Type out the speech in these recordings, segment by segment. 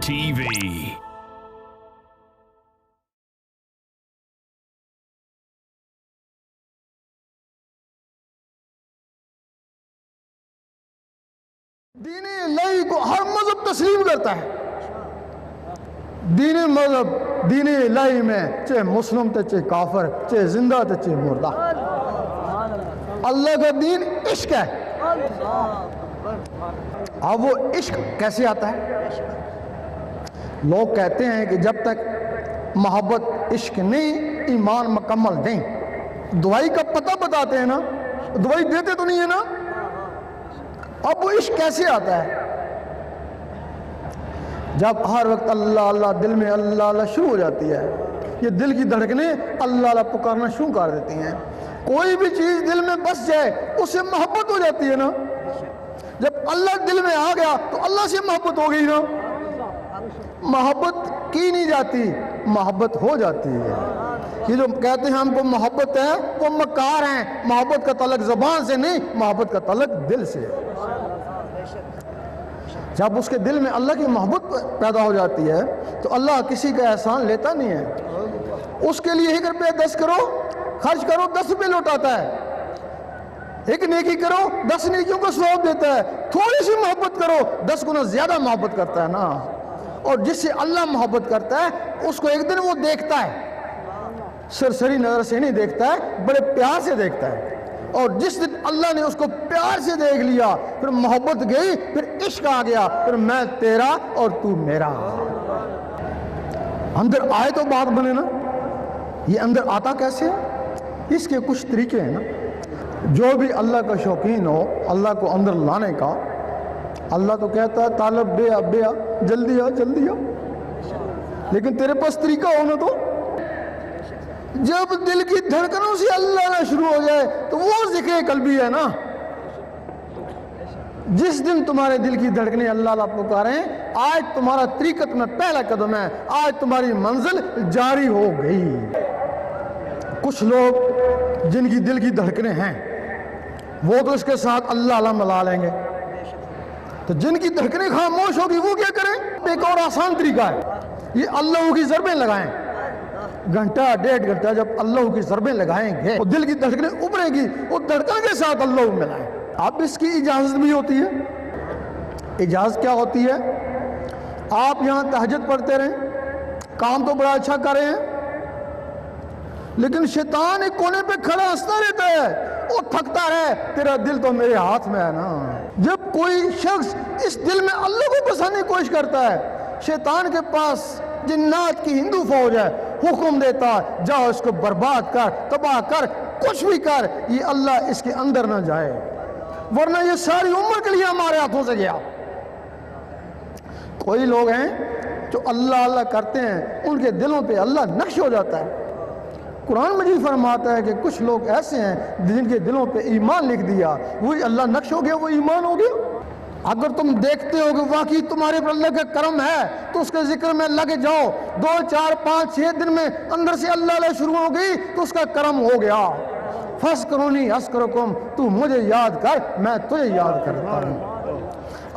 TV. دین الہی کو ہر مذہب تسلیم کرتا ہے. دین مذہب دین الہی میں چاہے مسلم تھے چاہے کافر چاہے زندہ تھے چاہے مردہ. اللہ کا دین عشق ہے. اب وہ عشق کیسے آتا ہے؟ لوگ کہتے ہیں کہ جب تک محبت عشق نہیں ایمان مکمل نہیں. دوائی کا پتہ بتاتے ہیں نا, دوائی دیتے تو نہیں ہے نا. اب وہ عشق کیسے آتا ہے؟ جب ہر وقت اللہ اللہ دل میں اللہ اللہ شروع ہو جاتی ہے. یہ دل کی دھڑکنیں اللہ اللہ پکارنا شروع کر دیتی ہیں. کوئی بھی چیز دل میں بس جائے اس سے محبت ہو جاتی ہے نا. جب اللہ دل میں آ گیا تو اللہ سے محبت ہو گئی نا. محبت کی نہیں جاتی, محبت ہو جاتی ہے. یہ جو کہتے ہیں ہم کو محبت ہے وہ مکار ہیں. محبت کا تعلق زبان سے نہیں, محبت کا تعلق دل سے. جب اس کے دل میں اللہ کی محبت پیدا ہو جاتی ہے تو اللہ کسی کا احسان لیتا نہیں ہے. اس کے لیے 1 روپے 10 کرو خرچ کرو 10 روپے لوٹاتا ہے. ایک نیکی کرو 10 نیکیوں کا ثواب دیتا ہے. تھوڑی سی محبت کرو 10 گنا زیادہ محبت کرتا ہے نا. اور جس سے اللہ محبت کرتا ہے اس کو ایک دن وہ دیکھتا ہے, سرسری نظر سے نہیں دیکھتا ہے, بڑے پیار سے دیکھتا ہے. اور جس دن اللہ نے اس کو پیار سے دیکھ لیا پھر محبت گئی, پھر عشق آ گیا, پھر میں تیرا اور تو میرا. اندر آئے تو بات بنے نا. یہ اندر آتا کیسے ہے؟ اس کے کچھ طریقے ہیں نا. جو بھی اللہ کا شوقین ہو اللہ کو اندر لانے کا, اللہ تو کہتا ہے طالب بے آ جلدی آ جلدی آ, لیکن تیرے پاس طریقہ ہونا تو. جب دل کی دھڑکنوں سے اللہ نہ شروع ہو جائے تو وہ ذکر قلبی ہے نا. جس دن تمہارے دل کی دھڑکنیں اللہ اللہ پکاریں, آج تمہارا طریقت میں پہلا قدم ہے, آج تمہاری منزل جاری ہو گئی. کچھ لوگ جن کی دل کی دھڑکنیں ہیں وہ تو اس کے ساتھ اللہ اللہ ملا لیں گے. تو جن کی دھڑکنیں خاموش ہوگی وہ کیا کریں؟ ایک اور آسان طریقہ ہے, یہ اللہ کی ضربیں لگائیں. گھنٹہ 1.5 گھنٹہ جب اللہ کی ضربیں لگائیں گے وہ دل کی دھڑکنیں ابھریں گی, وہ دھڑکن کے ساتھ اللہ ملائیں. اب اس کی اجازت بھی ہوتی ہے. اجازت کیا ہوتی ہے؟ آپ یہاں تہجد پڑھتے رہیں, کام تو بڑا اچھا کر رہے ہیں, لیکن شیطان ایک کونے پہ کھڑا ہنستا رہتا ہے, وہ تھکتا رہے, تیرا دل تو میرے ہاتھ میں ہے نا. جب کوئی شخص اس دل میں اللہ کو بسانے کی کوشش کرتا ہے, شیطان کے پاس جنات کی ہندو فوج ہے, حکم دیتا جاؤ اس کو برباد کر, تباہ کر, کچھ بھی کر, یہ اللہ اس کے اندر نہ جائے, ورنہ یہ ساری عمر کے لیے ہمارے ہاتھوں سے گیا. کوئی لوگ ہیں جو اللہ اللہ کرتے ہیں, ان کے دلوں پہ اللہ نقش ہو جاتا ہے. قرآن مجید فرماتا ہے کہ کچھ لوگ ایسے ہیں جن کے دلوں پہ ایمان لکھ دیا, وہی اللہ نقش ہو گیا, وہ ایمان ہو گیا. اگر تم دیکھتے ہو کہ واقعی تمہارے پر اللہ کا کرم ہے تو اس کے ذکر میں لگے جاؤ. 2 4 5 6 دن میں اندر سے اللہ اللہ شروع ہو گئی تو اس کا کرم ہو گیا. فَاسْكُرُونِي أَذْكُرْكُمْ, تو مجھے یاد کر میں تجھے یاد کرتا ہوں.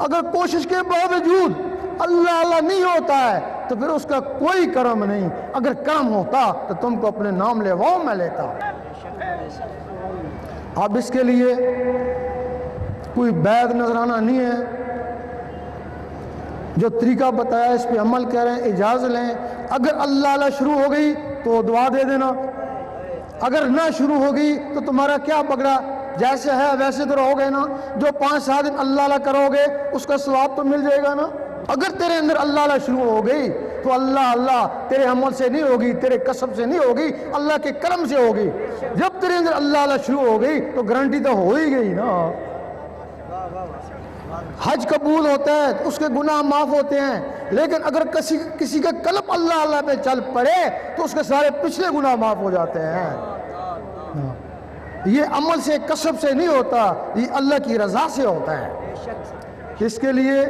اگر کوشش کے باوجود اللہ اللہ نہیں ہوتا ہے تو پھر اس کا کوئی کرم نہیں. اگر کرم ہوتا تو تم کو اپنے نام لیواؤں میں لیتا. اب اس کے لیے کوئی بیعت نظرانہ نہیں ہے. جو طریقہ بتایا اس پہ عمل کریں, اجازت لیں. اگر اللہ اللہ شروع ہو گئی تو دعا دے دینا, اگر نہ شروع ہو گئی تو تمہارا کیا بگڑا, جیسے ہے ویسے تو رہو گے نا. جو 5-7 دن اللہ اللہ کرو گے اس کا ثواب تو مل جائے گا نا. اگر تیرے اندر اللہ اللہ شروع ہو گئی تو اللہ اللہ تیرے عمل سے نہیں ہوگی, تیرے کسب سے نہیں ہوگی, اللہ کے کرم سے ہوگی. جب تیرے اندر اللہ اللہ شروع ہو گئی تو گارنٹی تو ہو ہی گئی نا. حج قبول ہوتا ہے, اس کے گناہ معاف ہوتے ہیں, لیکن اگر کسی کا قلب اللہ اللہ پہ چل پڑے تو اس کے سارے پچھلے گناہ معاف ہو جاتے ہیں. یہ عمل سے کسب سے نہیں ہوتا, یہ اللہ کی رضا سے ہوتا ہے. اس کے لیے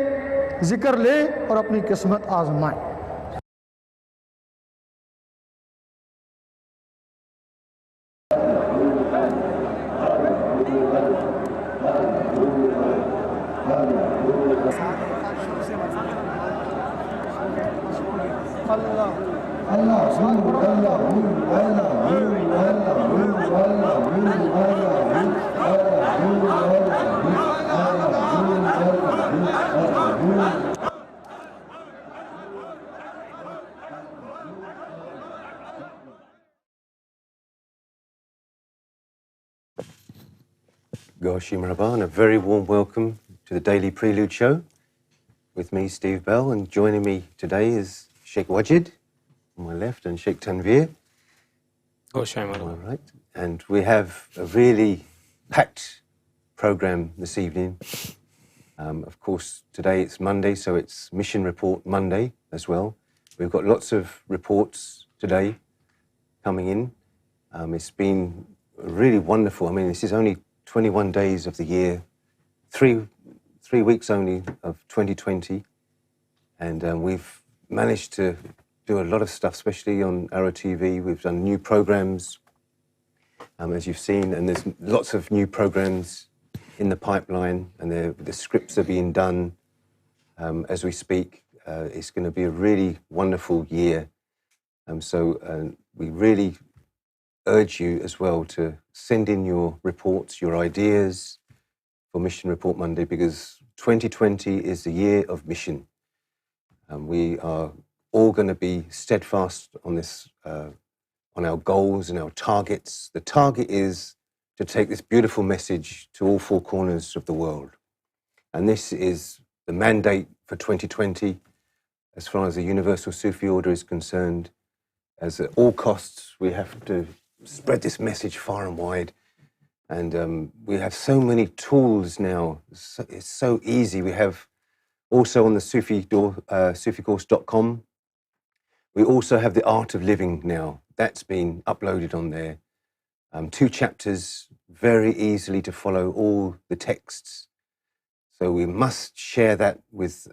ذکر لیں اور اپنی قسمت آزمائیں. Goshi Marhaba, and a very warm welcome to the Daily Prelude Show with me, Steve Bell, and joining me today is Sheikh Wajid on my left and Sheikh Tanveer. Goshi All Marhaba. right, and we have a really packed program this evening. Of course, today it's Monday, so it's Mission Report Monday as well. We've got lots of reports today coming in. It's been really wonderful. I mean, this is only 21 days of the year, three weeks only of 2020, and we've managed to do a lot of stuff, especially on ALRA TV. We've done new programs, as you've seen, and there's lots of new programs in the pipeline, and the scripts are being done as we speak. It's going to be a really wonderful year, so we really urge you as well to send in your reports, your ideas for Mission Report Monday, because 2020 is the year of mission. We are all going to be steadfast on this, on our goals and our targets. The target is to take this beautiful message to all four corners of the world. And this is the mandate for 2020 as far as the Universal Sufi Order is concerned. As at all costs, we have to spread this message far and wide. And we have so many tools now. It's so easy. We have also on the suficourse.com, we also have the Art of Living now. That's been uploaded on there. 2 chapters, very easily to follow all the texts. So we must share that with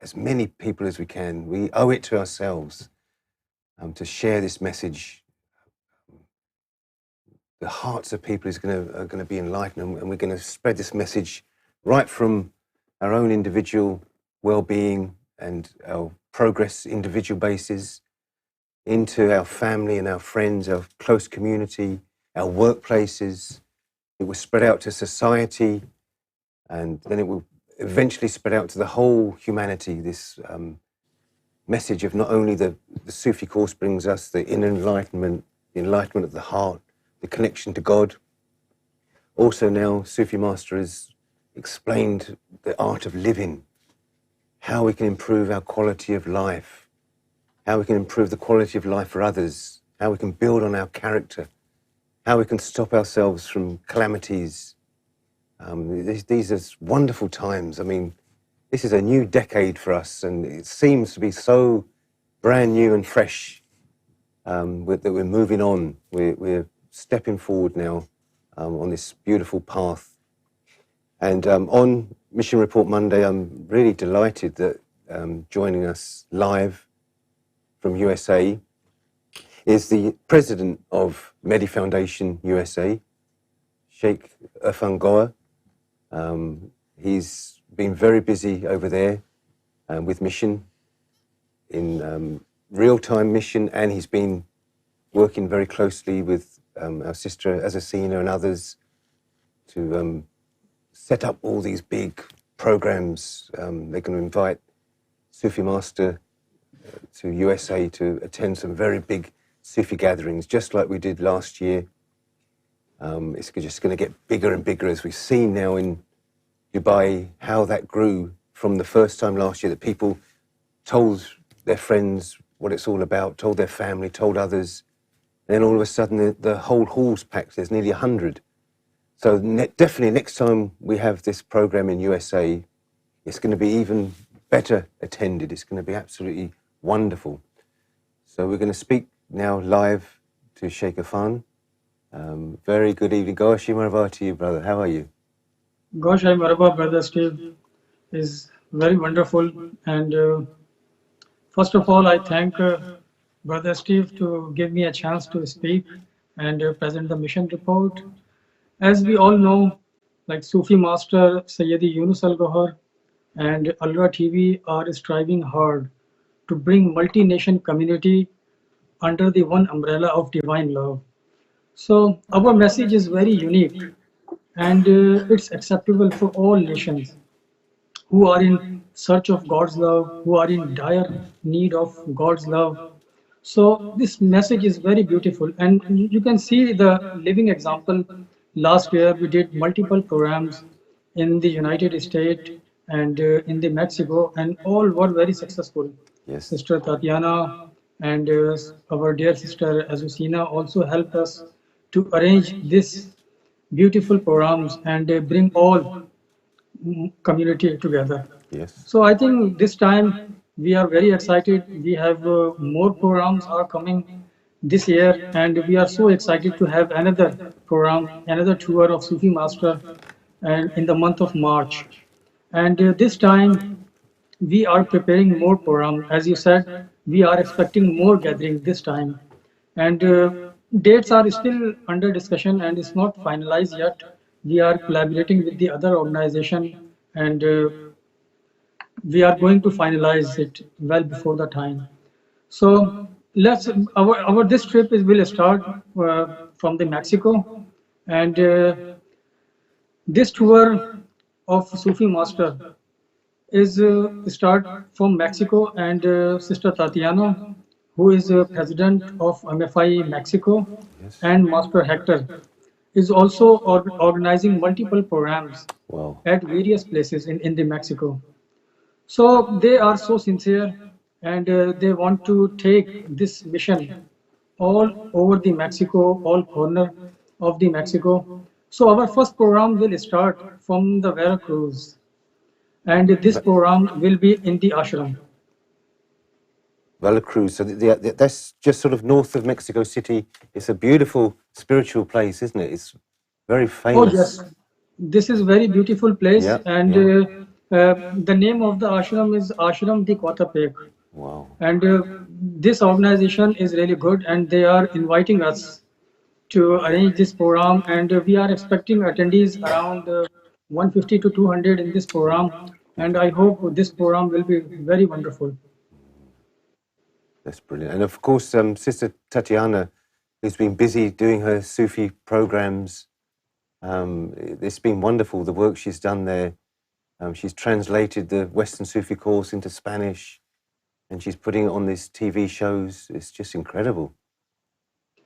as many people as we can. We owe it to ourselves to share this message. The hearts of people are going to be enlightened, and we're going to spread this message right from our own individual well-being and our progress individual basis into our family and our friends, our close community, our workplaces. It will spread out to society, and then it will eventually spread out to the whole humanity. This message of not only the Sufi course brings us the inner enlightenment, the enlightenment of the heart, the connection to God. Also now, Sufi Master has explained the art of living, how we can improve our quality of life, how we can improve the quality of life for others, how we can build on our character, how we can stop ourselves from calamities. These are wonderful times. I mean, this is a new decade for us, and it seems to be so brand new and fresh that we're moving on. We're stepping forward now on this beautiful path. And on Mission Report Monday, I'm really delighted that joining us live from USA is the president of Medi Foundation USA, Sheikh AlGohar. He's been very busy over there with mission, in real-time mission, and he's been working very closely with our sister Azasina and others to set up all these big programs. They're going to invite Sufi Master to USA to attend some very big Sufi gatherings, just like we did last year. It's just going to get bigger and bigger, as we've seen now in Dubai, how that grew from the first time last year that people told their friends what it's all about, told their family, told others. Then all of a sudden the whole hall's packed. There's nearly 100. So definitely next time we have this program in USA, it's going to be even better attended. It's going to be absolutely wonderful. So we're going to speak now live to Sheikh Afan. Very good evening. Goshi Marhaba to you, brother. How are you? Goshi Marhaba, brother Steve, is very wonderful. And first of all, I thank brother Steve to give me a chance to speak and present the mission report. As we all know, like Sufi Master Sayyidi Younus AlGohar and ALRA TV are striving hard to bring multi-nation community under the one umbrella of divine love. So our message is very unique and it's acceptable for all nations who are in search of God's love, who are in dire need of God's love. So this message is very beautiful, and you can see the living example. Last year we did multiple programs in the United States and in the Mexico, and all were very successful. Yes. Sister Tatiana and our dear sister Azucena also helped us to arrange this beautiful programs and bring all community together. Yes. So I think this time we are very excited. We have more programs are coming this year, and we are so excited to have another program, another tour of Sufi Master, and in the month of March. And this time we are preparing more program. As you said, we are expecting more gathering this time, and dates are still under discussion and it's not finalized yet. We are collaborating with the other organization and we are going to finalize it well before the time. So let's our this trip is will start from the Mexico, and this tour of Sufi Master is start from Mexico, and Sister Tatiana, who is president of MFI Mexico, Yes. and Master Hector is also organizing multiple programs Wow. at various places in the Mexico. So they are so sincere and they want to take this mission all over the Mexico, all corner of the Mexico. So our first program will start from the Veracruz, and this program will be in the ashram. Veracruz. So that's just sort of north of Mexico City. It's a beautiful spiritual place, isn't it? It's very Oh famous. yes, this is very beautiful place, Yeah, and the name of the ashram is Ashram di Kotapek. Wow. And this organization is really good, and they are inviting us to arrange this program, and we are expecting attendees around 150 to 200 in this program, and I hope this program will be very wonderful. That's brilliant. And of course, Sister Tatiana, who's been busy doing her Sufi programs, it's been wonderful, the work she's done there. She's translated the Western Sufi course into Spanish, and she's putting it on these TV shows. It's just incredible.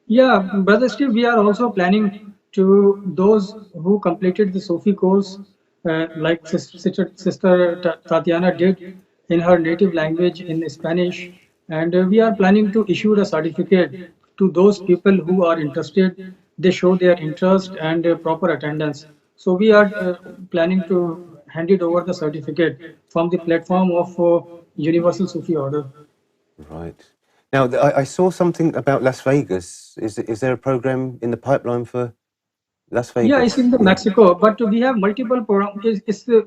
Yeah, Brother Steve, we are also planning to those who completed the Sufi course, like Sister Tatiana did in her native language in Spanish, and we are planning to issue a certificate to those people who are interested. They show their interest and proper attendance. So we are planning to hand it over the certificate from the platform of Universal Sufi Order. Right. Now, I saw something about Las Vegas. Is there a program in the pipeline for Las Vegas? Yeah, it's in the Mexico, but we have multiple programs. It's the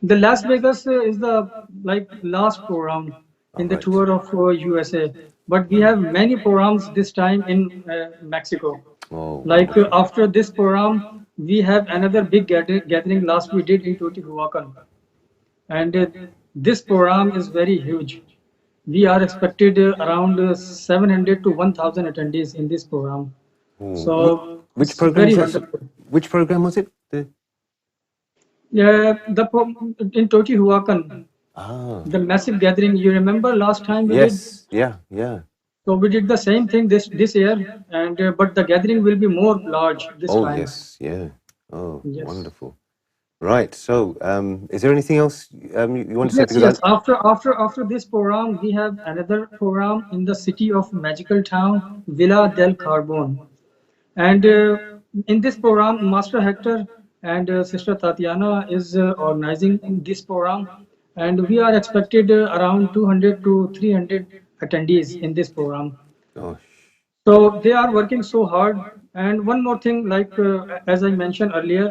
Las Vegas is the like last program in the Alright. tour of USA. But we have many programs this time in Mexico. Oh, Like wonderful. after this program, we have another big gathering last we did in Teotihuacan, and this program is very huge. We are expected around 700 to 1,000 attendees in this program. So Which it's program very is wonderful. Which program was it? Yeah, in Teotihuacan, Ah, the massive gathering. You remember last time we did? yes, yeah. So we did the same thing this year, and but the gathering will be more large this Oh, time. yes, yeah. Oh, Yes. wonderful. Right. So, is there anything else you want to say? Yes, Because yes. After this program, we have another program in the city of magical town Villa del Carbon, and in this program, Master Hector and Sister Tatiana is organizing this program, and we are expected around 200 to 300 attendees in this program. gosh, So they are working so hard. And one more thing, like as I mentioned earlier,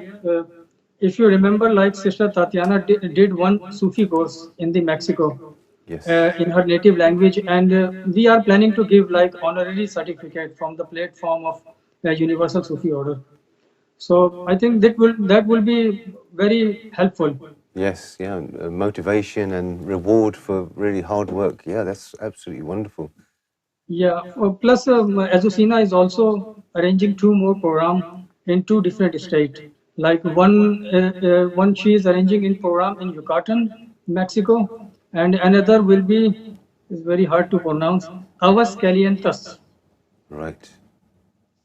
if you remember, like Sister Tatiana did one Sufi course in the Mexico yes. in her native language, and we are planning to give like honorary certificate from the platform of the Universal Sufi Order. So I think that will be very helpful Yes, yeah, motivation and reward for really hard work. Yeah, that's absolutely wonderful. Yeah. Plus, Azucena is also arranging two more programs in two different states. Like one she is arranging in program in Yucatan, Mexico, and another will be, is very hard to pronounce, Aguascalientes. Right.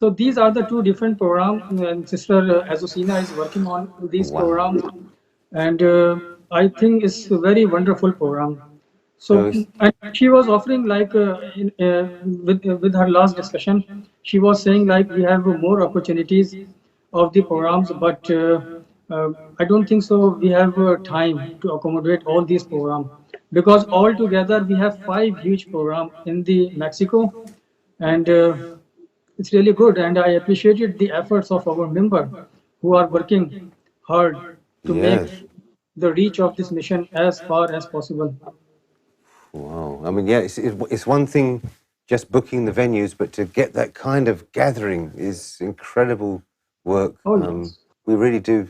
So these are the two different programs, and Sister Azucena is working on these Wow. programs, and I think it's a very wonderful program. So So, and she was offering like with her last discussion, she was saying like we have more opportunities of the programs, but I don't think so. We have time to accommodate all these programs because altogether we have five huge programs in the Mexico, and it's really good. And I appreciated the efforts of our member who are working hard to make yes. the reach of this mission as far as possible. Wow. I mean, yeah, it's one thing just booking the venues, but to get that kind of gathering is incredible work. Oh yes. We really do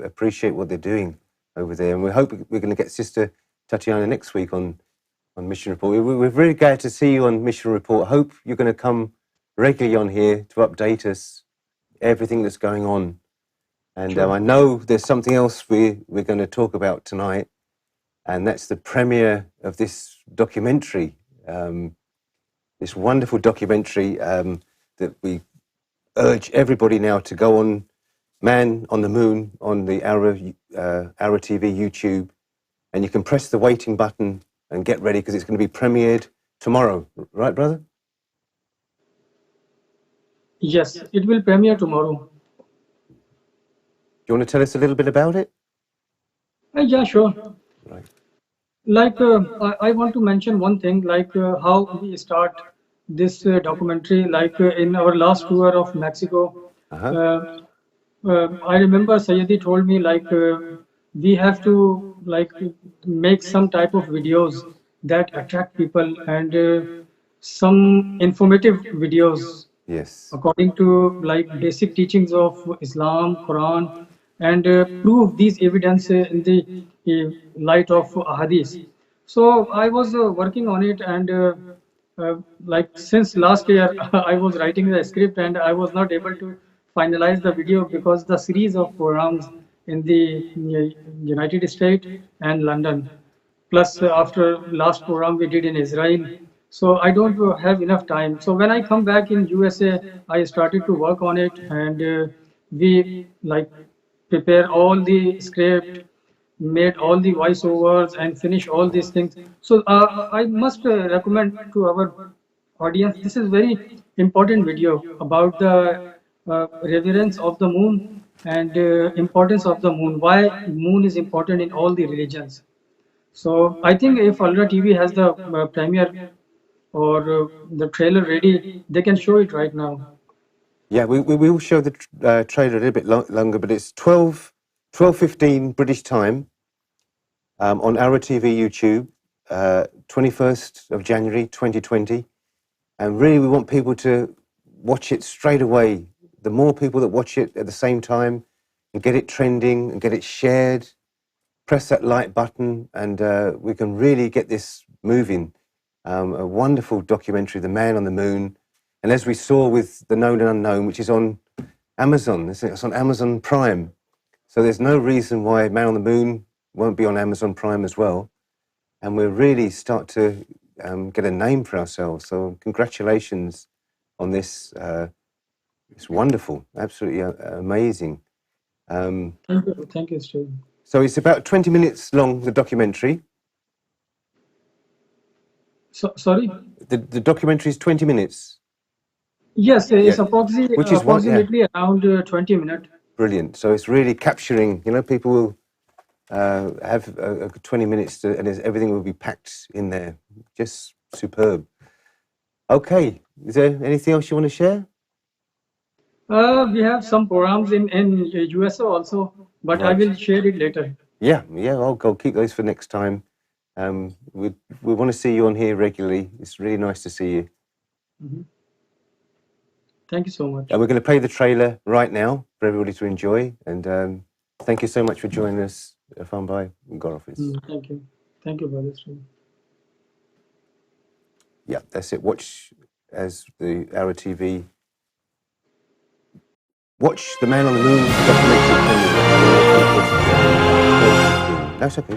appreciate what they're doing over there, and we hope we're going to get Sister Tatiana next week on Mission Report. We're really glad to see you on Mission Report. Hope you're going to come regularly on here to update us everything that's going on. And Sure. I know there's something else we're going to talk about tonight, and that's the premiere of this documentary, this wonderful documentary that we urge everybody now to go on, Man on the Moon, on the ALRA TV YouTube, and you can press the waiting button and get ready because it's going to be premiered tomorrow, right, brother? Yes, it will premiere tomorrow. Do you want to tell us a little bit about it? Yeah, sure. Right. Like I want to mention one thing, like how we start this documentary. Like in our last tour of Mexico, Uh-huh. I remember Sayyidi told me like we have to like make some type of videos that attract people and some informative videos Yes. according to like basic teachings of Islam, Quran, and prove these evidence in the light of Hadith. So I was working on it, and like since last year, I was writing the script, and I was not able to finalize the video because the series of programs in the United States and London, plus after last program we did in Israel. So I don't have enough time. So when I come back in USA, I started to work on it, and we like prepare all the script, made all the voiceovers, and finish all these things. So I must recommend to our audience. This is very important video about the reverence of the moon and importance of the moon. Why moon is important in all the religions. So I think if ALRA TV has the premiere or the trailer ready, they can show it right now. Yeah, we will show the trailer a little bit longer, but it's 12:15 British time on ALRA TV YouTube, 21st of January 2020. And really, we want people to watch it straight away. The more people that watch it at the same time and get it trending and get it shared, press that like button, and we can really get this moving. A wonderful documentary, The Man on the Moon. And as we saw with The Known and Unknown, which is on Amazon, it's on Amazon Prime. So there's no reason why Man on the Moon won't be on Amazon Prime as well. And we'll really start to get a name for ourselves. So congratulations on this. It's wonderful, absolutely amazing. Thank you, Steve. So it's about 20 minutes long, the documentary. So, sorry? The documentary is 20 minutes. Yes, it's Yeah. Which is approximately around 20 minutes. Brilliant. So it's really capturing, people will have 20 minutes and everything will be packed in there. Just superb. Okay. Is there anything else you want to share? We have some programs in USA also, but I Right. will share it later. Yeah. I'll keep those for next time. We want to see you on here regularly. It's really nice to see you. Thank you so much. And we're going to play the trailer right now for everybody to enjoy. And thank you so much for joining us Irfan Bhai, God Office. Thank you, Brother Steve. Yeah, that's it. Watch as the ALRA TV. Watch the Man on the Moon documentary premiere. That's okay.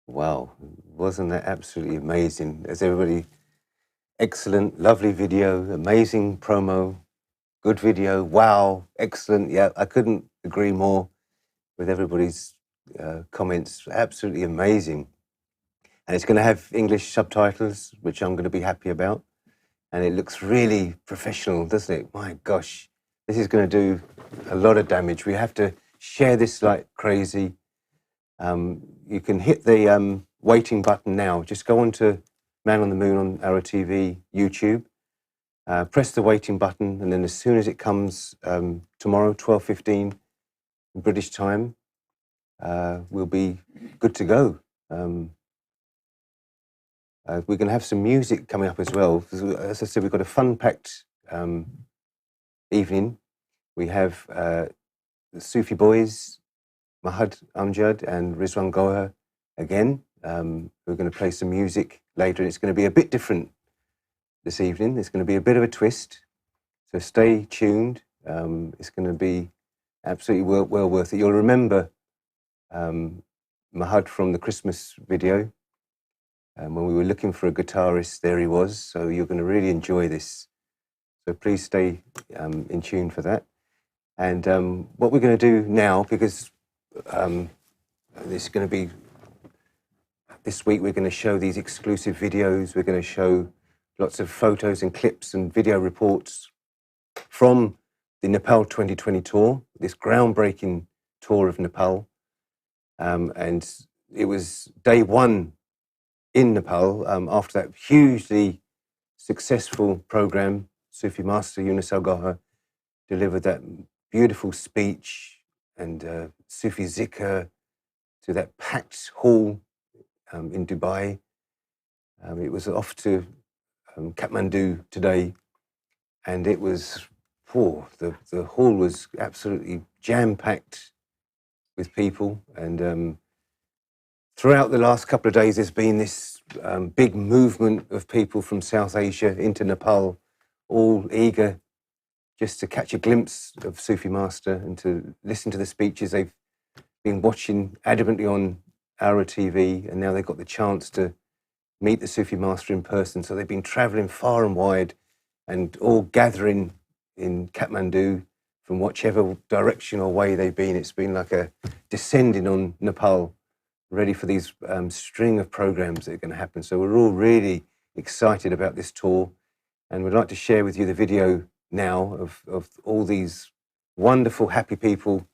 Wow, wasn't that absolutely amazing? As everybody, excellent, lovely video, amazing promo, good video, wow, excellent. Yeah, I couldn't agree more with everybody's comments. Absolutely amazing. And it's going to have English subtitles, which I'm going to be happy about. And it looks really professional, doesn't it? My gosh, this is going to do a lot of damage. We have to share this like crazy. You can hit the waiting button now. Just go on to Man on the Moon on ALRA TV YouTube. Press the waiting button, and then as soon as it comes tomorrow, 12:15 British time, we'll be good to go. We're going to have some music coming up as well. As I said, we've got a fun-packed evening. We have the Sufi boys, Mahad Amjad and Rizwan Gohar again. We're going to play some music later. It's going to be a bit different this evening. There's going to be a bit of a twist. So stay tuned. It's going to be absolutely well worth it. You'll remember Mahad from the Christmas video. When we were looking for a guitarist, there he was. So you're going to really enjoy this. So please stay in tune for that. And what we're going to do now, because this is going to be, this week we're going to show these exclusive videos. We're going to show lots of photos and clips and video reports from the Nepal 2020 tour, this groundbreaking tour of Nepal. And it was day one in Nepal after that hugely successful program. Sufi Master Younus AlGohar delivered that beautiful speech and Sufi zikr to that packed hall in Dubai. It was off to Kathmandu today, and it was, the hall was absolutely jam-packed with people. And throughout the last couple of days, there's been this big movement of people from South Asia into Nepal, all eager just to catch a glimpse of Sufi Master and to listen to the speeches they've been watching adamantly on ALRA TV, and now they've got the chance to meet the Sufi Master in person. So they've been travelling far and wide and all gathering in Kathmandu from whichever direction or way they've been. It's been like a descending on Nepal, ready for these string of programs that are going to happen. So we're all really excited about this tour, and we'd like to share with you the video now of all these wonderful, happy people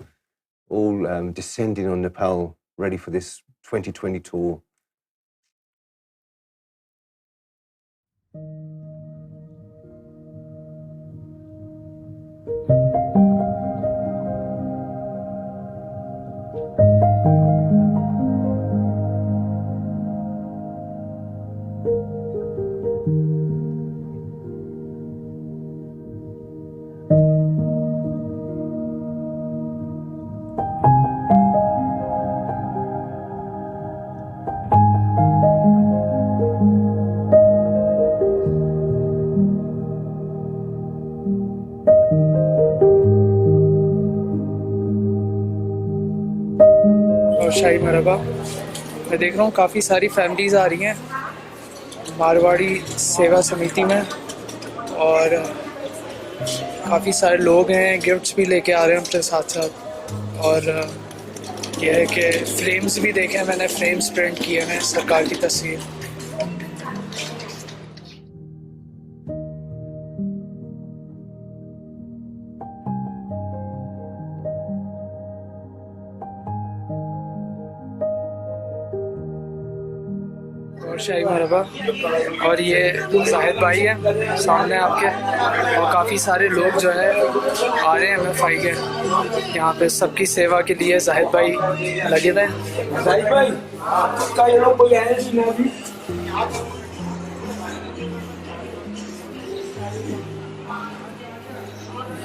all descending on Nepal, ready for this 2020 tour. और शाही मरहबा। मैं देख रहा हूँ काफ़ी सारी families आ रही हैं मारवाड़ी सेवा समिति में, और काफ़ी सारे लोग हैं, गिफ्ट्स भी लेके आ रहे हैं अपने साथ साथ। और यह है कि फ्रेम्स भी देखे हैं मैंने, फ्रेम्स प्रिंट किए हैं सरकार की तस्वीर। और शाही मरहबा। और ये जाहिद भाई है सामने आपके, और काफ़ी सारे लोग जो है आ रहे हैं MFI के यहाँ पे, सबकी सेवा के लिए जाहिद भाई लगे हुए हैं। जाहिद भाई आपका ये लोग कोई है नहीं अभी?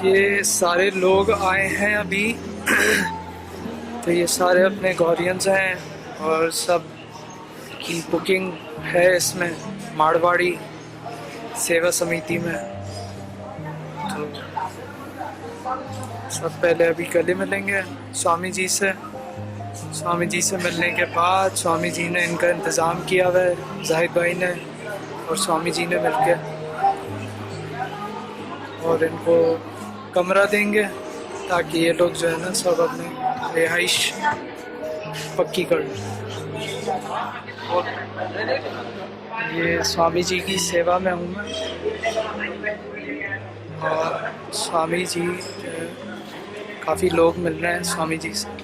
ये सारे लोग आए हैं अभी तो ये सारे अपने गौरियंस हैं, और सब की बुकिंग है इसमें मारवाड़ी सेवा समिति में। तो सब पहले अभी गले मिलेंगे स्वामी जी से। स्वामी जी से मिलने के बाद स्वामी जी ने इनका इंतज़ाम किया हुआ है, जाहिद भाई ने और स्वामी जी ने मिलकर, और इनको कमरा देंगे ताकि ये लोग जो है ना सब अपनी रिहाइश पक्की कर लें। ये स्वामी जी की सेवा में हूँ मैं, और स्वामी जी काफ़ी लोग मिल रहे हैं स्वामी जी से।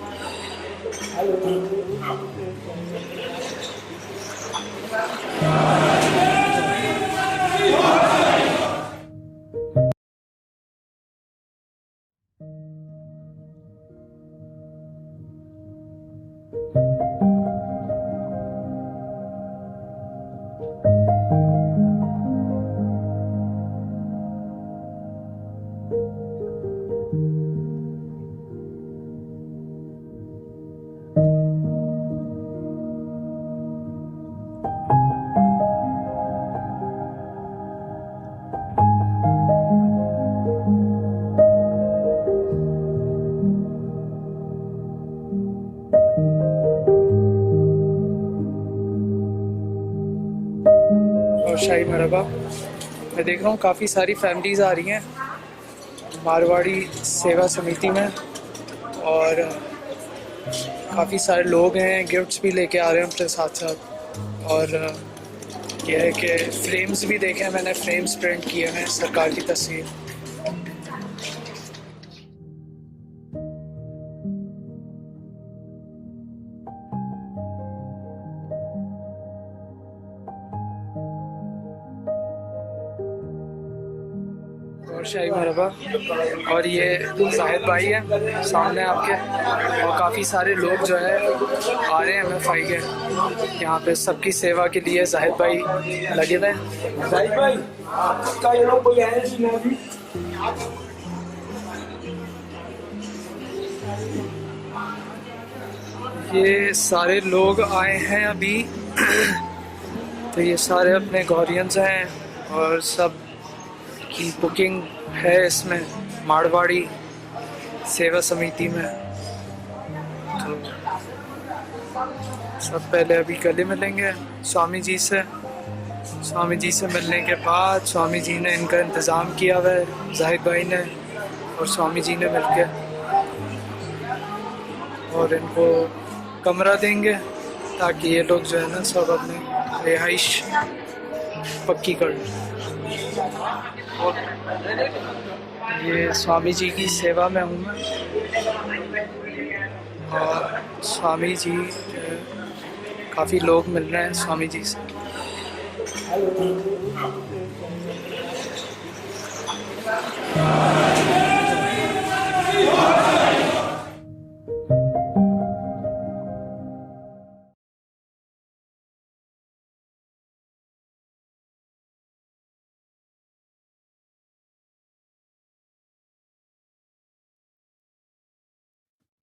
और शाही मरहबा। मैं देख रहा हूँ काफ़ी सारी फैमिलीज़ आ रही हैं मारवाड़ी सेवा समिति में, और काफ़ी सारे लोग हैं, गिफ्ट्स भी लेके आ रहे हैं अपने साथ साथ। और यह है कि फ्रेम्स भी देखे हैं मैंने, फ्रेम्स प्रिंट किए हैं सरकार की तस्वीर। और शाही मरहबा। और ये जाहिद भाई है सामने आपके, और काफ़ी सारे लोग जो है आ रहे हैं MFI के यहाँ पे, सबकी सेवा के लिए जाहिद भाई लगे हुए हैं। जाहिद भाई आपका ये लोग कोई है नहीं अभी? ये सारे लोग आए हैं अभी तो ये सारे अपने गौरियंस हैं, और सब की बुकिंग है इसमें मारवाड़ी सेवा समिति में। तो सब पहले अभी गले मिलेंगे स्वामी जी से। स्वामी जी से मिलने के बाद स्वामी जी ने इनका इंतज़ाम किया हुआ है, जाहिद भाई ने اور سوامی جی نے مل کے اور ان کو کمرہ دیں گے تاکہ یہ لوگ جو ہے نا سب اپنی رہائش پکی کر لیں. یہ سوامی جی کی سیوا میں ہوں میں اور سوامی جی جو ہے کافی لوگ مل رہے ہیں سوامی جی سے.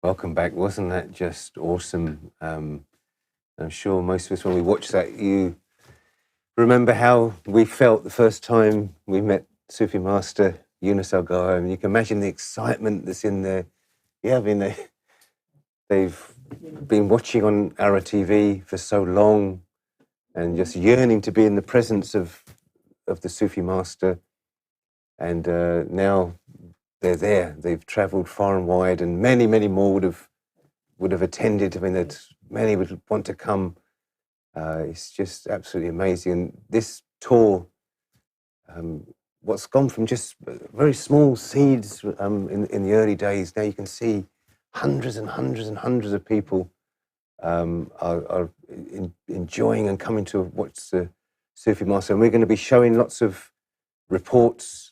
Welcome back. Wasn't that just awesome? I'm sure most of us, when we watch that, you remember how we felt the first time we met Sufi Master Younus AlGohar, and you can imagine the excitement that's in there. Yeah, I mean, they've been watching on ALRA TV for so long and just yearning to be in the presence of the Sufi Master. And now they're there. They've travelled far and wide, and many, many more would have attended. I mean, many would want to come. It's just absolutely amazing. And this tour, what's gone from just very small seeds in the early days, now you can see hundreds and hundreds and hundreds of people are enjoying and coming to watch the Sufi Master. And we're going to be showing lots of reports,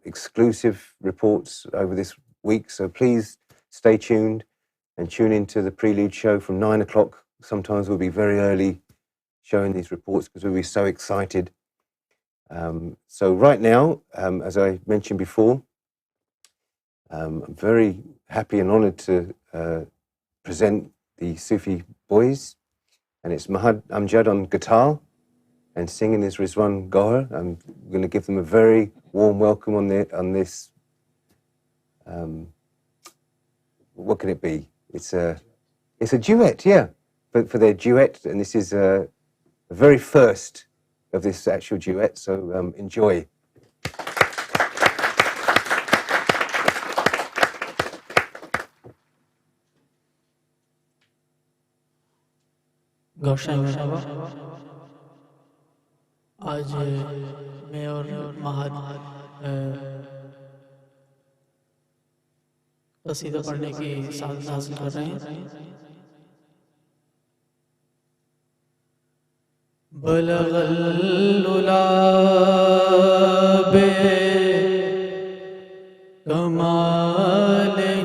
exclusive reports over this week. So please stay tuned and tune into the Prelude show from 9 o'clock. Sometimes we'll be very early showing these reports because we'll be so excited. So right now, as I mentioned before, I'm very happy and honoured to present the Sufi boys, and it's Mahad Amjad on guitar, and singing is Rizwan Gohar. I'm going to give them a very warm welcome on this. What can it be? It's a duet, yeah, for their duet, and this is the very first of this actual duet. So enjoy. آج میں اور مہاد قصیدہ پڑھنے کی سعادت حاصل کر رہے ہیں. بلغ العلا بکمالہ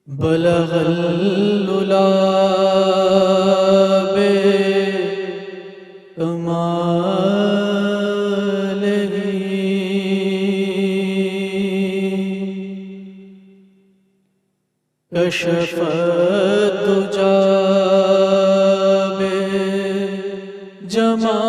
بلغ العلا بکمالہ کشف الدجى بجمالہ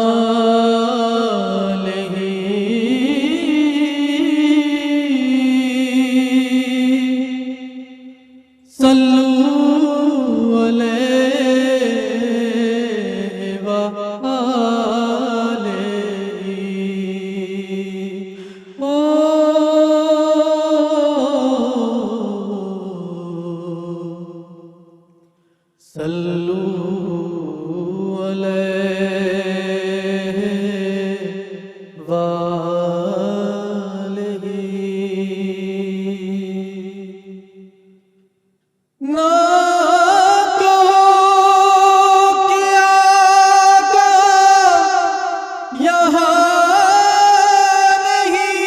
صلوا علیہ وآلہ. صلوا علیہ وآلہ. نہ کہو کہ آقا یہاں نہیں،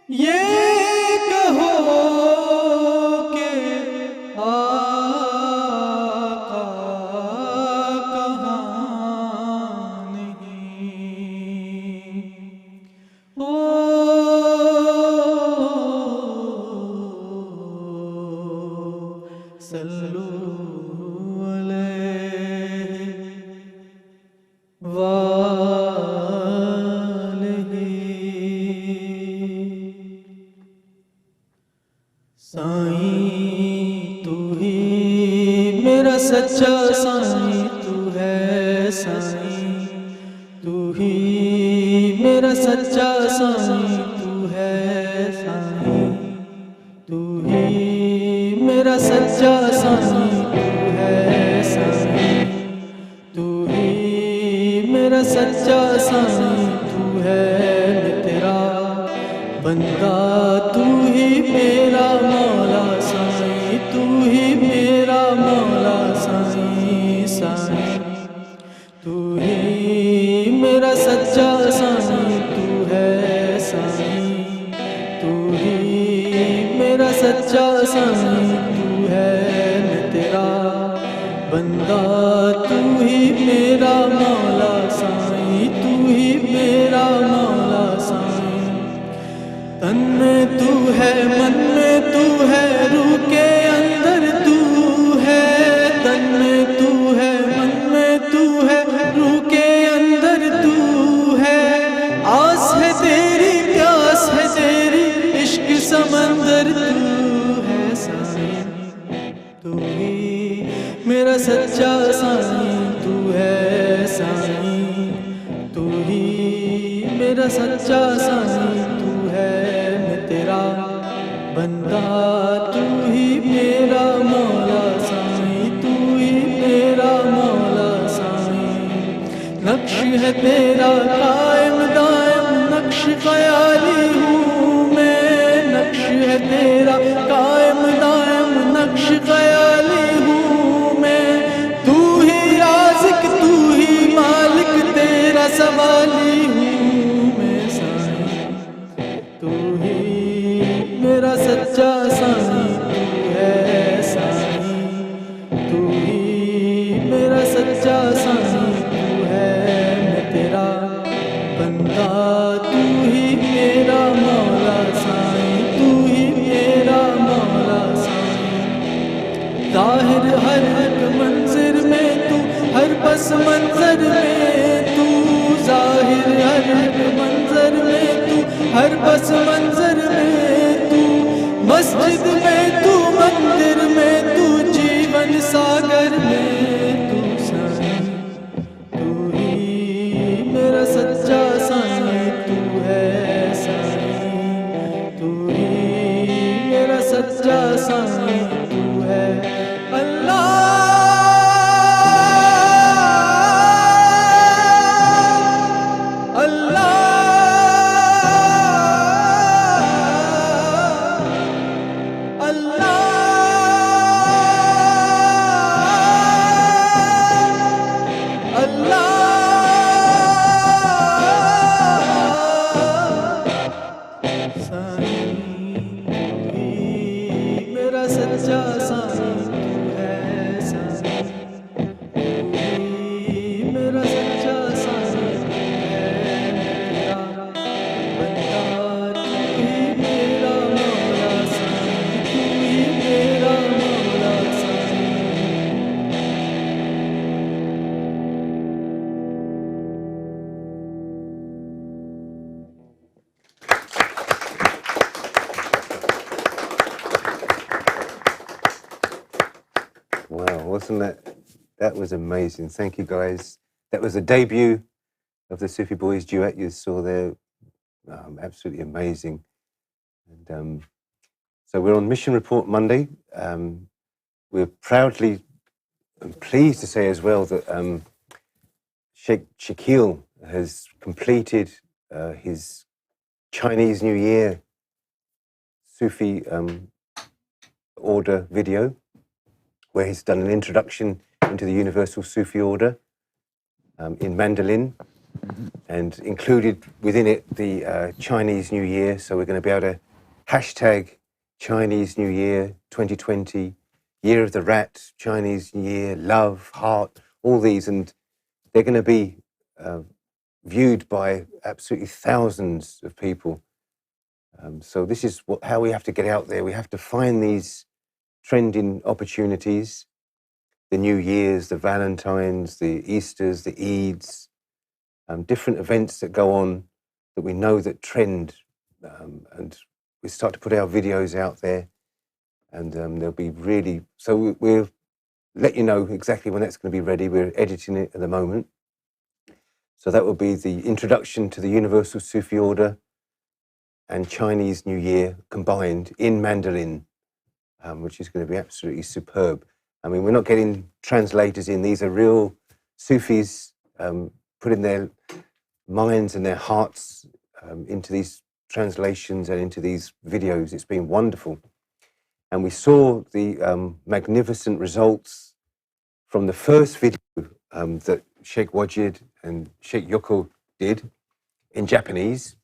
یہ کہو کہ آقا کہاں نہیں. صلوا علیہ وآلہ. سائیں تو ہی सच्चा साईं तू है साईं, तू ही मेरा सच्चा साईं तू है साईं, तू ही मेरा सच्चा साईं तू है साईं, तू ही मेरा सच्चा साईं तू है। मैं तेरा बंदा तू ही मेरा मौला साईं, तू ही मेरा मौला साईं साईं, तू ही मेरा सच्चा साईं तू है साईं, तू ही मेरा सच्चा साईं तू है। मैं तेरा बंदा तू ही मेरा मौला साईं, तू ही मेरा मौला साईं। तन में तू है, मन में तू है, रूह के अंदर तू है। तन में तू है, मन में तू है, रूह के अंदर तू है। आस है तेरी, प्यास है तेरी, इश्क समंदर तू है साईं, तू ही मेरा सच्चा साईं तू है साईं, तू ही मेरा सच्चा साईं तू है। मैं तेरा बंदा तू ही मेरा मौला साईं, तू ही मेरा मौला साईं। नक्श है तेरा कायम दायम, नक्श ख्याली हूँ मैं। नक्श है तेरा कायम दायम, नक्श ख्याली हूँ मैं। तू ही राज़िक, तू ही मालिक, तेरा सवाली हूँ मैं साईं, तू ही मेरा सच्चा साईं तू है साईं, तू ही मेरा सच्चा साईं तू है। मैं तेरा बंदा तू ही मेरा मौला साईं, तू ही मेरा मौला साईं। ज़ाहिर हर एक मंज़िर में तू, हर पस मंज़र में तू। ज़ाहिर हर एक मंज़र में तू, हर पस मंज़र में तू। मस्जिद में तू, मंदिर में तू, जीवन सागर में तू साईं, तू ही मेरा सच्चा साईं तू है साईं, तू ही मेरा सच्चा साईं तू है। अल्लाह अल्लाह अल्लाह अल्लाह साईं, तू ही मेरा सच्चा साईं तू है साईं, तू ही मेरा सच्चा साईं तू है। तेरा बंदा तू ही मेरा मौला साईं, तू ही मेरा मौला Sai. Wow, wasn't that? That was amazing. Thank you, guys. That was the debut of the Sufi Boys duet you saw there. Absolutely amazing. And so we're on Mission Report Monday. We're proudly and pleased to say as well that Sheikh Shakil has completed his Chinese New Year Sufi order video, where he's done an introduction into the Universal Sufi Order in Mandolin, and included within it the Chinese New Year. So we're going to be able to hashtag Chinese New Year 2020, Year of the Rat, Chinese New Year, Love, Heart, all these, and they're going to be viewed by absolutely thousands of people. So this is how we have to get out there. We have to find these trending opportunities, the New Year's, the Valentines, the Easters, the Eids, different events that go on that we know that trend, and we start to put our videos out there, and there'll be really, so we're let you know exactly when that's going to be ready. We're editing it at the moment. So that will be the introduction to the Universal Sufi Order and Chinese New Year combined in Mandarin, which is going to be absolutely superb. I mean, we're not getting translators in. These are real Sufis putting their minds and their hearts into these translations and into these videos. It's been wonderful. And we saw the magnificent results from the first video that Sheikh Wajid and Sheikh Yoko did in Japanese.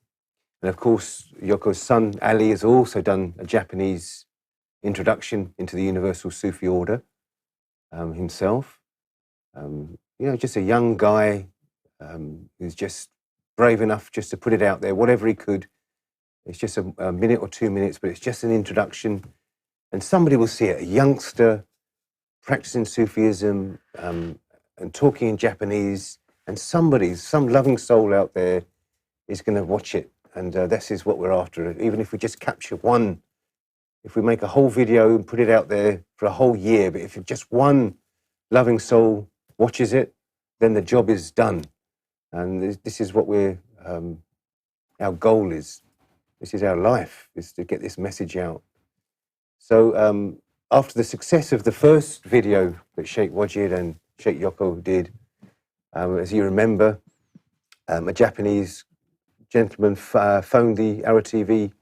And of course, Yoko's son, Ali, has also done a Japanese introduction into the Universal Sufi Order himself. Just a young guy who's just brave enough just to put it out there, whatever he could. It's just a minute or 2 minutes, but it's just an introduction. And somebody will see it, a youngster practicing Sufism and talking in Japanese, and some loving soul out there is going to watch it. And this is what we're after. Even if we just capture one, if we make a whole video and put it out there for a whole year, but if just one loving soul watches it, then the job is done. And this is what our goal is. This is our life, is to get this message out. So after the success of the first video that Sheikh Wajid and Sheikh Yoko did, as you remember, a Japanese gentleman phoned the ALRA TV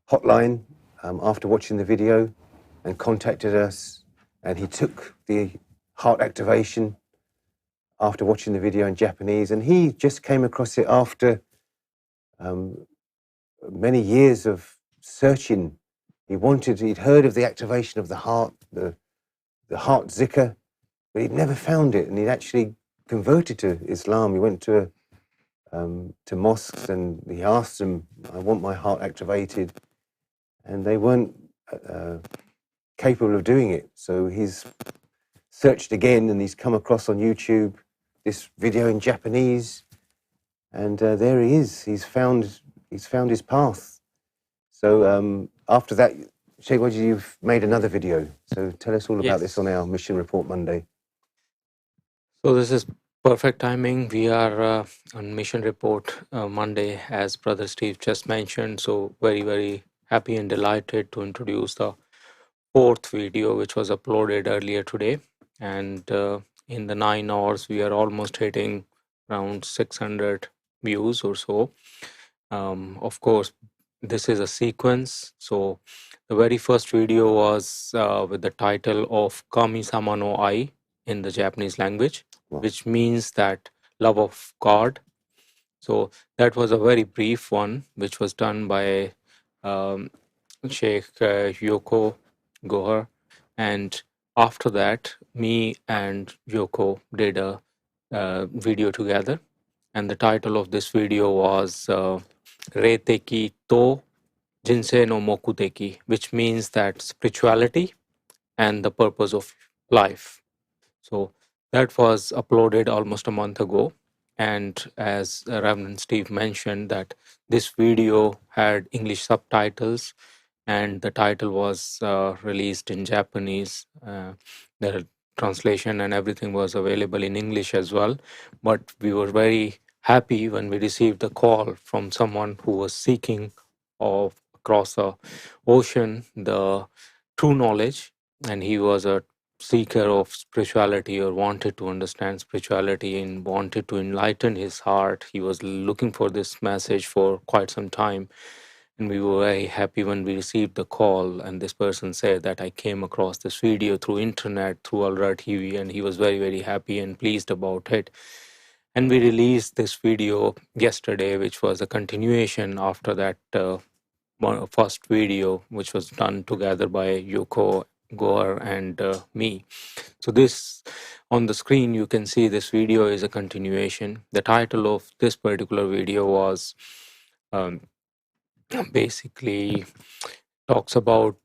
hotline after watching the video and contacted us, and he took the heart activation after watching the video in Japanese, and he just came across it after many years of searching. He'd heard of the activation of the heart, the heart zikr, but he'd never found it, and he'd actually converted to Islam. He went to mosques and he asked them, I want my heart activated, and they weren't capable of doing it. So he's searched again, and he's come across on YouTube this video in Japanese, and there he is. He's found his path. So after that, Sheikh Wajid, you've made another video. So tell us all about this on our Mission Report Monday. So this is perfect timing. We are on Mission Report Monday, as Brother Steve just mentioned. So very, very happy and delighted to introduce the fourth video, which was uploaded earlier today. And in the 9 hours, we are almost hitting around 600 views or so. Of course, this is a sequence. So the very first video was with the title of Kami-sama no Ai in the Japanese language, which means that love of God. So that was a very brief one, which was done by Sheikh Younus AlGohar. And after that, me and Yoko did a video together. And the title of this video was Reiteki to Jinsei no Mokuteki, which means that spirituality and the purpose of life. So that was uploaded almost a month ago. And as Reverend Steve mentioned, that this video had English subtitles, and the title was released in Japanese. The translation and everything was available in English as well. But we were very happy when we received a call from someone who was seeking across the ocean the true knowledge, and he was a seeker of spirituality, or wanted to understand spirituality and wanted to enlighten his heart. He was looking for this message for quite some time. And we were very happy when we received the call, and this person said that I came across this video through internet, through ALRA TV, and he was very, very happy and pleased about it. And we released this video yesterday, which was a continuation after that first video, which was done together by Younus AlGohar and me. So this, on the screen, you can see this video is a continuation. The title of this particular video was basically talks about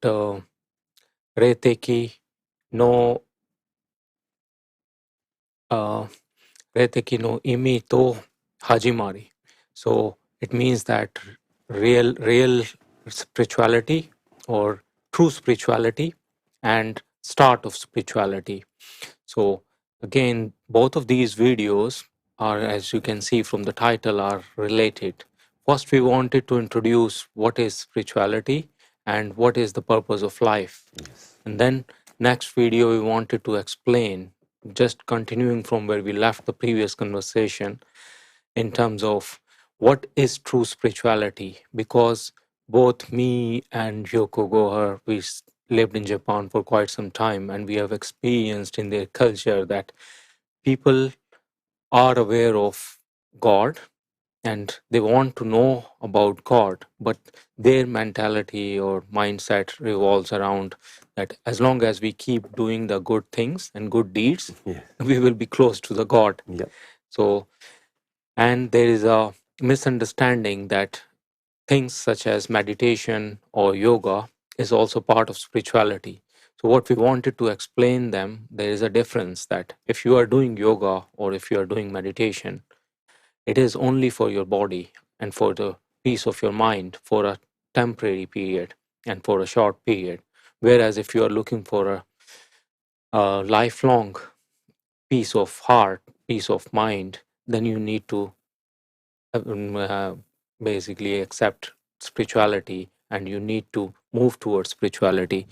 Reiteki no Reiteki no imi to hajimari. So it means that real spirituality, or true spirituality, and start of spirituality. So again, both of these videos are, as you can see from the title, are related. First, we wanted to introduce what is spirituality and what is the purpose of life. And then next video, we wanted to explain, just continuing from where we left the previous conversation, in terms of what is true spirituality. Because both me and Yoko Gohar, lived in Japan for quite some time, and we have experienced in their culture that people are aware of God and they want to know about God, but their mentality or mindset revolves around that as long as we keep doing the good things and good deeds, Yeah. we will be close to the God. Yep. So, and there is a misunderstanding that things such as meditation or yoga is also part of spirituality. So what we wanted to explain them, there is a difference that if you are doing yoga or if you are doing meditation, it is only for your body and for the peace of your mind for a temporary period and for a short period. Whereas if you are looking for a lifelong peace of heart, peace of mind, then you need to uh, basically accept spirituality and you need to move towards spirituality.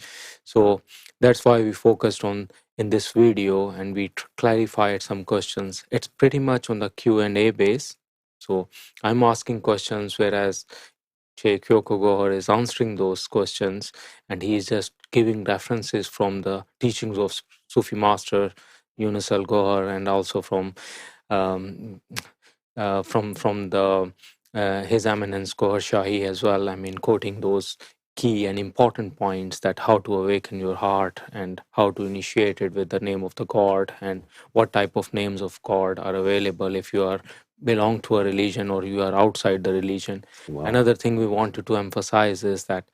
So that's why we focused on in this video and we clarified some questions. It's pretty much on the Q&A base. So I'm asking questions, whereas Sheikh Kyoko Gohar is answering those questions, and he is just giving references from the teachings of Sufi master Younus AlGohar, and also um, from the His Eminence Gohar Shahi as well. I mean, quoting those key and important points, that how to awaken your heart and how to initiate it with the name of the God, and what type of names of God are available if you are belong to a religion or you are outside the religion. Wow. Another thing we wanted to emphasize is that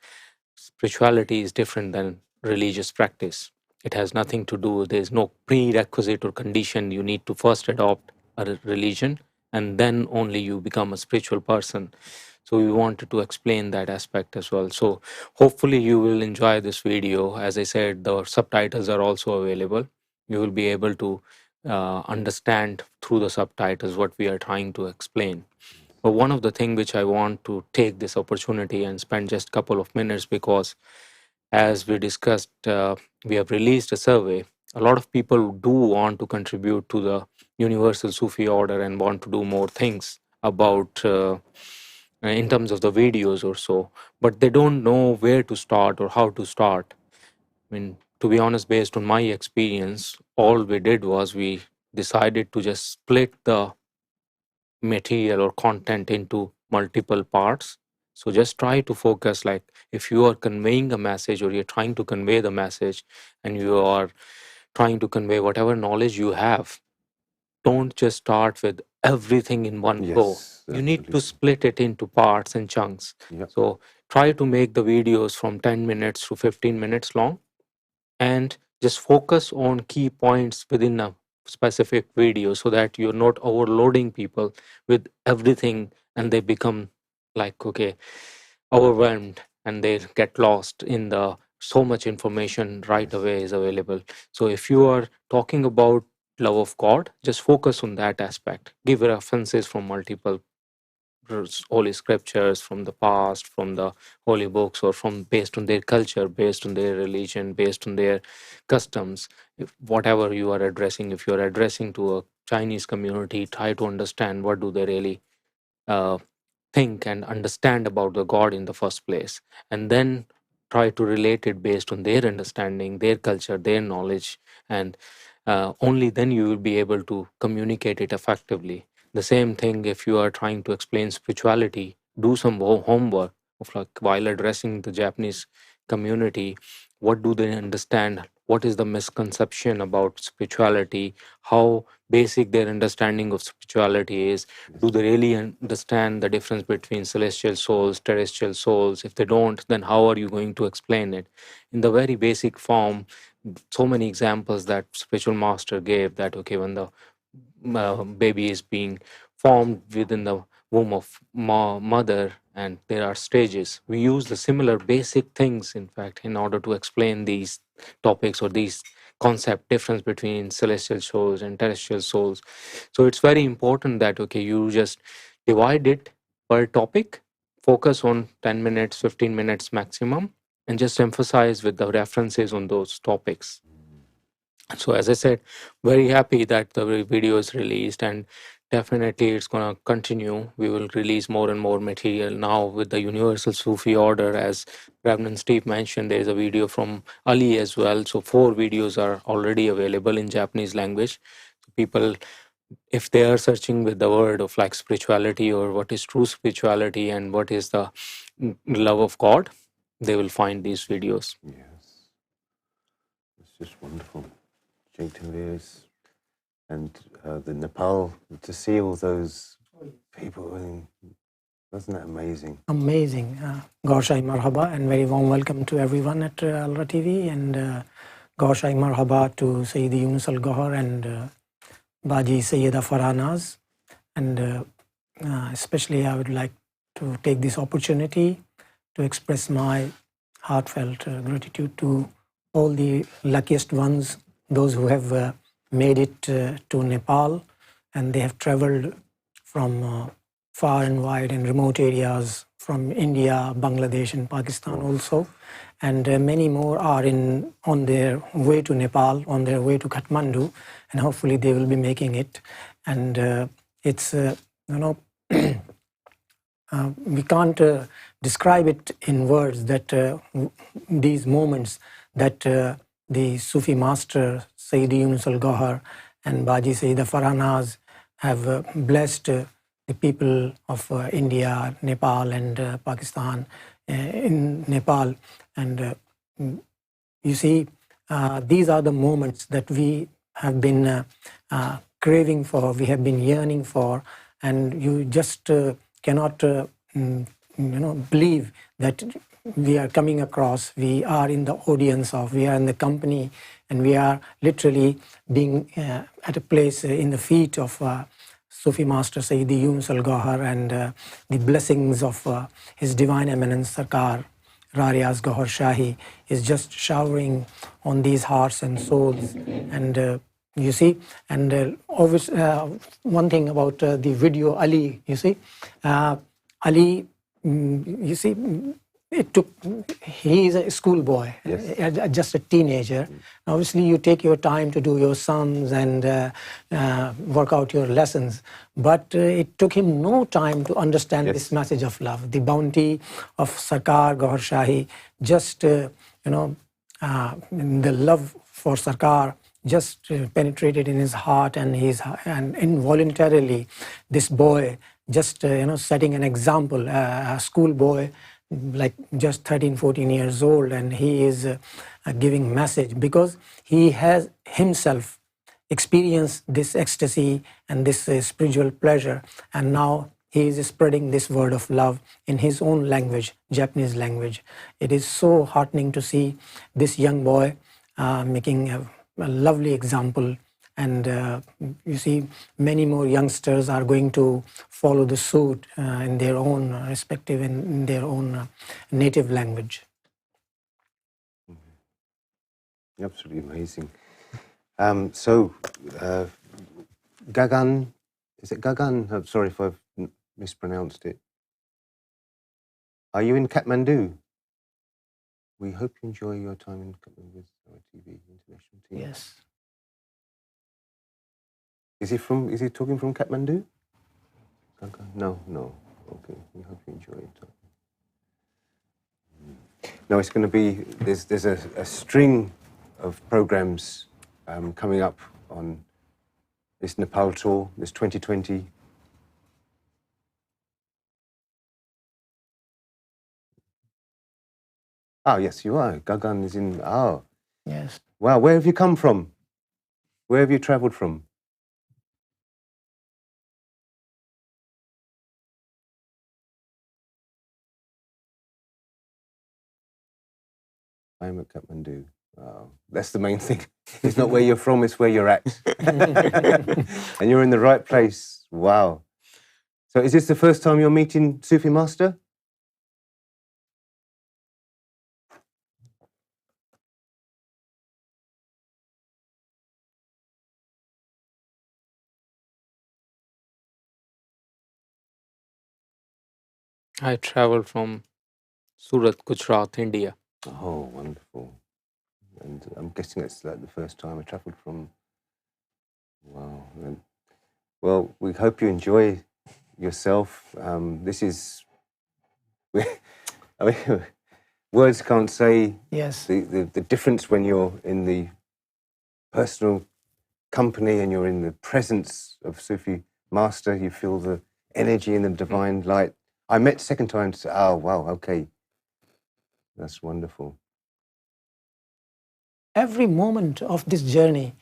spirituality is different than religious practice. It has nothing to do, there's no prerequisite or condition you need to first adopt a religion and then only you become a spiritual person. So we wanted to explain that aspect as well. So hopefully you will enjoy this video. As I said, the subtitles are also available. You will be able to understand through the subtitles what we are trying to explain. But one of the things which I want to take this opportunity and spend just a couple of minutes, because as we discussed, we have released a survey. A lot of people do want to contribute to the Universal Sufi Order and want to do more things about in terms of the videos or so, but they don't know where to start or how to start. I mean, to be honest, based on my experience, all we did was we decided to just split the material or content into multiple parts. So just try to focus, like if you are conveying a message or you're trying to convey the message and you are trying to convey whatever knowledge you have, don't just start with everything in one go. Yes. You need to Absolutely. split it into parts and chunks. Yep. So try to make the videos from 10 minutes to 15 minutes long and just focus on key points within a specific video so that you're not overloading people with everything and they become like, okay, overwhelmed and they get lost in the so much information right Yes. away is available. So if you are talking about love of God, just focus on that aspect. Give references from multiple holy scriptures from the past, from the holy books, or from based on their culture, based on their religion, based on their customs. If whatever you are addressing, if you are addressing to a Chinese community, try to understand what do they really uh, think and understand about the God in the first place, and then try to relate it based on their understanding, their culture, their knowledge, and only then you will be able to communicate it effectively. The same thing if you are trying to explain spirituality, do some homework of like while addressing the Japanese community, what do they understand? What is the misconception about spirituality? How basic their understanding of spirituality is? Do they really understand the difference between celestial souls, terrestrial souls? If they don't, then how are you going to explain it in the very basic form? So many examples that spiritual master gave, that okay, when the baby is being formed within the womb of mother, and there are stages. We use the similar basic things, in fact, in order to explain these topics or these concept difference between celestial souls and terrestrial souls. So it's very important that, okay, you just divide it per topic, focus on 10 minutes, 15 minutes maximum, and just emphasize with the references on those topics. So as I said, very happy that the video is released, and definitely it's going to continue. We will release more and more material now with the Universal Sufi Order. As Reverend Steve mentioned, there is a video from Ali as well. So 4 videos are already available in Japanese language. People, if they are searching with the word of like spirituality or what is true spirituality and what is the love of God, they will find these videos. Yes, it's just wonderful. Jaitanveers and the Nepal, to see all those people, I mean, wasn't that amazing? Amazing. Goshai Marhaba, and very warm welcome to everyone at ALRA TV, and Goshai Marhaba to Sayyidi Younus AlGohar and Baji Sayyida Farhanaz. And especially I would like to take this opportunity to express my heartfelt gratitude to all the luckiest ones, those who have made it to Nepal, and they have traveled from far and wide and remote areas from India, Bangladesh and Pakistan also. And many more are on their way to Nepal, on their way to Kathmandu, and hopefully they will be making it. And it's, we can't describe it in words, that these moments that the Sufi master Sayyidi Younus AlGohar and Baji Sayyida Farhanaz have blessed the people of India, Nepal and Pakistan. In Nepal, and you see, these are the moments that we have been craving for, we have been yearning for, and you just cannot believe that we are coming across, we are in the audience of, we are in the company, and we are literally being at a place in the feet of Sufi Master Sayyidi Younus AlGohar, and the blessings of His Divine Eminence Sarkar Rariaz Gohar Shahi is just showering on these hearts and souls. And you see, and one thing about the video Ali, you see, Ali, you see, he is a schoolboy, yes, just a teenager. Obviously, you take your time to do your sums and work out your lessons, but it took him no time to understand, yes, this message of love, the bounty of Sarkar Gohar Shahi. Just the love for Sarkar just penetrated in his heart, and involuntarily, this boy just setting an example, a schoolboy, like just 13, 14 years old, and he is giving message because he has himself experienced this ecstasy and this spiritual pleasure, and now he is spreading this word of love in his own language, Japanese language. It is so heartening to see this young boy making a lovely example. And you see, many more youngsters are going to follow the suit in their own respective, in their own native language. Absolutely amazing. So, Gagan, is it Gagan? I'm sorry if I've mispronounced it. Are you in Kathmandu? We hope you enjoy your time in Kathmandu with our TV international team. Yes. Is he talking from Kathmandu? No. Okay, we hope you enjoy your time. No, it's going to be, there's a string of programs coming up on this Nepal tour, this 2020. Oh, yes, you are. Gagan is in, Yes. Wow, where have you come from? Where have you traveled from? I'm at Kathmandu. That's the main thing. It's not where you're from, it's where you're at. And you're in the right place. Wow. So is this the first time you're meeting Sufi Master? I traveled from Surat, Gujarat, India. Oh, wonderful. And I'm guessing it's like the first time I travelled from. Wow. Well, we hope you enjoy yourself. This is, I mean, words can't say Yes. the difference when you're in the personal company and you're in the presence of Sufi master. You feel the energy and the divine light. I met second time to say, oh, wow, okay. That's wonderful. Every moment of this journey,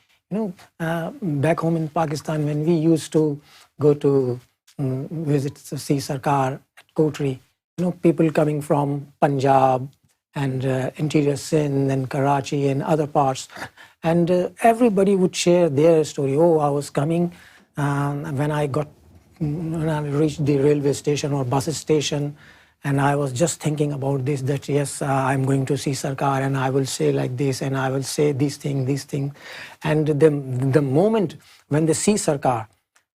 back home in Pakistan, when we used to go to visit to see Sarkar at Kotri, people coming from Punjab and interior Sindh and Karachi and other parts, and everybody would share their story. Oh, I was coming when I reached the railway station or bus station, and I was just thinking about this, that yes, I'm going to see Sarkar and I will say like this and I will say this thing. And the moment when they see Sarkar,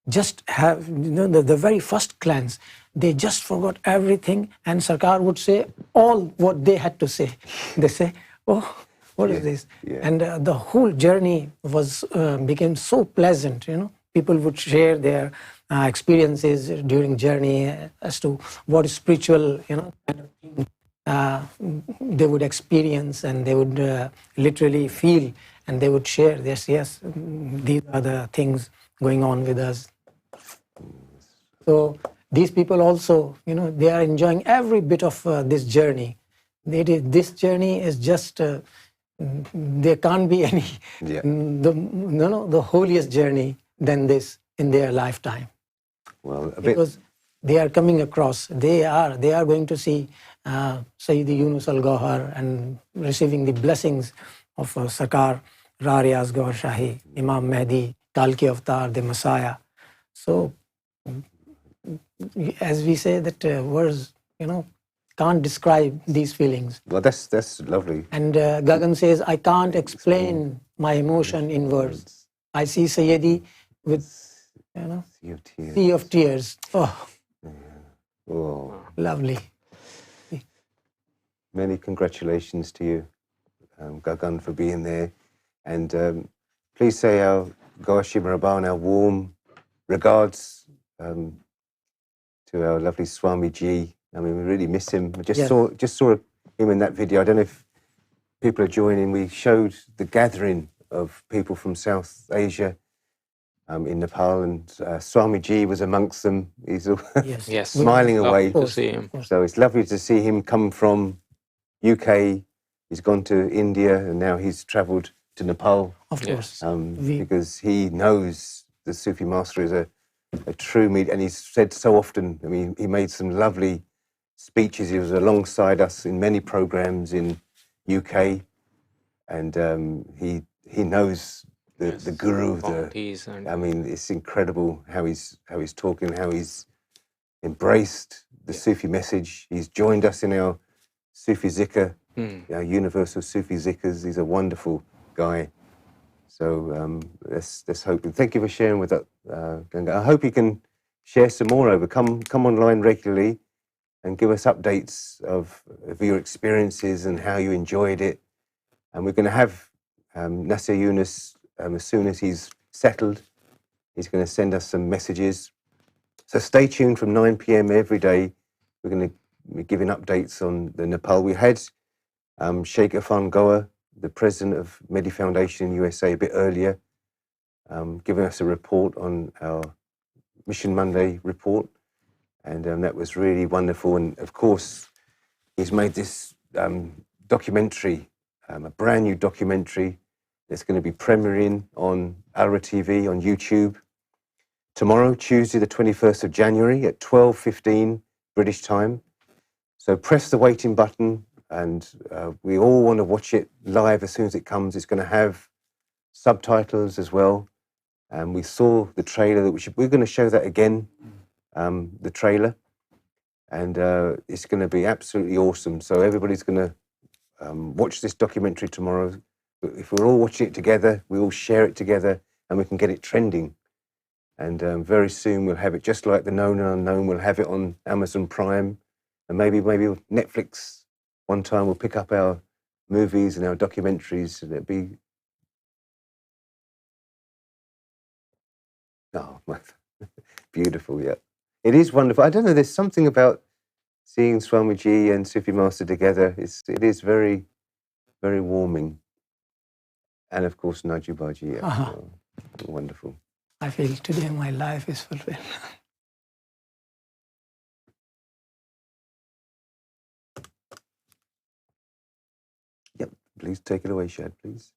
just have, the very first glance, they just forgot everything and Sarkar would say all what they had to say. They say, oh, what is this? Yeah. And the whole journey was became so pleasant, People would share their experiences during journey as to what is spiritual, they would experience and they would literally feel, and they would share this. Yes, these are the things going on with us. So these people also, they are enjoying every bit of this journey. This journey is just. There can't be any the holiest journey than this in their lifetime. Well, because they are coming across, they are going to see Sayyidi Younus AlGohar and receiving the blessings of Sarkar Rariaz Gohar Shahi, Imam Mahdi, Kalki Avatar, the Messiah. So, as we say that words, can't describe these feelings. Well, that's lovely. And Gagan says, I can't explain my emotion in words. I see Sayyidi with, sea of tears. Oh, lovely. Many congratulations to you, Gagan, for being there. And please say our Goshim Rabban, our warm regards to our lovely Swami Ji. I mean, we really miss him. I just saw him in that video. I don't know if people are joining. We showed the gathering of people from South Asia in Nepal, and Swami Ji was amongst them. He's Yes. smiling away. To see him. So it's lovely to see him come from UK. He's gone to India, and now he's travelled to Nepal. Of course. Because he knows the Sufi master is a true meet, and he's said so often. I mean, he made some lovely speeches. He was alongside us in many programs in UK, and he knows the guru. I mean, it's incredible how he's talking, how he's embraced the Sufi message. He's joined us in our Sufi Zikr, our universal Sufi Zikrs. He's a wonderful guy. So let's hope. And thank you for sharing with us, Ganga. I hope you can share some more over. Come online regularly and give us updates of your experiences and how you enjoyed it. And we're going to have Nasir Younus, as soon as he's settled, he's going to send us some messages. So stay tuned from 9 p.m. every day. We're going to be giving updates on the Nepal. We had Sheikh Irfan Goa, the president of Medi Foundation in USA, a bit earlier, giving us a report on our Mission Monday report. And that was really wonderful. And of course, he's made this documentary, a brand new documentary that's going to be premiering on ALRA TV on YouTube tomorrow, Tuesday, the 21st of January at 12:15 British time. So press the waiting button, and we all want to watch it live as soon as it comes. It's going to have subtitles as well. And we saw the trailer that we're going to show that again, the trailer, and it's going to be absolutely awesome. So everybody's going to watch this documentary tomorrow. If we're all watching it together, we all share it together, and we can get it trending. And very soon we'll have it, just like The Known and Unknown, we'll have it on Amazon Prime. And maybe Netflix one time will pick up our movies and our documentaries, and it'll be beautiful. Yeah, it is wonderful. I don't know. There's something about seeing Swamiji and Sufi Master together. It is very, very warming. And of course, Najubaji. Yeah, wonderful. I feel today my life is fulfilled. Yep. Please take it away, Shad, please.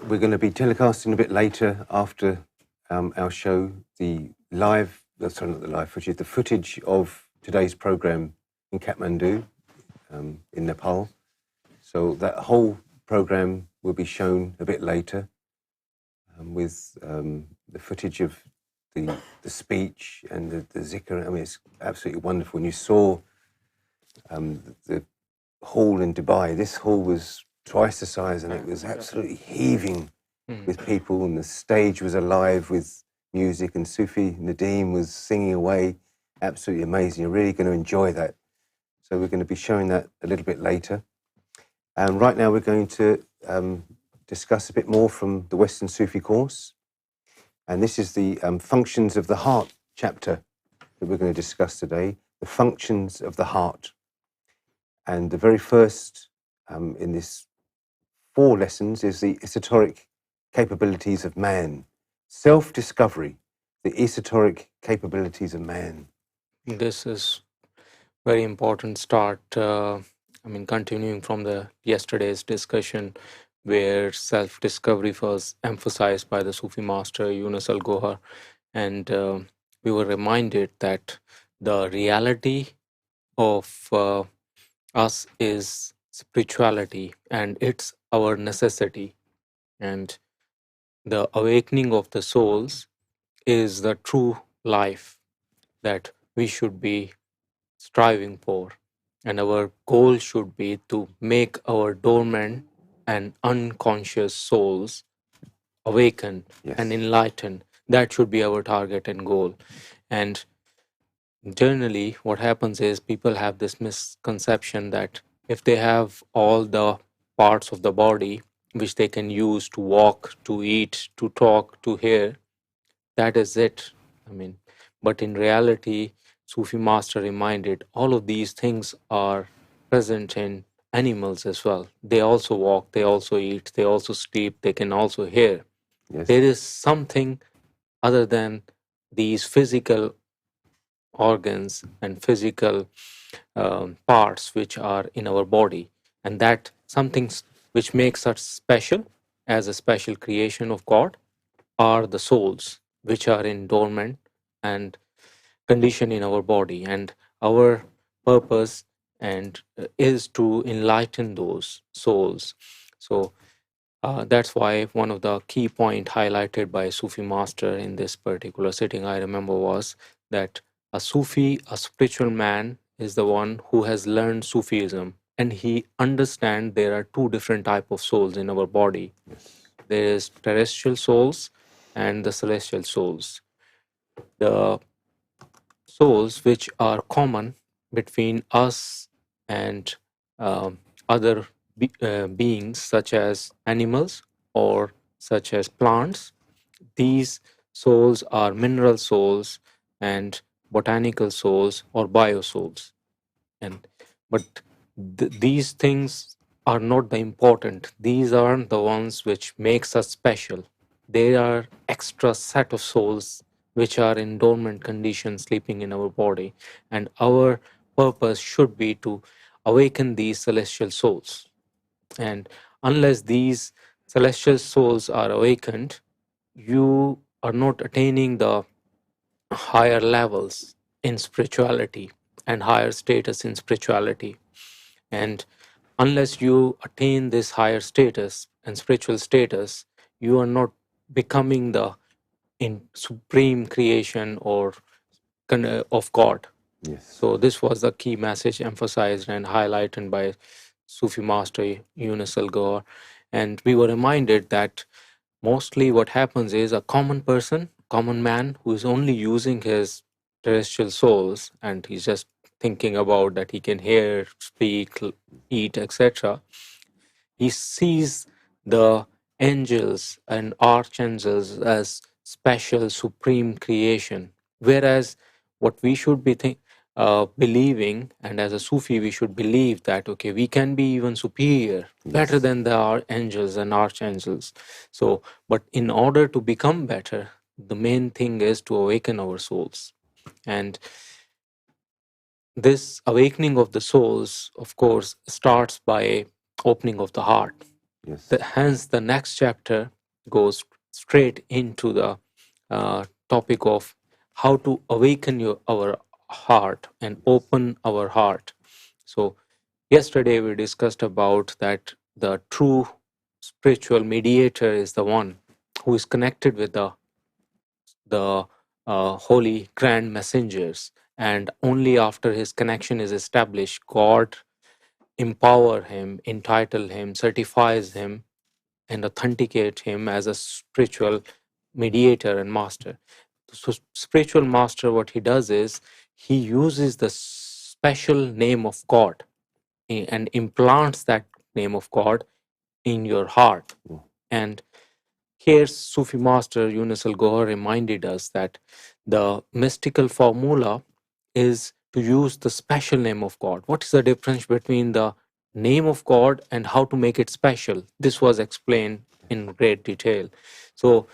We're going to be telecasting a bit later after our show, the live, sorry, not the live footage, the footage of today's program in Kathmandu, in Nepal. So that whole program will be shown a bit later with the footage of the speech and the zikr. I mean, it's absolutely wonderful. And you saw the hall in Dubai. This hall was twice the size, and it was absolutely heaving with people, and the stage was alive with music, and Sufi Nadeem was singing away. Absolutely amazing. You're really going to enjoy that. So we're going to be showing that a little bit later. And right now we're going to discuss a bit more from the Western Sufi course. And this is the functions of the heart chapter that we're going to discuss today, the functions of the heart. And the very first in this 4 lessons is the esoteric capabilities of man. Self-discovery, the esoteric capabilities of man. This is very important start. Continuing from the yesterday's discussion, where self-discovery was emphasized by the Sufi master Younus AlGohar, and we were reminded that the reality of us is spirituality, and it's our necessity, and the awakening of the souls is the true life that we should be striving for, and our goal should be to make our dormant and unconscious souls awaken and enlighten. That should be our target and goal. And generally what happens is people have this misconception that if they have all the parts of the body which they can use to walk, to eat, to talk, to hear, that is it. But in reality, Sufi master reminded all of these things are present in animals as well. They also walk, they also eat, they also sleep, they can also hear. Yes. There is something other than these physical organs and physical parts which are in our body, and that something which makes us special as a special creation of God are the souls which are in dormant and condition in our body, and our purpose and is to enlighten those souls. So that's why one of the key point highlighted by Sufi master in this particular sitting I remember was that a Sufi, a spiritual man, is the one who has learned Sufism, and he understand there are two different type of souls in our body. There is terrestrial souls and the celestial souls. The souls which are common between us and other beings such as animals or such as plants. These souls are mineral souls and botanical souls or biosouls. And but these things are not the important. These aren't the ones which makes us special. They are extra set of souls which are in dormant condition sleeping in our body, and our purpose should be to awaken these celestial souls. And unless these celestial souls are awakened, you are not attaining the higher levels in spirituality and higher status in spirituality. And unless you attain this higher status and spiritual status, you are not becoming the in supreme creation or of God. Yes. So this was the key message emphasized and highlighted by Sufi master Younus AlGohar. And we were reminded that mostly what happens is a common person, common man who is only using his terrestrial souls and he's just thinking about that he can hear, speak, eat, etc. He sees the angels and archangels as special supreme creation, whereas what we should be believing, and as a Sufi we should believe that okay, we can be even superior, better Yes. than the angels and archangels. So but in order to become better, the main thing is to awaken our souls. And this awakening of the souls, of course, starts by opening of the heart. Yes. Hence, the next chapter goes straight into the topic of how to awaken our heart and open our heart. So, yesterday we discussed about that the true spiritual mediator is the one who is connected with the holy grand messengers, and only after his connection is established, God empower him, entitle him, certifies him, and authenticate him as a spiritual mediator and master. So, spiritual master, what he does is he uses the special name of God and implants that name of God in your heart. And here, Sufi master Younus AlGohar reminded us that the mystical formula is to use the special name of God. What is the difference between the name of God and how to make it special? This was explained in great detail. So,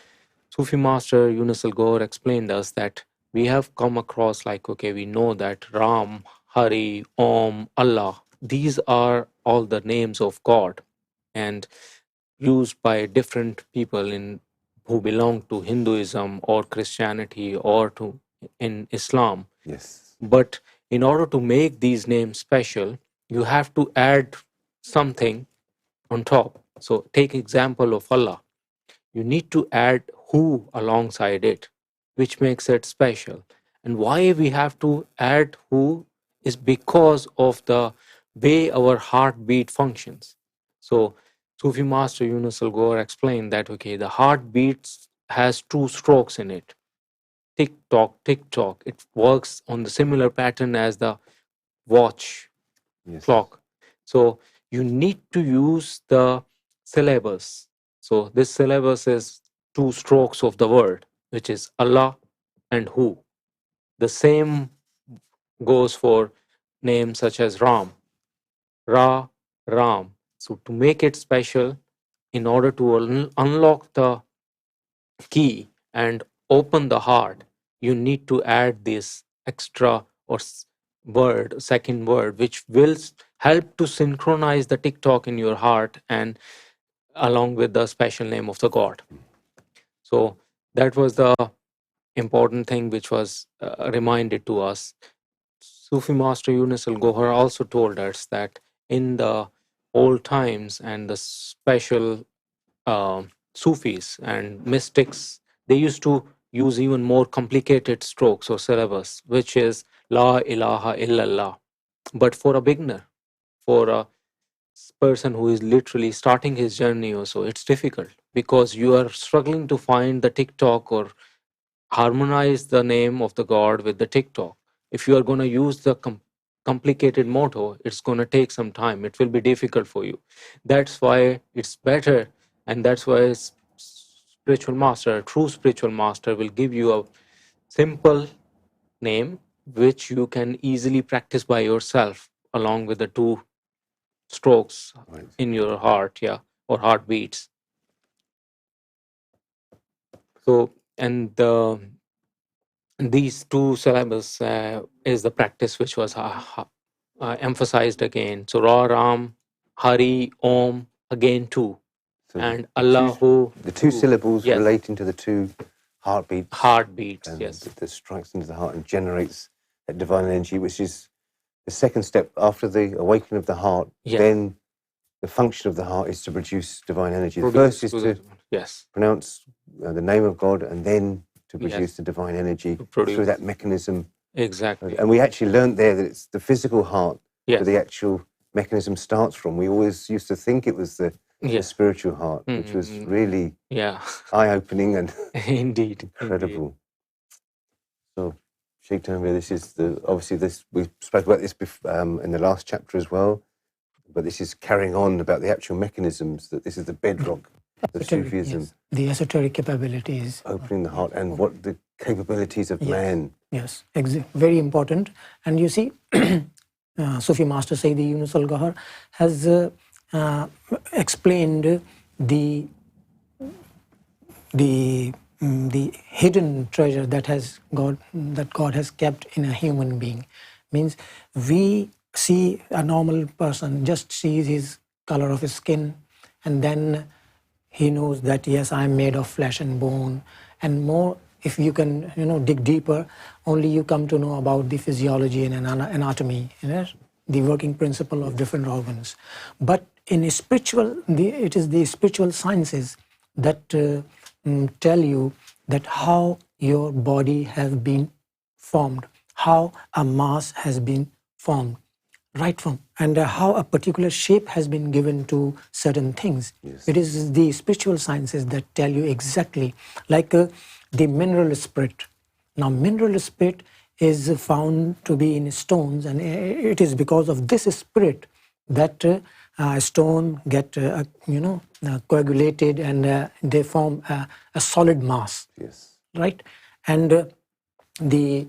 Sufi master Younus AlGohar explained us that we have come across like, okay, we know that Ram, Hari, Om, Allah, these are all the names of God. And used by different people in who belong to Hinduism or Christianity or to in Islam. Yes. But in order to make these names special, you have to add something on top. So take example of Allah. You need to add who alongside it, which makes it special. And why we have to add who is because of the way our heartbeat functions. So Sufi master Younus AlGohar explained that okay, the heartbeat has two strokes in it. Tick tock, tick tock. It works on the similar pattern as the watch Yes. clock. So you need to use the syllabus. So this syllabus is two strokes of the word, which is Allah and who. The same goes for names such as Ram, Ra, Ram. So to make it special, in order to unlock the key and open the heart, you need to add this extra or word, second word, which will help to synchronize the TikTok in your heart and along with the special name of the God. So that was the important thing which was reminded to us. Sufi master Younus AlGohar also told us that in the old times and the special Sufis and mystics, they used to use even more complicated strokes or syllabus, which is La ilaha illallah. But for a beginner, for a person who is literally starting his journey also, it's difficult because you are struggling to find the TikTok or harmonize the name of the God with the TikTok. If you are going to use the complicated motto, it's going to take some time. It will be difficult for you. That's why it's better, and that's why spiritual master, a true spiritual master, will give you a simple name which you can easily practice by yourself along with the two strokes Right. in your heart, yeah, or heartbeats. So, and these two syllables is the practice which was emphasized again. So Ra, Ram, Hari, Om, again two, So and the Allahu, two syllables yes, relating to the two heartbeats, heartbeats, and yes, that strikes into the heart and generates that divine energy, which is the second step after the awakening of the heart. yeah. Then the function of the heart is to produce divine energy. The Produce first is to to the, yes, pronounce the name of God, and then to yes, produce the divine energy to through produce that mechanism. exactly, And we actually learned there that it's the physical heart where yes, the actual mechanism starts from. We always used to think it was the yes, spiritual heart, which was really yeah, eye-opening and indeed, incredible. So, Sheikh Tanvir, this is obviously this we spoke about this in the last chapter as well, but this is carrying on about the actual mechanisms. That this is the bedrock of Esoteric, Sufism, yes. The esoteric capabilities. opening the heart, and what the capabilities of man. Yes, very important. And you see, Sufi Master Sayyidi Younus AlGohar has explained the hidden treasure that God has kept in a human being. Means we see a normal person just sees his color of his skin, and then he knows that yes, I am made of flesh and bone, and more. If you can, dig deeper, only you come to know about the physiology and anatomy, the working principle of different organs. But in spiritual, it is the spiritual sciences that tell you that how your body has been formed, how a mass has been formed, right from, and how a particular shape has been given to certain things. Yes. It is the spiritual sciences that tell you exactly, like the mineral spirit. Now, mineral spirit is found to be in stones, and it is because of this spirit that stone get coagulated, and they form a solid mass. Yes. Right? And the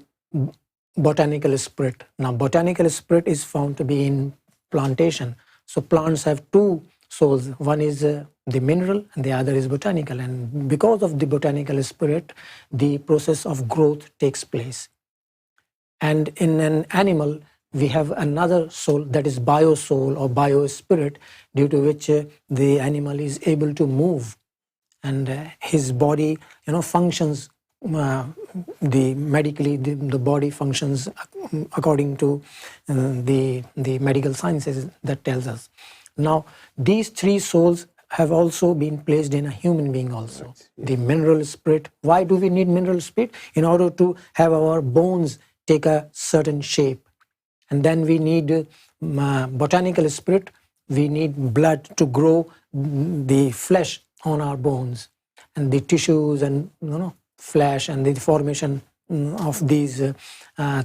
botanical spirit. Now, botanical spirit is found to be in plantation. So plants have two souls. One is the mineral, and the other is botanical. And because of the botanical spirit, the process of growth takes place. And in an animal, we have another soul, that is bio-soul or bio-spirit, due to which the animal is able to move, and his body, functions. Medically, the body functions according to the medical sciences that tells us. Now, these three souls have also been placed in a human being also. Right. Yes. The mineral spirit. Why do we need mineral spirit? In order to have our bones take a certain shape. And then we need botanical spirit. We need blood to grow the flesh on our bones, and the tissues, and flesh, and the formation of these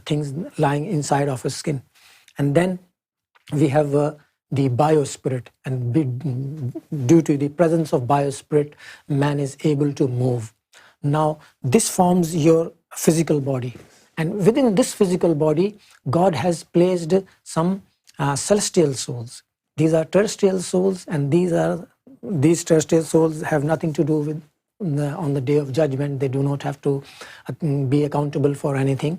things lying inside of a skin. And then we have the biospirit, and due to the presence of biospirit, man is able to move. Now, this forms your physical body, and within this physical body, God has placed some celestial souls. These are terrestrial souls, and these terrestrial souls have nothing to do with on the day of judgment. They do not have to be accountable for anything.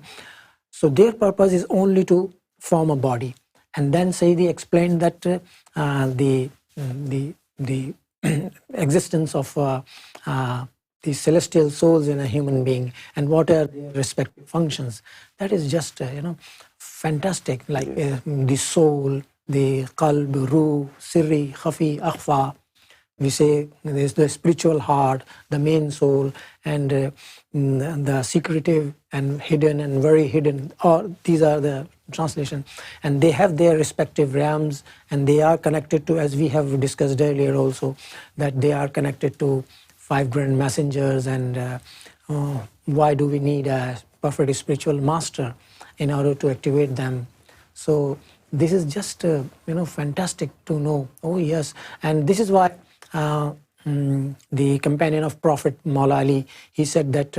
So their purpose is only to form a body. And then Sayyidi explained that the existence of the celestial souls in a human being and what are their respective functions. That is just fantastic. Like the soul, the qalb, ruh, sirri, khafi, akhfa. We say there's the spiritual heart, the main soul, and the secretive and hidden and very hidden. These are the translation, and they have their respective realms, and they are connected to, as we have discussed earlier also, that they are connected to 5 grand messengers. And why do we need a perfect spiritual master in order to activate them? So this is just fantastic to know. Oh yes, and this is why the companion of Prophet Maula Ali, he said that,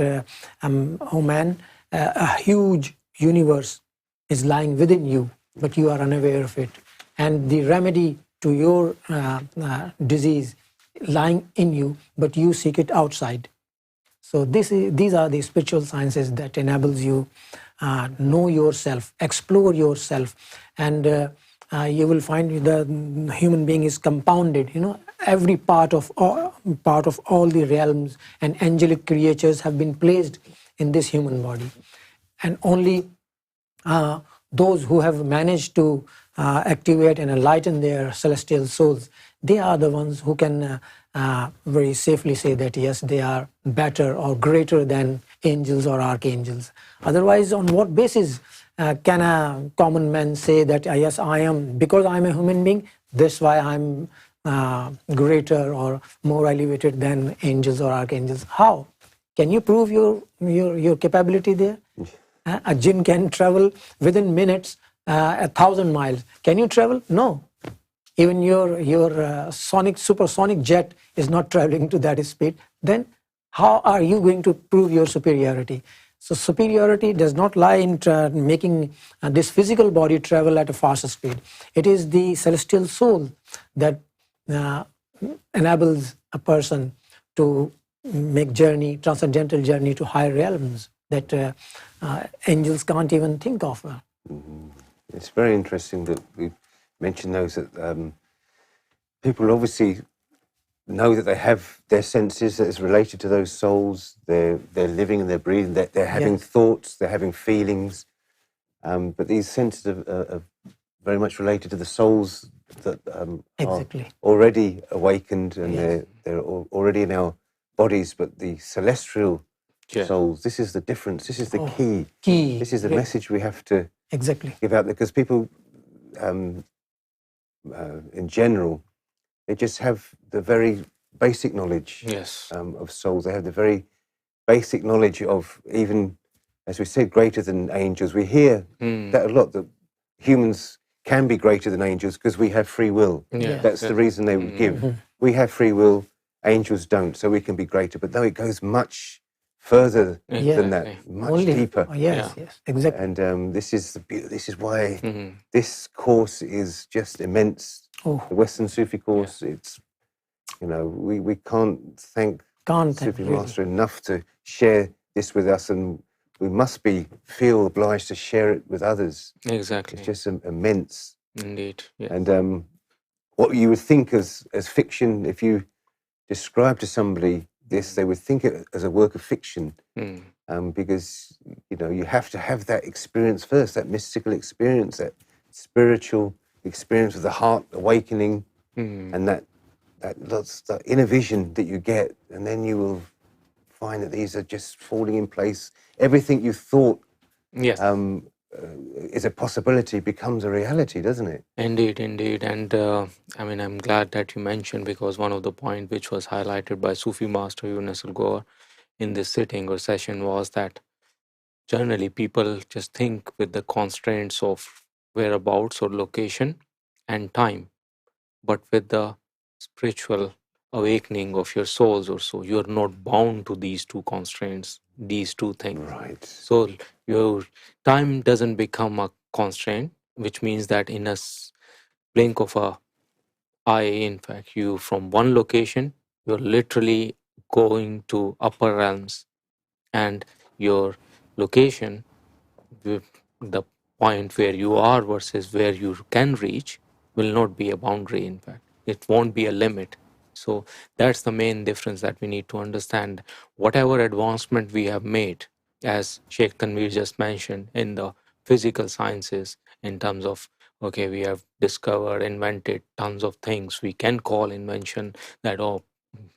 oh man, a huge universe is lying within you, but you are unaware of it. And the remedy to your disease lying in you, but you seek it outside. So these are the spiritual sciences that enables you know yourself, explore yourself, and you will find the human being is compounded. Every part of all the realms and angelic creatures have been placed in this human body, and only those who have managed to activate and enlighten their celestial souls, they are the ones who can very safely say that yes, they are better or greater than angels or archangels. Otherwise, on what basis can a common man say that yes, I am, because I am a human being, that's why I'm greater or more elevated than angels or archangels? How? Can you prove your capability there? A jinn can travel within minutes 1,000 miles. Can you travel? No. Even your supersonic jet is not traveling to that speed. Then how are you going to prove your superiority? So superiority does not lie in making this physical body travel at a faster speed. It is the celestial soul that enables a person to make transcendental journey to higher realms that angels can't even think of. It's very interesting that we mentioned those, that people obviously know that they have their senses that is related to those souls. They're living and they're breathing. They're having thoughts. They're having feelings. But these senses are very much related to the souls that Exactly. are already awakened, and they're already in our bodies. But the celestial souls, this is the difference. This is the key. This is the message we have to give out, because people, in general, they just have the very basic knowledge of souls. They have the very basic knowledge of, even, as we said, greater than angels. We hear that a lot, that humans can be greater than angels because we have free will. That's the reason they would give. We have free will, angels don't, so we can be greater. But no, it goes much further than that, much deeper. Yes, exactly. And this is why this course is just immense. The Western Sufi course, it's, we can't thank Sufi Master enough to share this with us, and we must feel obliged to share it with others. Exactly. It's just immense. Indeed. Yes. And what you would think as fiction, if you describe to somebody this, they would think it as a work of fiction, because you have to have that experience first, that mystical experience, that spiritual experience of the heart awakening, and that's the inner vision that you get, and then you will find that these are just falling in place. Everything you thought is a possibility becomes a reality, doesn't it? Indeed. And I'm glad that you mentioned, because one of the points which was highlighted by Sufi Master Younus AlGohar in this sitting or session was that generally people just think with the constraints of whereabouts or location and time, but with the spiritual awakening of your souls or so, you're not bound to these two constraints, these two things. Right. So your time doesn't become a constraint, which means that in a blink of a in fact, you from one location, you're literally going to upper realms, and your location with the point where you are versus where you can reach will not be a boundary. In fact, it won't be a limit. So that's the main difference that we need to understand. Whatever advancement we have made, as Sheikh Tanvir just mentioned, in the physical sciences, in terms of, okay, we have discovered, invented tons of things. We can call invention that, oh,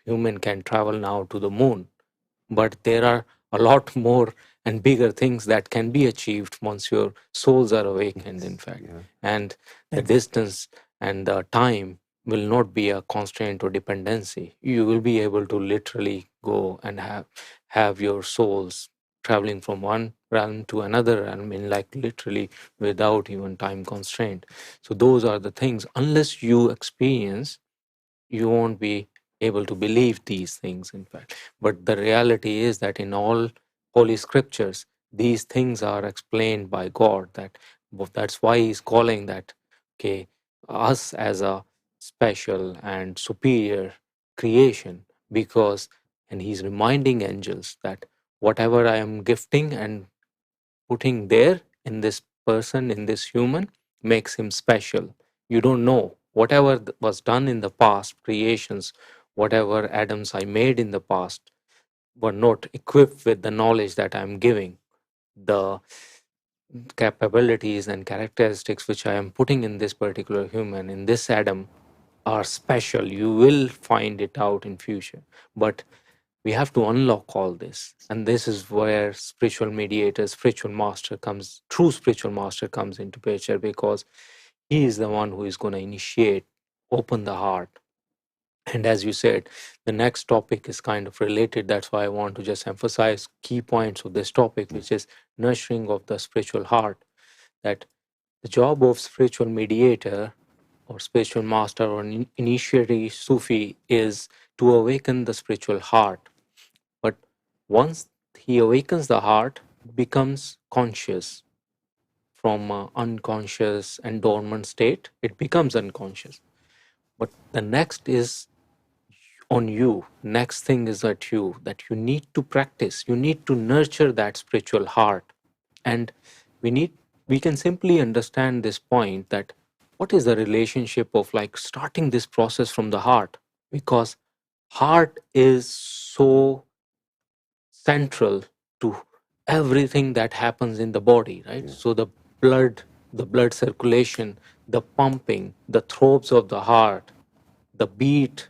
human can travel now to the moon, but there are a lot more and bigger things that can be achieved once your souls are awakened, in fact. Yeah. And the distance and the time will not be a constraint or dependency. You will be able to literally go and have your souls traveling from one realm to another realm in, like, literally without even time constraint. So those are the things. Unless you experience, you won't be able to believe these things, in fact. But the reality is that in all holy scriptures, these things are explained by God. That's why he's calling that, okay, us as a special and superior creation, because, and he's reminding angels that whatever I am gifting and putting there in this person, in this human, makes him special. You don't know. Whatever was done in the past, creations, whatever Adams I made in the past, were not equipped with the knowledge that I'm giving. The capabilities and characteristics which I am putting in this particular human, in this Adam, are special. You will find it out in future. But we have to unlock all this, and this is where spiritual mediator, true spiritual master comes into picture, because he is the one who is going to initiate, open the heart. And as you said, the next topic is kind of related. That's why I want to just emphasize key points of this topic, which is nurturing of the spiritual heart. That the job of spiritual mediator or spiritual master or initiatory Sufi is to awaken the spiritual heart. But once he awakens the heart, becomes conscious from unconscious and dormant state, it becomes unconscious. But the next is on you. Next thing is at you, that you need to practice. You need to nurture that spiritual heart. And we can simply understand this point, that what is the relationship of, like, starting this process from the heart, because heart is so central to everything that happens in the body, right? Yeah. So the blood circulation, the pumping, the throbs of the heart, the beat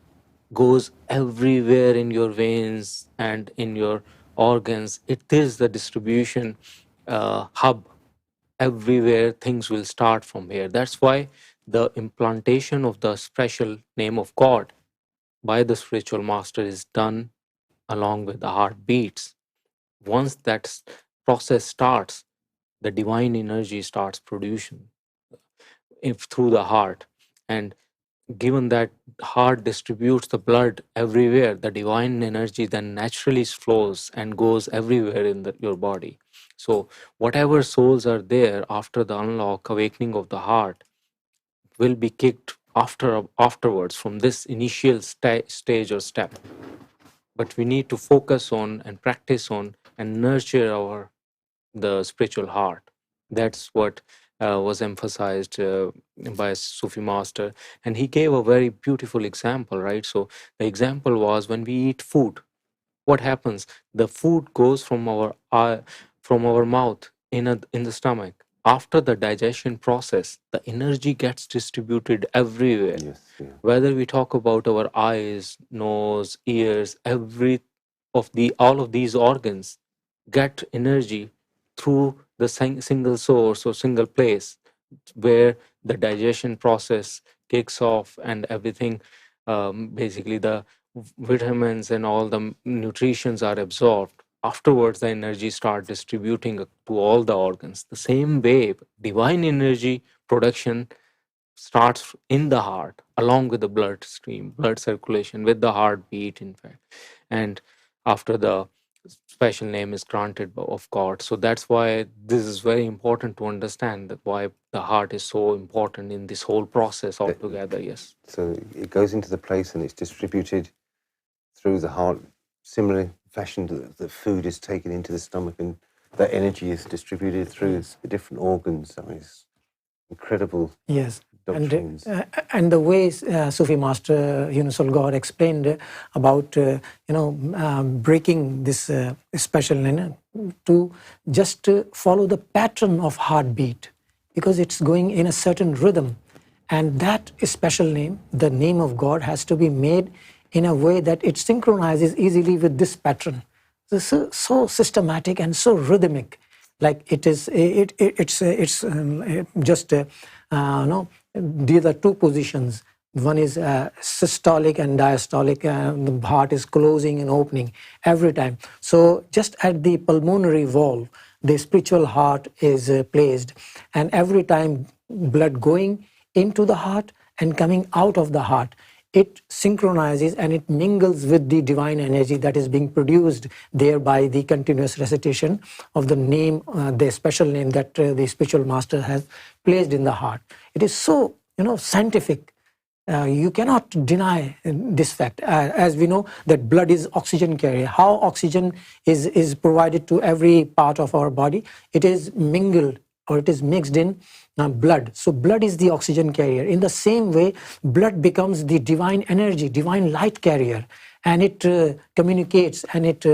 goes everywhere in your veins and in your organs. It is the distribution hub. Everywhere things will start from here. That's why the implantation of the special name of God by the spiritual master is done along with the heartbeats. Once that process starts, the divine energy starts producing if through the heart. And given that heart distributes the blood everywhere, the divine energy then naturally flows and goes everywhere in your body. So whatever souls are there after the unlock, awakening of the heart, will be kicked afterwards from this initial stage or step. But we need to focus on and practice on and nurture the spiritual heart. That's what was emphasized by Sufi master, and he gave a very beautiful example, right? So the example was, when we eat food, what happens? The food goes from our eye, from our mouth in the stomach. After the digestion process, the energy gets distributed everywhere. Yes. Yeah. Whether we talk about our eyes, nose, ears, all of these organs get energy through the single source or single place where the digestion process kicks off, and everything, basically the vitamins and all the nutritions are absorbed. Afterwards, the energy start distributing to all the organs. The same way, divine energy production starts in the heart, along with the blood stream, blood circulation, with the heartbeat, in fact. And after the special name is granted of God. So that's why this is very important to understand that why the heart is so important in this whole process altogether. Yes. So it goes into the place and it's distributed through the heart, similar fashion to the food is taken into the stomach and that energy is distributed through the different organs. I mean, it's incredible. Yes. Doctrines. And the way Sufi Master Younus AlGohar explained about breaking this special to just follow the pattern of heartbeat, because it's going in a certain rhythm, and that special name, the name of God, has to be made in a way that it synchronizes easily with this pattern. So systematic and so rhythmic, like it is. It's just these are two positions. One is systolic and diastolic. The heart is closing and opening every time. So just at the pulmonary wall, the spiritual heart is placed, and every time blood going into the heart and coming out of the heart, it synchronizes and it mingles with the divine energy that is being produced there by the continuous recitation of the name, the special name that the spiritual master has placed in the heart. It is so, scientific. You cannot deny this fact. As we know that blood is oxygen carrier. How oxygen is provided to every part of our body? It is mingled, or it is mixed in blood. So blood is the oxygen carrier. In the same way, blood becomes the divine energy, divine light carrier, and it communicates and it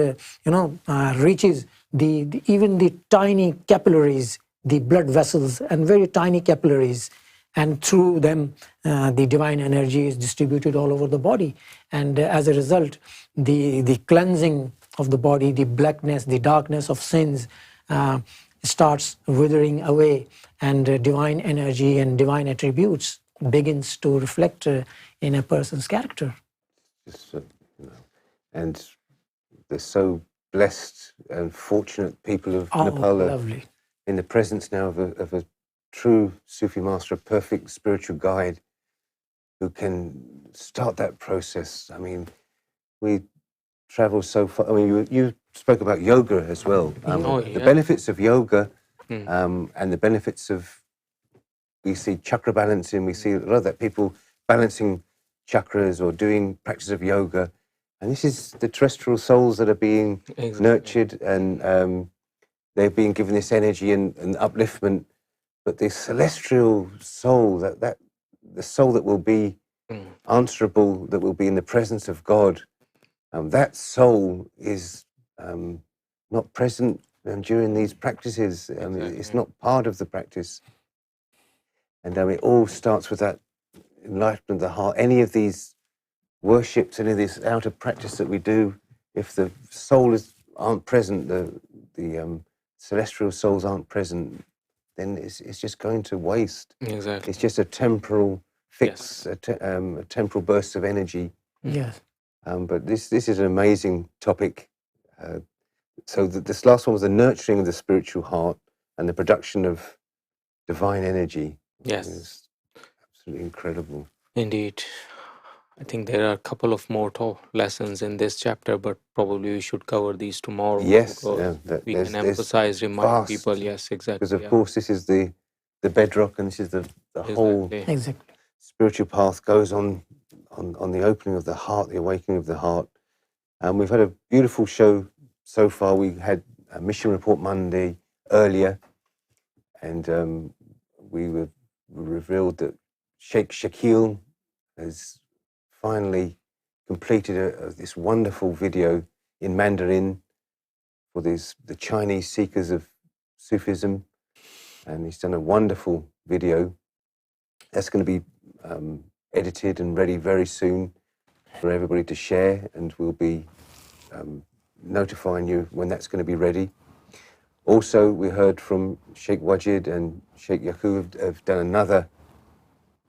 reaches even the tiny capillaries, the blood vessels and very tiny capillaries, and through them the divine energy is distributed all over the body, and as a result the cleansing of the body, the blackness, the darkness of sins starts withering away, and divine energy and divine attributes begins to reflect in a person's character. And they're so blessed and fortunate people of Nepal lovely. In the presence now of a true Sufi master, a perfect spiritual guide who can start that process. I mean, we travel so far. I mean, you spoke about yoga as well. The benefits of yoga and the benefits of, we see chakra balancing, we see a lot of that, people balancing chakras or doing practice of yoga. And this is the terrestrial souls that are being nurtured, and they're being given this energy and upliftment. But the celestial soul, that the soul that will be answerable, that will be in the presence of God, that soul is not present during these practices. It's not part of the practice. And it all starts with that enlightenment of the heart. Any of these worships, any of this outer practice that we do, if the soul aren't present, the celestial souls aren't present, then it's just going to waste. Exactly. It's just a temporal fix, a temporal burst of energy. Yes. But this is an amazing topic. So this last one was the nurturing of the spiritual heart and the production of divine energy. Yes. It's absolutely incredible. Indeed. I think there are a couple of more lessons in this chapter, but probably we should cover these tomorrow. Yes, we can emphasize, remind people. Yes, exactly. Because of course this is the bedrock, and this is the whole spiritual path goes on the opening of the heart, the awakening of the heart. And we've had a beautiful show so far. We had a mission report Monday earlier, and we were revealed that Sheikh Shakil has finally completed this wonderful video in Mandarin for the Chinese seekers of Sufism, and he's done a wonderful video that's going to be edited and ready very soon for everybody to share, and we'll be notifying you when that's going to be ready. Also, we heard from Sheikh Wajid and Sheikh Yaqub have done another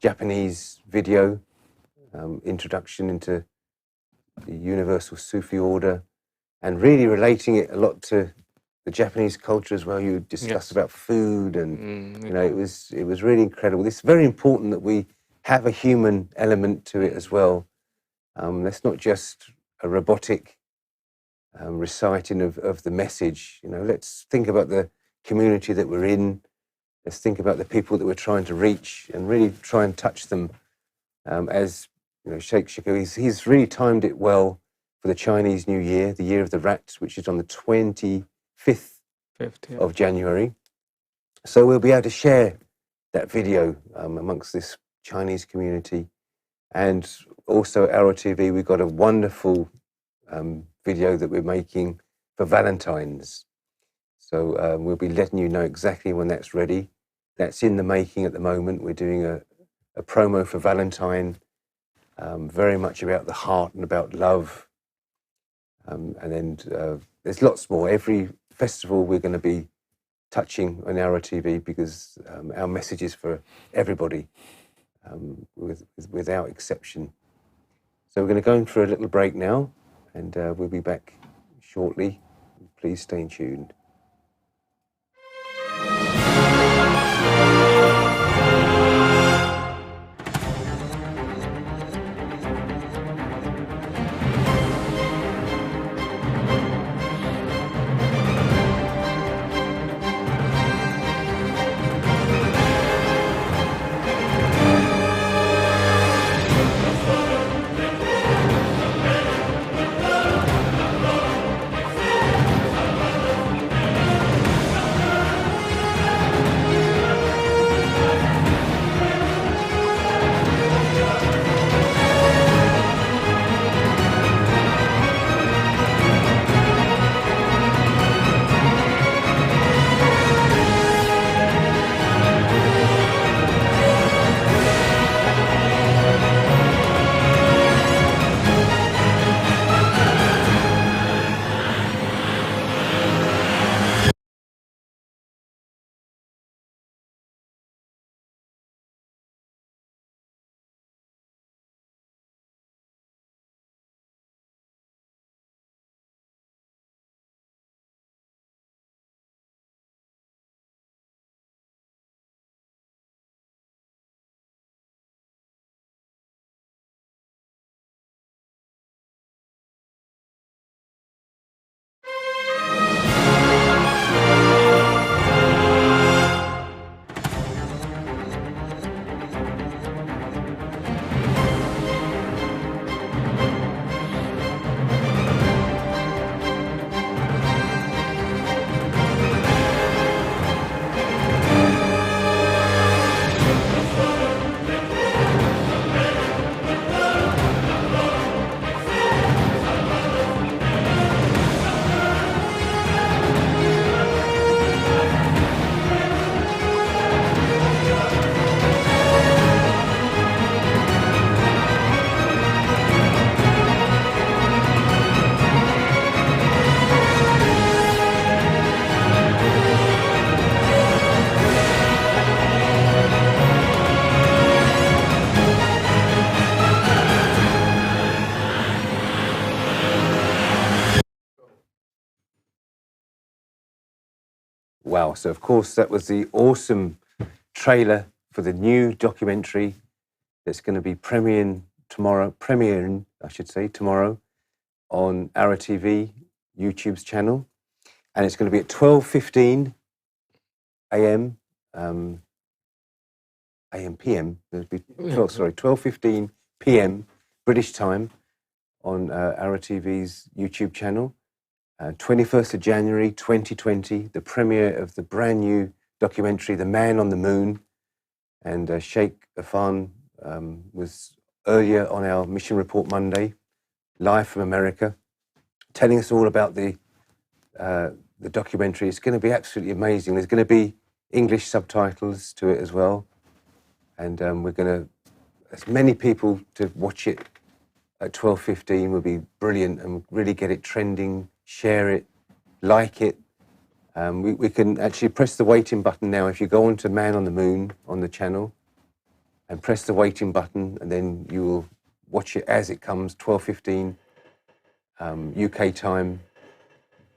Japanese video, introduction into the universal Sufi order, and really relating it a lot to the Japanese culture as well. You discussed about food, and it was really incredible. It's very important that we have a human element to it as well. That's not just a robotic reciting of the message. You know, let's think about the community that we're in. Let's think about the people that we're trying to reach and really try and touch them. As you know, Sheikh Shiko, he's really timed it well for the Chinese New Year, the Year of the Rat, which is on the 25th of January. So we'll be able to share that video amongst this Chinese community. And also ALRA TV, we've got a wonderful video that we're making for Valentine's. So we'll be letting you know exactly when that's ready. That's in the making at the moment. We're doing a promo for Valentine, very much about the heart and about love. And then there's lots more. Every festival we're going to be touching on ALRA TV because our message is for everybody, without exception. So we're going to go in for a little break now, and we'll be back shortly. Please stay tuned. Wow, so of course that was the awesome trailer for the new documentary that's going to be premiering tomorrow on ALRA TV, YouTube's channel. And it's going to be at 12:15 a.m. PM. It'll be 12:15 p.m. British time on ALRA TV's YouTube channel. 21st of January 2020, the premiere of the brand new documentary, The Man on the Moon. And Sheikh Afan was earlier on our Mission Report Monday, live from America, telling us all about the documentary. It's going to be absolutely amazing. There's going to be English subtitles to it as well. And we're going to, as many people to watch it at 12:15 would be brilliant and really get it trending, share it, like it. We can actually press the waiting button now. If you go on to Man on the Moon on the channel and press the waiting button, and then you will watch it as it comes, 12:15 UK time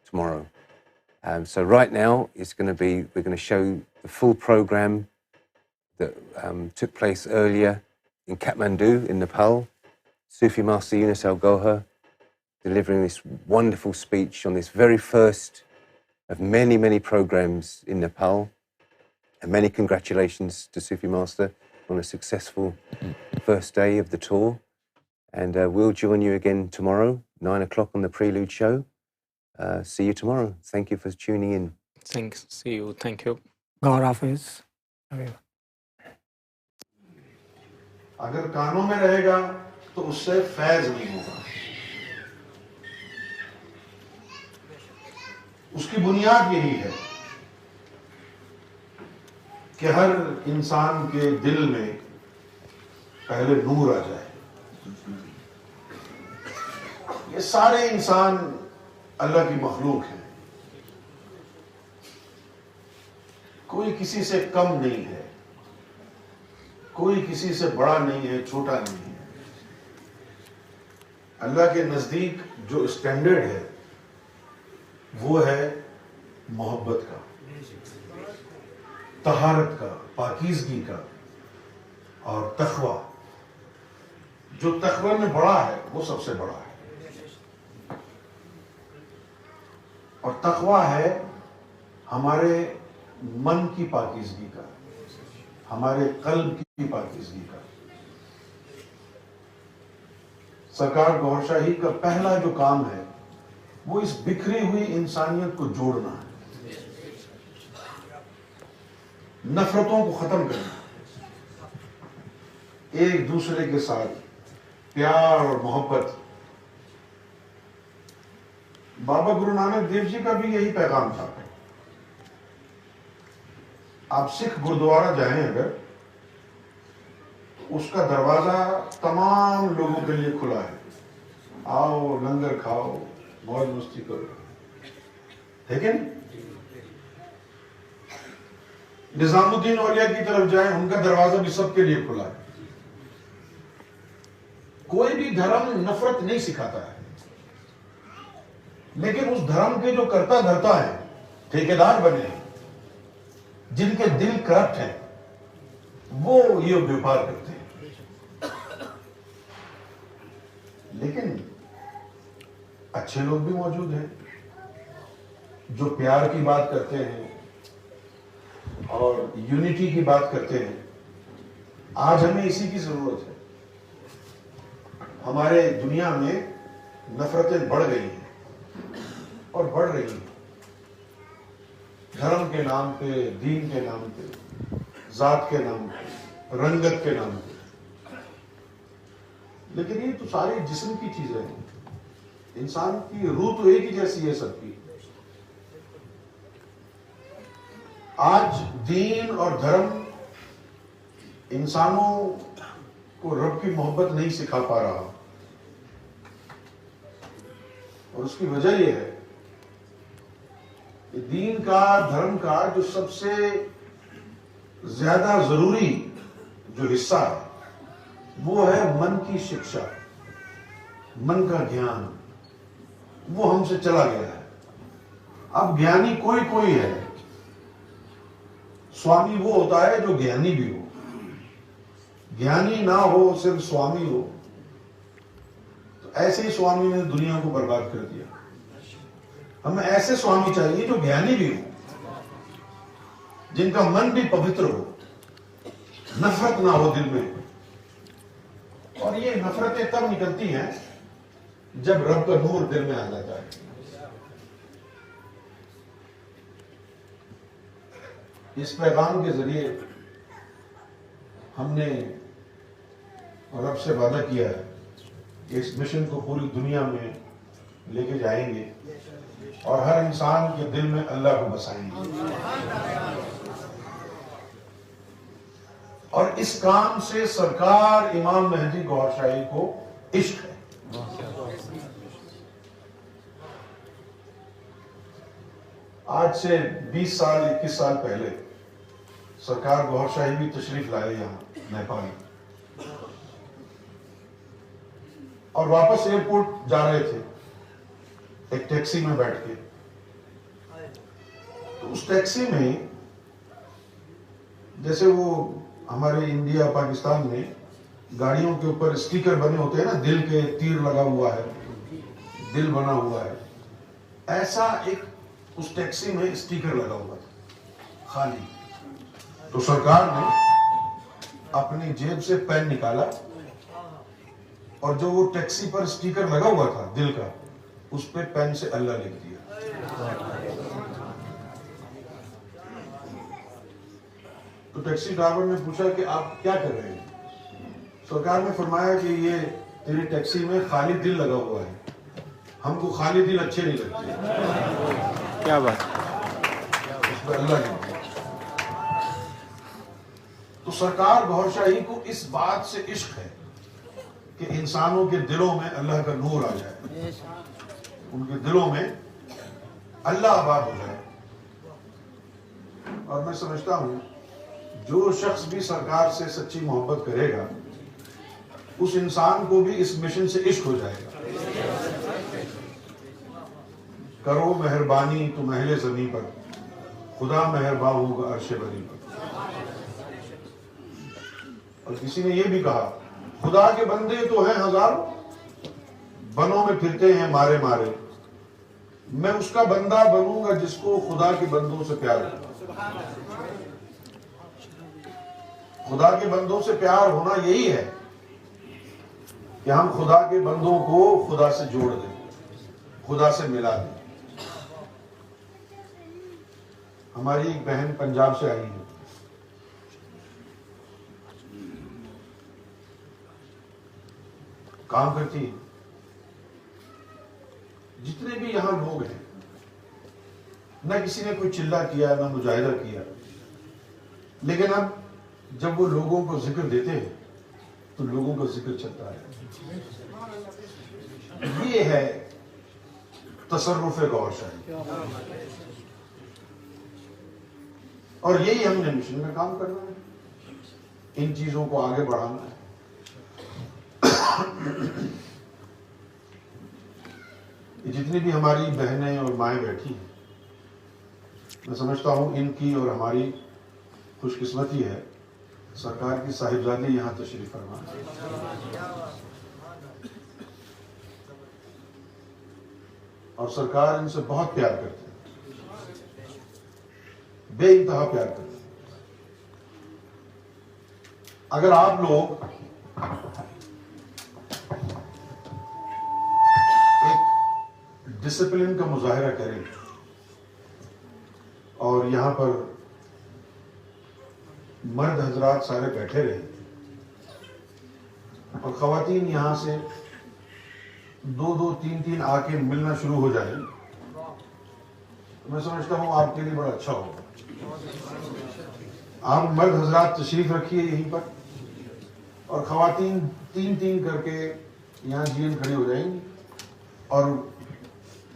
tomorrow. So right now we're going to show the full program that took place earlier in Kathmandu in Nepal. Sufi Master Younus AlGohar delivering this wonderful speech on this very first of many, many programs in Nepal. And many congratulations to Sufi Master on a successful first day of the tour. And we'll join you again tomorrow, 9 o'clock on the Prelude show. See you tomorrow. Thank you for tuning in. Thanks. See you. Thank you. God Hafiz. अगर कानों में रहेगा तो उससे फैज नहीं होगा। उसकी बुनियाद यही है कि हर इंसान के दिल में पहले नूर आ जाए। ये सारे इंसान अल्लाह की मखलूक हैं, कोई किसी से कम नहीं है, कोई किसी से बड़ा नहीं है, छोटा नहीं है। अल्लाह के नजदीक जो स्टैंडर्ड है वो है मोहब्बत का, तहारत का, पाकीज़गी का और तक़वा। जो तक़वा में बड़ा है वो सबसे बड़ा है, और तक़वा है हमारे मन की पाकीज़गी का, हमारे कल्ब की पाकीज़गी का। सरकार गौहर शाही का पहला जो काम है वो इस बिखरी हुई इंसानियत को जोड़ना है, नफरतों को खत्म करना, एक दूसरे के साथ प्यार और मोहब्बत। बाबा गुरु नानक देव जी का भी यही पैगाम था। आप सिख गुरुद्वारा जाएं अगर, उसका दरवाजा तमाम लोगों के लिए खुला है। आओ, लंगर खाओ, मौज मस्ती करो। लेकिन निजामुद्दीन औलिया की तरफ जाएं, उनका दरवाजा भी सबके लिए खुला है। कोई भी धर्म नफरत नहीं सिखाता है, लेकिन उस धर्म के जो कर्ता धर्ता है, ठेकेदार बने हैं, जिनके दिल करप्ट हैं, वो ये व्यापार करते हैं। लेकिन अच्छे लोग भी मौजूद हैं जो प्यार की बात करते हैं और यूनिटी की बात करते हैं। आज हमें इसी की जरूरत है। हमारे दुनिया में नफरतें बढ़ गई हैं और बढ़ रही हैं, धर्म के नाम पे, दीन के नाम पे, जात के नाम पे, रंगत के नाम पे। लेकिन ये तो सारी जिस्म की चीजें हैं। इंसान की रूह तो एक ही जैसी है सबकी। आज दीन और धर्म इंसानों को रब की मोहब्बत नहीं सिखा पा रहा, और उसकी वजह यह है कि दीन का, धर्म का जो सबसे ज्यादा जरूरी जो हिस्सा है वो है मन की शिक्षा, मन का ज्ञान, वो हमसे चला गया है। अब ज्ञानी कोई कोई है। स्वामी वो होता है जो ज्ञानी भी हो। ज्ञानी ना हो, सिर्फ स्वामी हो, तो ऐसे ही स्वामी ने दुनिया को बर्बाद कर दिया। हमें ऐसे स्वामी चाहिए जो ज्ञानी भी हो, जिनका मन भी पवित्र हो, नफरत ना हो दिल में। और ये नफरतें तब निकलती हैं जब रब का नूर दिल में आ जाता है। इस पैगाम के जरिए हमने रब से वादा किया है कि इस मिशन को पूरी दुनिया में लेके जाएंगे और हर इंसान के दिल में अल्लाह को बसाएंगे। और इस काम से सरकार इमाम मेहदी गौहर शाही को इश्क है। आज से 20 साल 21 साल पहले सरकार गौहर शाही भी तशरीफ लाए यहाँ नेपाल, और वापस एयरपोर्ट जा रहे थे एक टैक्सी में बैठ के। तो उस टैक्सी में, जैसे वो हमारे इंडिया पाकिस्तान में गाड़ियों के ऊपर स्टिकर बने होते हैं ना, दिल के तीर लगा हुआ है, دل بنا ہوا ہے، ایسا ایک اس ٹیکسی میں اسٹیکر لگا ہوا تھا خالی. تو سرکار نے اپنی جیب سے پین نکالا اور جو وہ ٹیکسی پر اسٹیکر لگا ہوا تھا دل کا، اس پہ پین سے اللہ لکھ دیا. تو ٹیکسی ڈرائیور نے پوچھا کہ آپ کیا کر رہے ہیں؟ سرکار نے فرمایا کہ یہ تیری ٹیکسی میں خالی دل لگا ہوا ہے، ہم کو خالی دل اچھے نہیں لگتے. کیا بات. اس پہ اللہ لکھ دیا. تو سرکار گوھر شاہی کو اس بات سے عشق ہے کہ انسانوں کے دلوں میں اللہ کا نور آ جائے، ان کے دلوں میں اللہ آباد ہو جائے. اور میں سمجھتا ہوں جو شخص بھی سرکار سے سچی محبت کرے گا اس انسان کو بھی اس مشن سے عشق ہو جائے گا. کرو مہربانی تم اہل زمین پر، خدا مہربان ہوگا عرش بری پر. اور کسی نے یہ بھی کہا خدا کے بندے تو ہیں ہزاروں، بنوں میں پھرتے ہیں مارے مارے، میں اس کا بندہ بنوں گا جس کو خدا کے بندوں سے پیار ہوگا. خدا کے بندوں سے پیار ہونا یہی ہے کہ ہم خدا کے بندوں کو خدا سے جوڑ دیں، خدا سے ملا دیں. ہماری ایک بہن پنجاب سے آئی ہے، کام کرتی ہے. جتنے بھی یہاں لوگ ہیں نہ کسی نے کوئی چلہ کیا نہ مجاہدہ کیا، لیکن اب جب وہ لوگوں کو ذکر دیتے ہیں تو لوگوں کا ذکر چلتا ہے. یہ ہے تصرف گوھر شاہی، اور یہی ہم نے مشن میں کام کرنا ہے، ان چیزوں کو آگے بڑھانا ہے. جتنی بھی ہماری بہنیں اور مائیں بیٹھی ہیں، میں سمجھتا ہوں ان کی اور ہماری خوش قسمتی ہے سرکار کی صاحبزادی یہاں تشریف فرما ہے. اور سرکار ان سے بہت پیار کرتے ہیں، بے انتہا پیار کرتے ہیں. اگر آپ لوگ ڈسپلن کا مظاہرہ کریں اور یہاں پر مرد حضرات سارے بیٹھے رہیں اور خواتین یہاں سے دو دو تین تین آ کے ملنا شروع ہو جائیں، تو میں سمجھتا ہوں آپ کے لیے بڑا اچھا ہوگا. آپ مرد حضرات تشریف رکھیے یہیں پر، اور خواتین تین تین کر کے یہاں جی کھڑی ہو جائیں گی اور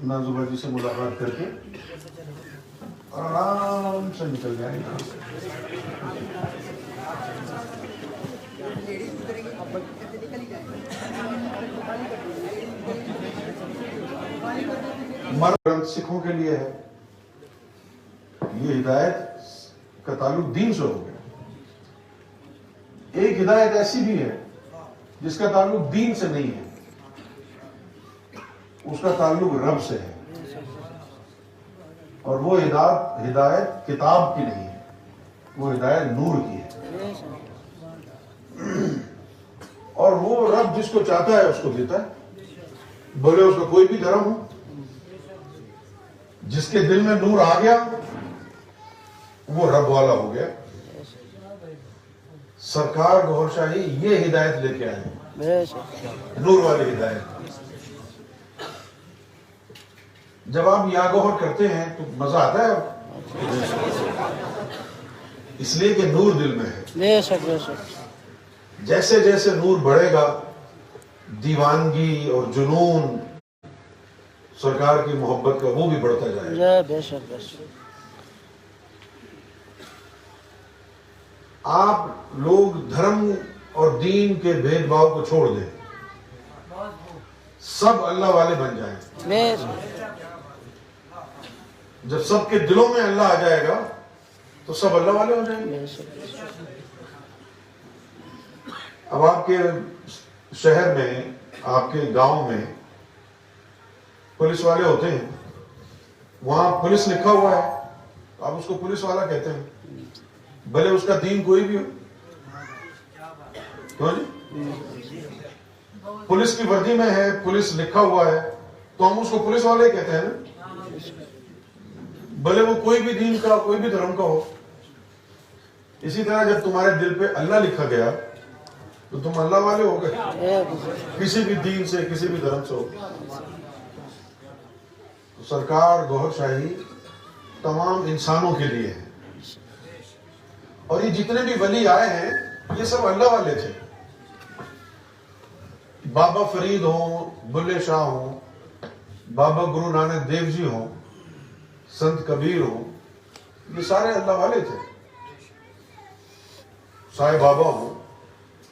نازمہ جی سے ملاقات کر کے اور آرام سے نکل جائیں گے. مرد سکھوں کے لیے ہے، یہ ہدایت کا تعلق دین سے ہو گیا. ایک ہدایت ایسی بھی ہے جس کا تعلق دین سے نہیں ہے، اس کا تعلق رب سے ہے، اور وہ ہدایت کتاب کی نہیں ہے، وہ ہدایت نور کی ہے. اور وہ رب جس کو چاہتا ہے اس کو دیتا ہے، بولے اس کا کوئی بھی دھرم ہو. جس کے دل میں نور آ گیا وہ رب والا ہو گیا. سرکار گوھر شاہی یہ ہدایت لے کے آئے، نور والی ہدایت. جب آپ یا گوھر کرتے ہیں تو مزہ آتا ہے، اس لیے کہ نور دل میں ہے. جیسے جیسے نور بڑھے گا دیوانگی اور جنون سرکار کی محبت کا وہ بھی بڑھتا جائے گا. آپ لوگ دھرم اور دین کے بھید بھاؤ کو چھوڑ دیں، سب اللہ والے بن جائیں. جب سب کے دلوں میں اللہ آ جائے گا تو سب اللہ والے ہو جائیں گے. اب آپ کے شہر میں، آپ کے گاؤں میں पुलिस वाले होते हैं, वहां पुलिस लिखा हुआ है, आप उसको पुलिस वाला कहते हैं, भले उसका दीन कोई भी हो। क्यों जी? पुलिस की वर्दी में है, पुलिस लिखा हुआ है, तो हम उसको पुलिस वाले कहते हैं ना, भले वो कोई भी दीन का, कोई भी धर्म का हो। इसी तरह जब तुम्हारे दिल पे अल्लाह लिखा गया तो तुम अल्लाह वाले हो गए, किसी भी दीन से, किसी भी धर्म से हो। तो सरकार गौहर शाही तमाम इंसानों के लिए है, और ये जितने भी वली आए हैं ये सब अल्लाह वाले थे। बाबा फरीद हो, बुल्ले शाह हो, बाबा गुरु नानक देव जी हो, संत कबीर हो, ये सारे अल्लाह वाले थे। साईं बाबा हो,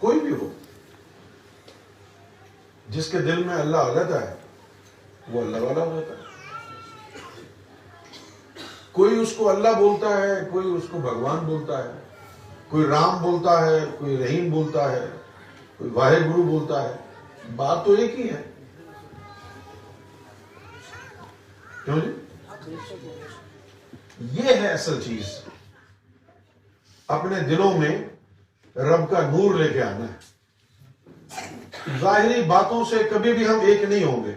कोई भी हो, जिसके दिल में अल्लाह आ जाता है वो अल्लाह वाला हो जाता है। कोई उसको अल्लाह बोलता है, कोई उसको भगवान बोलता है, कोई राम बोलता है, कोई रहीम बोलता है, कोई वाहे गुरु बोलता है, बात तो एक ही है। क्यों जी? ये है असल चीज, अपने दिलों में रब का नूर लेके आना है। जाहिरी बातों से कभी भी हम एक नहीं होंगे,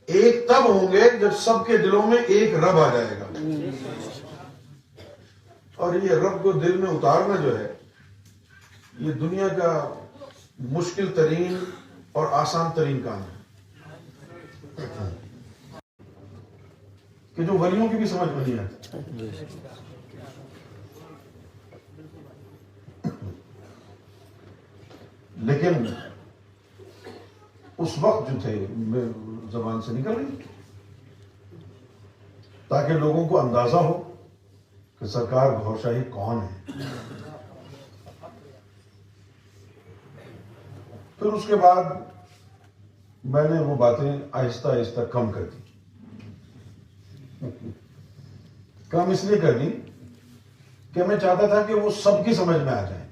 एक तब होंगे जब सबके दिलों में एक रब आ जाएगा। और ये रब को दिल में उतारना जो है, ये दुनिया का मुश्किल तरीन और आसान तरीन काम है, कि जो वलियों की भी समझ में नहीं आती। लेकिन उस वक्त जो थे जबान से निकल गई, ताकि लोगों को अंदाजा हो कि सरकार गौहर शाही कौन है। फिर उसके बाद मैंने वो बातें आहिस्ता आहिस्ता कम कर दी। कम इसलिए कर दी कि मैं चाहता था कि वो सबकी समझ में आ जाए।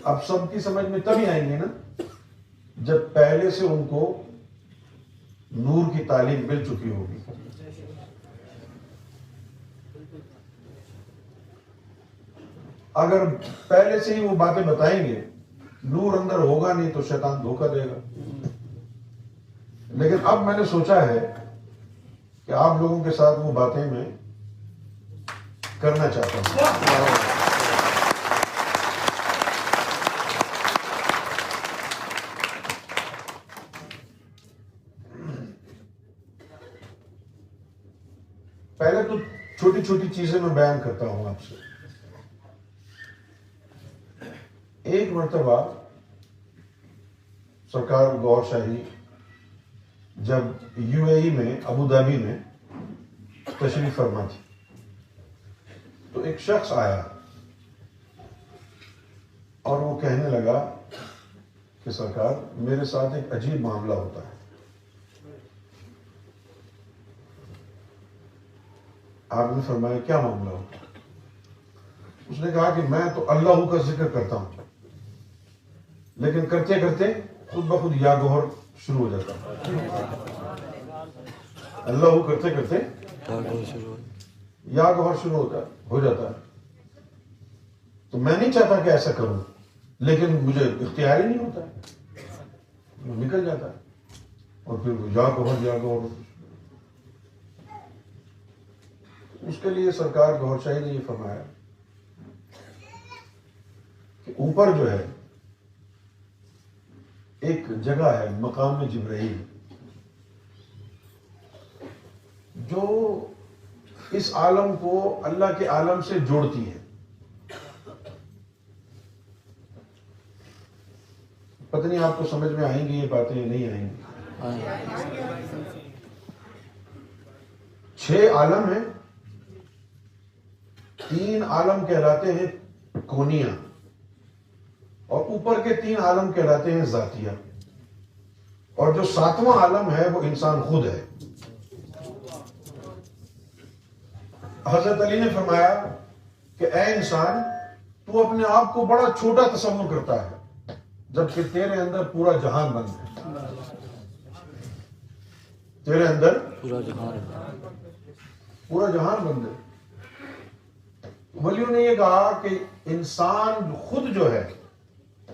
अब सबकी समझ में तभी आएंगे ना जब पहले से उनको नूर की तालीम मिल चुकी होगी। अगर पहले से ही वो बातें बताएंगे, नूर अंदर होगा नहीं तो शैतान धोखा देगा। लेकिन अब मैंने सोचा है कि आप लोगों के साथ वो बातें मैं करना चाहता हूं। पहले तो छोटी छोटी चीजें मैं बयान करता हूं आपसे। एक मर्तबा सरकार गौहर शाही जब यूएई में अबू धाबी में तशरीफ फरमा थी, तो एक शख्स आया और वो कहने लगा कि सरकार मेरे साथ एक अजीब मामला होता है। आपने फरमाया क्या मामला होता है? उसने कहा कि मैं तो अल्लाह का जिक्र करता हूं, लेकिन करते करते खुद ब खुद या गौहर शुरू हो जाता है। अल्लाह करते करते या गौहर शुरू हो जाता है। तो मैं नहीं चाहता कि ऐसा करूं, लेकिन मुझे इख्तियार ही नहीं होता है, निकल जाता है और फिर या गौहर। उसके लिए सरकार गौहर शाही ने ये फरमाया कि ऊपर जो है एक जगह है मकाम जिब्राइल, जो इस आलम को अल्लाह के आलम से जोड़ती है। पता नहीं आपको समझ में आएंगी ये बातें, नहीं आएंगी। 6 आलम हैं। 3 आलम कहलाते हैं कोनिया, और ऊपर के 3 आलम कहलाते हैं जातिया, और जो 7वां आलम है वो इंसान खुद है। हजरत अली ने फरमाया कि ऐ इंसान, तू अपने आप को बड़ा छोटा तस्वुर करता है, جبکہ تیرے اندر پورا جہان بند ہے. تیرے اندر پورا جہان بند ہے. ولیوں نے یہ کہا کہ انسان خود جو ہے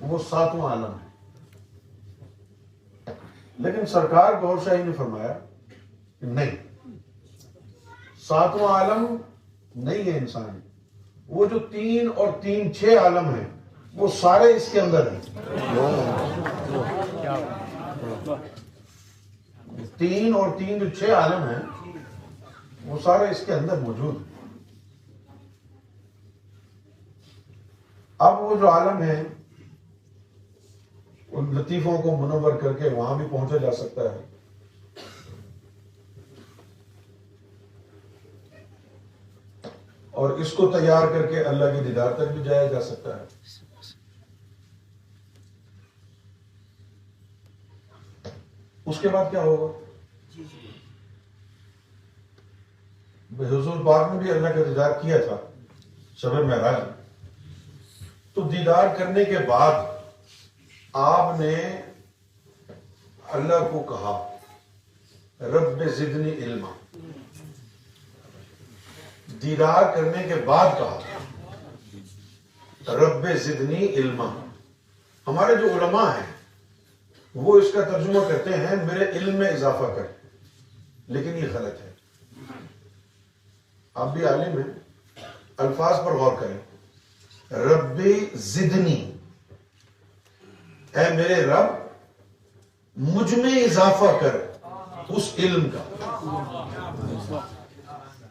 وہ ساتواں عالم ہے. لیکن سرکار گوھر شاہی نے فرمایا کہ نہیں، ساتواں عالم نہیں ہے انسان. وہ جو 3 اور 3 6 عالم ہیں وہ سارے اس کے اندر ہیں. 3 اور 3 جو 6 عالم ہیں وہ سارے اس کے اندر موجود ہیں. اب وہ جو عالم ہے ان لطیفوں کو منور کر کے وہاں بھی پہنچا جا سکتا ہے. اور اس کو تیار کر کے اللہ کے دیدار تک بھی جایا جا سکتا ہے. اس کے بعد کیا ہوگا؟ حضور پاک نے بھی اللہ کا دیدار کیا تھا شب معراج. تو دیدار کرنے کے بعد آپ نے اللہ کو کہا رب زدنی علما. دیدار کرنے کے بعد کہا رب زدنی علما. ہمارے جو علماء ہیں وہ اس کا ترجمہ کرتے ہیں میرے علم میں اضافہ کر، لیکن یہ غلط ہے. آپ بھی عالم ہیں، الفاظ پر غور کریں. رب زدنی، اے میرے رب مجھ میں اضافہ کر اس علم کا.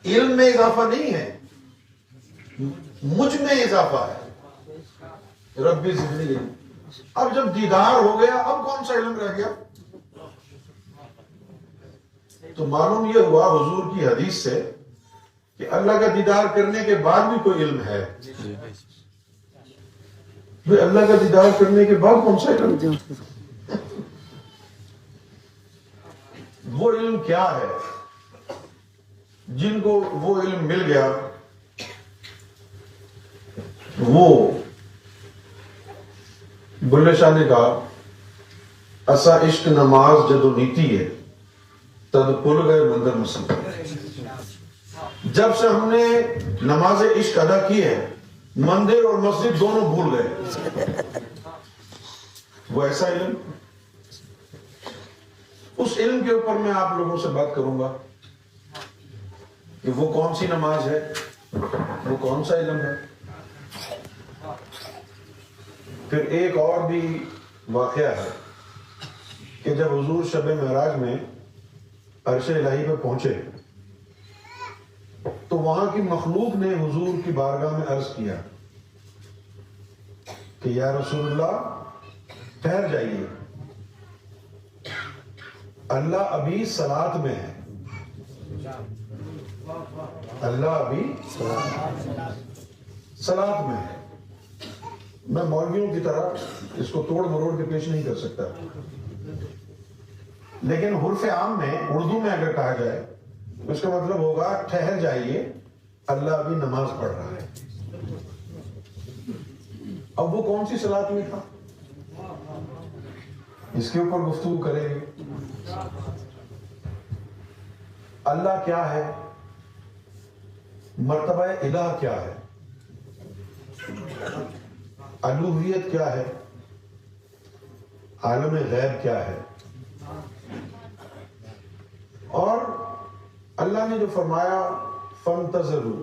علم میں اضافہ نہیں ہے، مجھ میں اضافہ ہے. رب زدنی علم. اب جب دیدار ہو گیا اب کون سا علم رہ گیا؟ تو معلوم یہ ہوا حضور کی حدیث سے کہ اللہ کا دیدار کرنے کے بعد بھی کوئی علم ہے. اللہ کا دیدار کرنے کے بعد کون سا علم؟ وہ علم کیا ہے؟ جن کو وہ علم مل گیا وہ بلے شاہ نے کہا اسا عشق نماز جدو نیتی ہے تد پل گئے مندر مسلم. جب سے ہم نے نماز عشق ادا کی ہے مندر اور مسجد دونوں بھول گئے. وہ ایسا علم، اس علم کے اوپر میں آپ لوگوں سے بات کروں گا کہ وہ کون سی نماز ہے، وہ کون سا علم ہے. پھر ایک اور بھی واقعہ ہے کہ جب حضور شب معراج میں عرش الہی پہ پہنچے تو وہاں کی مخلوق نے حضور کی بارگاہ میں عرض کیا کہ یا رسول اللہ ٹھہر جائیے، اللہ ابھی صلاۃ میں ہے. اللہ ابھی صلاۃ میں ہے. میں مولویوں کی طرح اس کو توڑ مروڑ کے پیش نہیں کر سکتا، لیکن حرف عام میں اردو میں اگر کہا جائے تو اس کا مطلب ہوگا ٹھہر جائیے، اللہ ابھی نماز پڑھ رہا ہے. اب وہ کون سی صلاۃ میں تھا، اس کے اوپر گفتگو کریں گے. اللہ کیا ہے، مرتبہ الہ کیا ہے، الوہیت کیا ہے، عالم غیب کیا ہے، اور اللہ نے جو فرمایا فانتظروا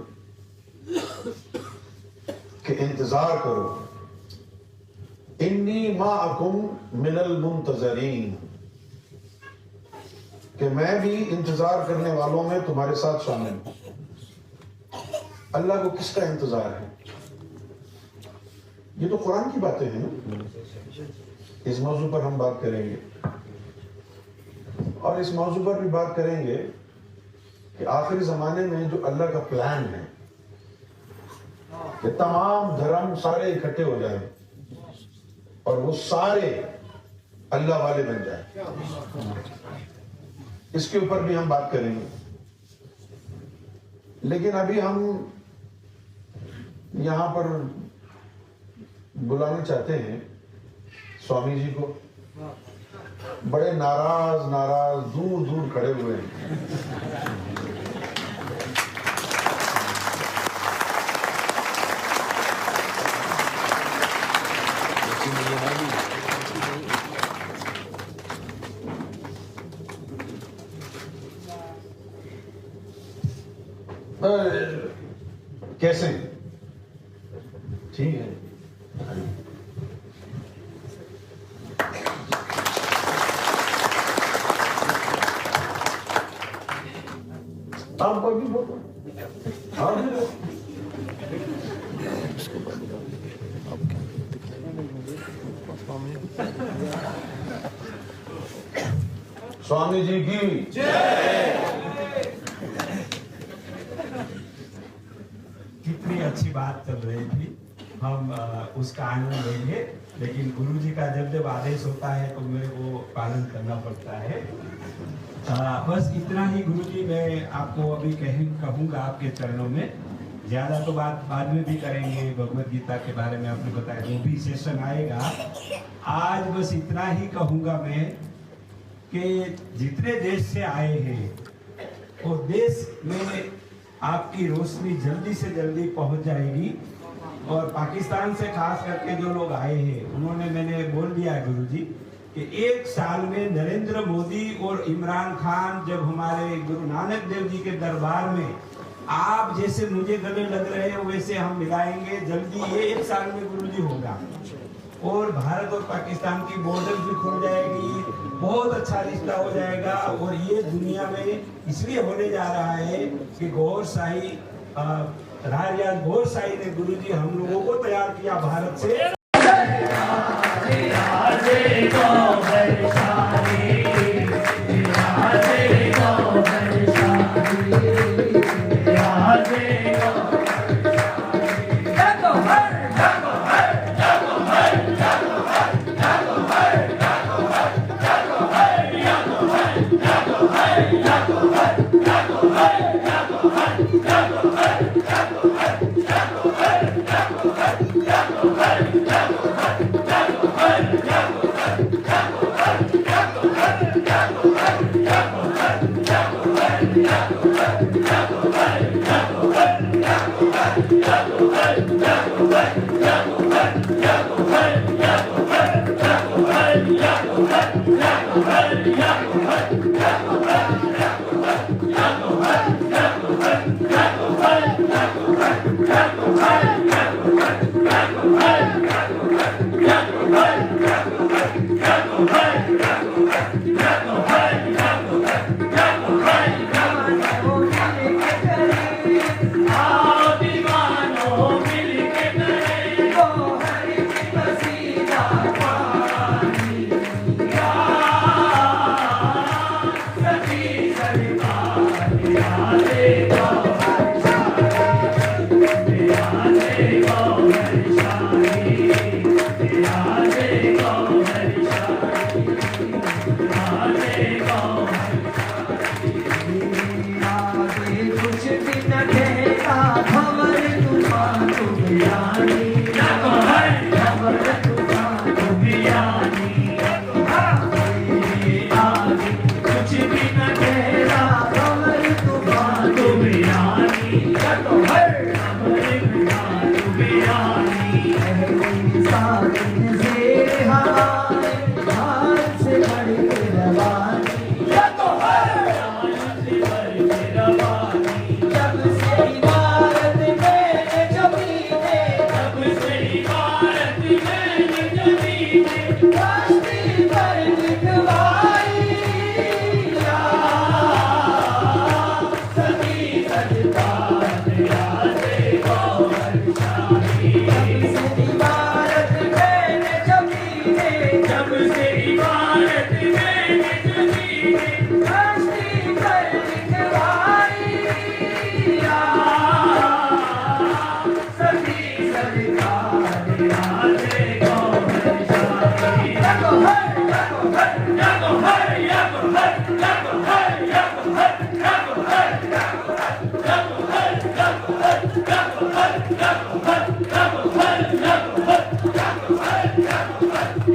کہ انتظار کرو، انی معکم من المنتظرین کہ میں بھی انتظار کرنے والوں میں تمہارے ساتھ شامل ہوں. اللہ کو کس کا انتظار ہے؟ یہ تو قرآن کی باتیں ہیں. اس موضوع پر ہم بات کریں گے اور اس موضوع پر بھی بات کریں گے کہ آخری زمانے میں جو اللہ کا پلان ہے کہ تمام دھرم سارے اکٹھے ہو جائیں اور وہ سارے اللہ والے بن جائیں، اس کے اوپر بھی ہم بات کریں گے. لیکن ابھی ہم یہاں پر بلانا چاہتے ہیں स्वामी जी को, बड़े नाराज दूर दूर खड़े हुए हैं। कैसे? ठीक है। आप कोई भी बोलो। स्वामी जी की कितनी अच्छी बात चल रही थी, हम उसका आनंद लेंगे, लेकिन गुरु जी का जब आदेश होता है तो मेरे को पालन करना पड़ता है। बस इतना ही गुरु जी, मैं आपको अभी कहूँगा आपके चरणों में। ज़्यादा तो बात बाद में भी करेंगे, भगवत गीता के बारे में आपने बताया, वो भी सेशन आएगा। आज बस इतना ही कहूँगा मैं कि जितने देश से आए हैं वो देश में आपकी रोशनी जल्दी से जल्दी पहुंच जाएगी। और पाकिस्तान से खास करके जो लोग आए हैं उन्होंने, मैंने बोल दिया है गुरु जी कि 1 साल में नरेंद्र मोदी और इमरान खान जब हमारे गुरु नानक देव जी के दरबार में आप जैसे मुझे गले लग रहे हैं वैसे हम मिलाएंगे जल्दी। ये 1 साल में गुरु जी होगा और भारत और पाकिस्तान की बॉर्डर भी खुल जाएगी, बहुत अच्छा रिश्ता हो जाएगा। और ये दुनिया में इसलिए होने जा रहा है कि गौर शाही राजयाज गौर शाही ने गुरु जी हम लोगों को तैयार किया भारत से।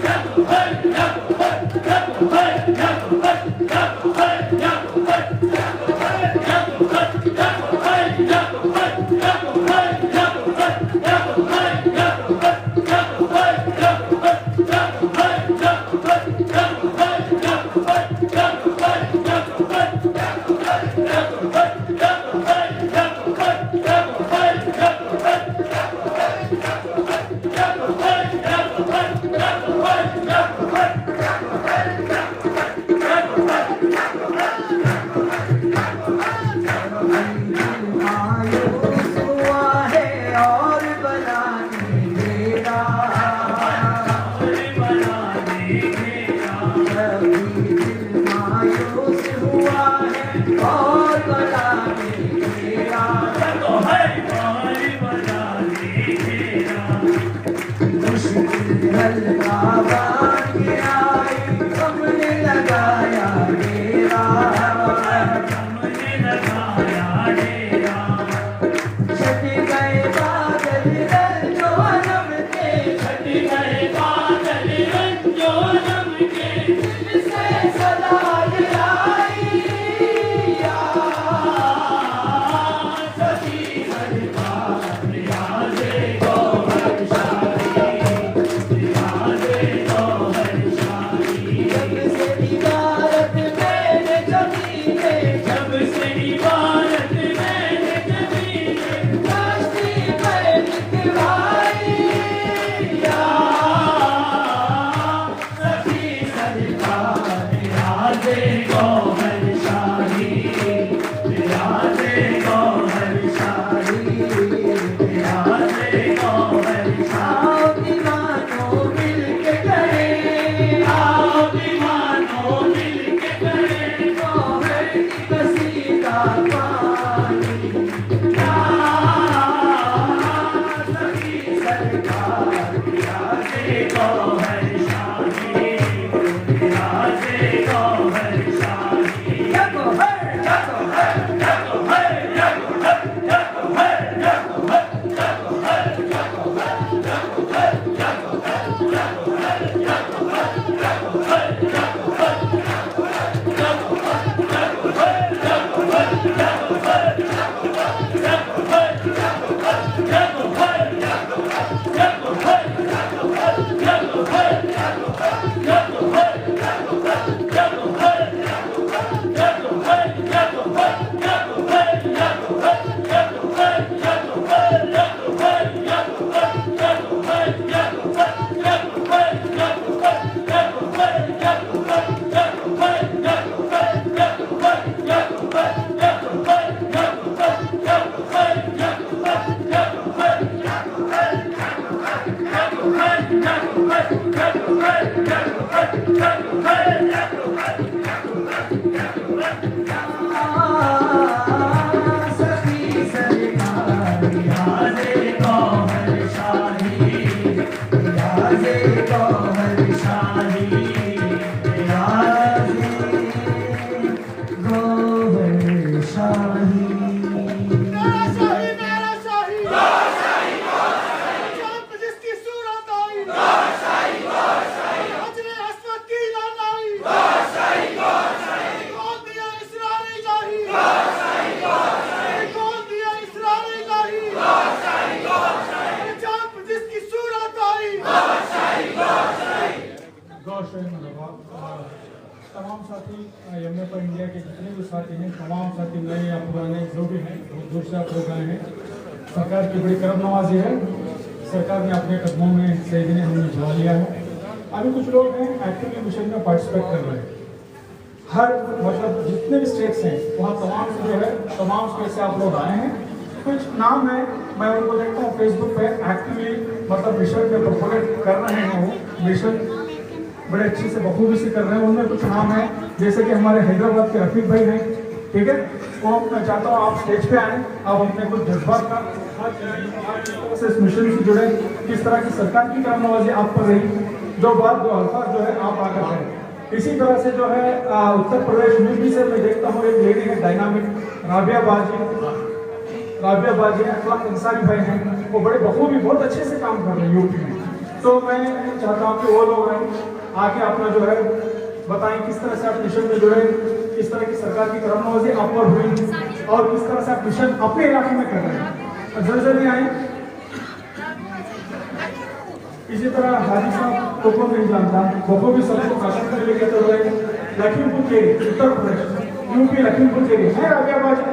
Yago, तमाम साथी यमुना पर इंडिया के जितने भी साथी हैं, तमाम साथी नए या पुराने जो भी हैं, दूर से आप लोग आए हैं। सरकार की बड़ी करम नवाजी है, सरकार ने अपने कदमों में सही दिन हमें भिजवा लिया है। अभी कुछ लोग हैं एक्टिवली मिशन में पार्टिसिपेट कर रहे हैं। हर मतलब जितने भी स्टेट्स हैं वहाँ तमाम से जो है तमाम स्टेट से आप लोग आए हैं। कुछ नाम है, मैं उनको देखता हूँ फेसबुक पे एक्टिवली मतलब मिशन में प्रोपोगेट कर रहे हैं। वो मिशन बड़े अच्छे से बखूबी से कर रहे हैं। उनमें कुछ नाम है जैसे कि हमारे हैदराबाद के रफीक भाई हैं, ठीक है। तो मैं चाहता हूँ आप स्टेज पे आएँ, आप अपने कुछ जज्बात का से इस मिशन से जुड़े, किस तरह की सरकार की करम नवाजी आप पर रही, जो बात जो अल्फाज जो है आप आकर हैं। इसी तरह से जो है उत्तर प्रदेश यूपी से मैं देखता हूँ एक लेडी है डायनामिक राबिया बाजी अखलाक अंसारी भाई हैं, वो बड़े बखूबी बहुत अच्छे से काम कर रहे हैं यूपी में। तो मैं चाहता हूँ कि वो लोग हैं आके अपना जो है बताएं किस तरह से आप मिशन में जुड़े, किस तरह की सरकार की करम नवाजी आप पर हुई और किस तरह से आप मिशन अपने इलाके में कर रहे हैं। जल्दी आए। इसी तरह हाजी साहब को नहीं जानता, वो भी सबको काशी में लेके चल रहे हैं। लखीमपुर केरी उत्तर प्रदेश यूपी लखीमपुर केरी है राबिया बाजी।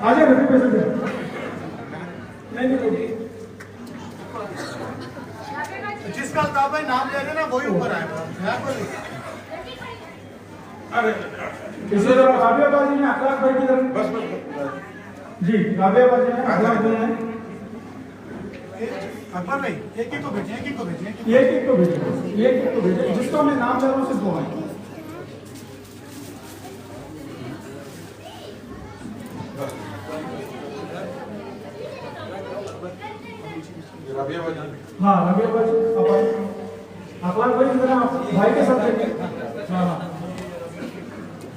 आजा रफी पैसे नहीं जिसका भाई नाम ले लेना वही ऊपर आएगा। अरे इसी तरह राबिया बाजी में अखलाक भाई की तरफ बस जी राबिया बाजी में अखलाक भाई हैं। अकबर नहीं, एक को भेजें जिसको मैं नाम ले रहा हूँ सिर्फ वो है। हाँ राबिया बाजी अखलाक भाई की तरह भाई के साथ हाँ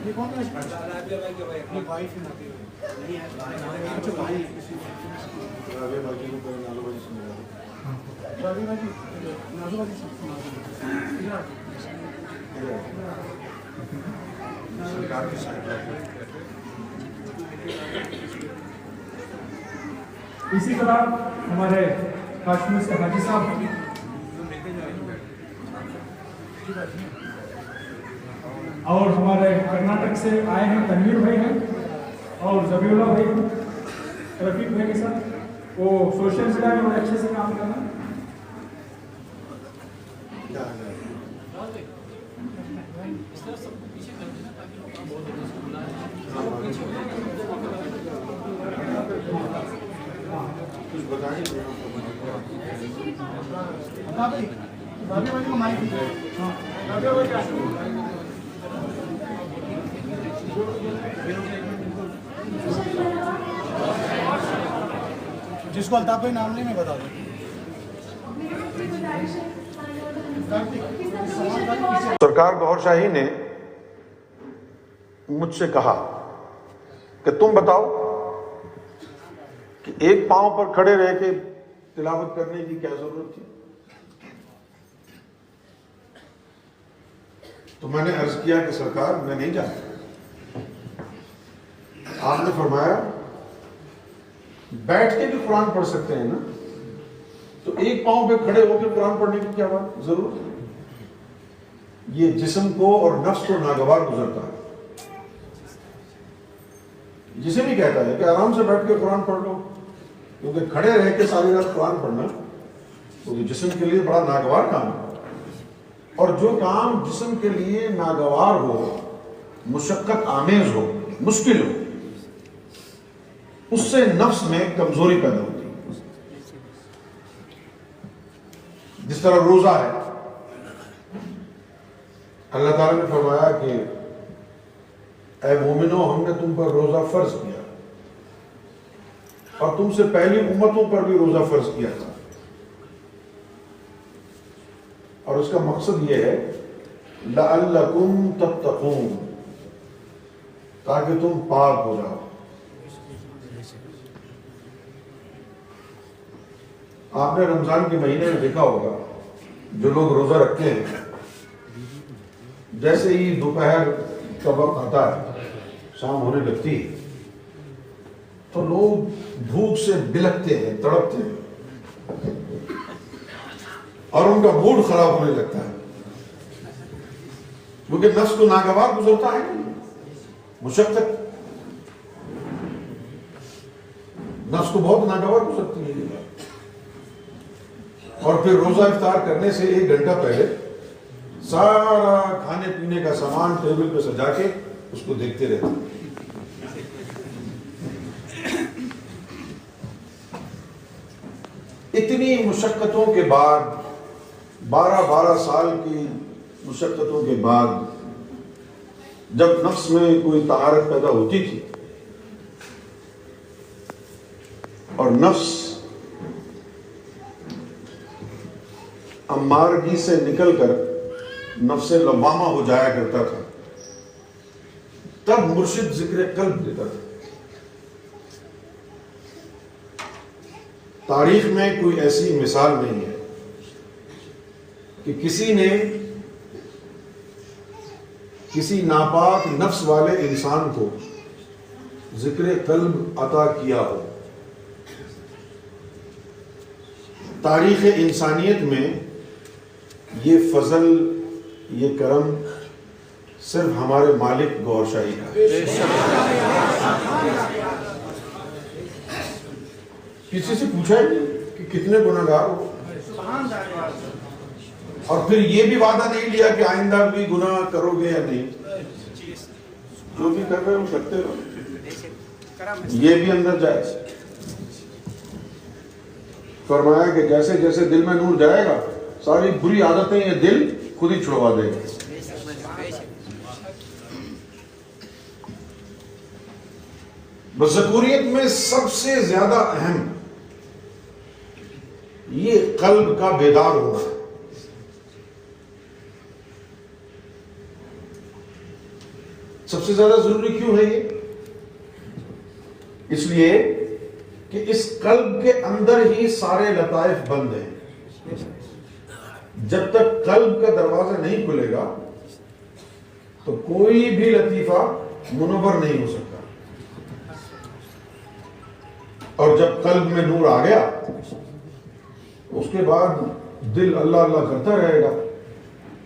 ये कौन है? भाई से अच्छा भाई इसी तरह हमारे कश्मीर से हाजी साहब और हमारे कर्नाटक से आए हैं तनवीर भाई हैं और जबीउल्लाह भाई रफीक भाई के साथ वो सोशल मीडिया में बड़े अच्छे से काम कर रहे हैं। जिसको अल्ताफ भाई नाम नहीं मैं बता दूं। सरकार गौहर शाही ने मुझसे कहा कि तुम बताओ कि एक पांव पर खड़े रह के तिलावत करने की क्या जरूरत थी। तो मैंने अर्ज किया कि सरकार मैं नहीं जानता। आपने फरमाया बैठ के भी कुरान पढ़ सकते हैं ना, तो एक पांव पे खड़े होकर कुरान पढ़ने की क्या बात जरूरत है। ये जिस्म को और नफ्स को नागवार गुजरता है। जिसे भी कहता है कि आराम से बैठ के कुरान पढ़ लो, क्योंकि खड़े रह के सारी रात कुरान पढ़ना तो जिस्म के लिए बड़ा नागवार काम है। और जो काम जिस्म के लिए नागवार हो, मुशक्कत आमेज हो, मुश्किल हो, उससे नफ्स में कमजोरी पैदा होती है। جس طرح روزہ ہے، اللہ تعالیٰ نے فرمایا کہ اے مومنو، ہم نے تم پر روزہ فرض کیا اور تم سے پہلی امتوں پر بھی روزہ فرض کیا تھا، اور اس کا مقصد یہ ہے لعلکم تتقون، تاکہ تم پاک ہو جاؤ۔ آپ نے رمضان کے مہینے میں دیکھا ہوگا جو لوگ روزہ رکھتے ہیں، جیسے ہی دوپہر کا وقت آتا ہے، شام ہونے لگتی ہے، تو لوگ بھوک سے بلکتے ہیں، تڑپتے ہیں، اور ان کا موڈ خراب ہونے لگتا ہے، کیونکہ نفس تو ناگوار گزرتا ہے، مشقت نفس کو بہت ناگوار گزرتی ہے، اور پھر روزہ افطار کرنے سے 1 گھنٹہ پہلے سارا کھانے پینے کا سامان ٹیبل پہ سجا کے اس کو دیکھتے رہتے ہیں۔ اتنی مشقتوں کے بعد، 12 سال کی مشقتوں کے بعد، جب نفس میں کوئی طہارت پیدا ہوتی تھی اور نفس امارگی سے نکل کر نفس لوامہ ہو جایا کرتا تھا، تب مرشد ذکر قلب دیتا تھا۔ تاریخ میں کوئی ایسی مثال نہیں ہے کہ کسی نے کسی ناپاک نفس والے انسان کو ذکر قلب عطا کیا ہو۔ تاریخ انسانیت میں یہ فضل، یہ کرم صرف ہمارے مالک گوہر شاہی کا ہے۔ کسی سے پوچھا ہے کہ کتنے گناہگار ہو، اور پھر یہ بھی وعدہ نہیں لیا کہ آئندہ بھی گناہ کرو گے یا نہیں، جو بھی کر رہے ہو کرتے رہو، یہ بھی اندر جائے۔ فرمایا کہ جیسے جیسے دل میں نور جائے گا، ساری بری عادتیں یہ دل خود ہی چھڑوا دے گا۔ بذکوریت میں سب سے زیادہ اہم یہ قلب کا بیدار ہونا ہے۔ سب سے زیادہ ضروری کیوں ہے یہ؟ اس لیے کہ اس قلب کے اندر ہی سارے لطائف بند ہیں۔ جب تک قلب کا دروازہ نہیں کھلے گا تو کوئی بھی لطیفہ منور نہیں ہو سکتا، اور جب قلب میں نور آ گیا اس کے بعد دل اللہ اللہ کرتا رہے گا،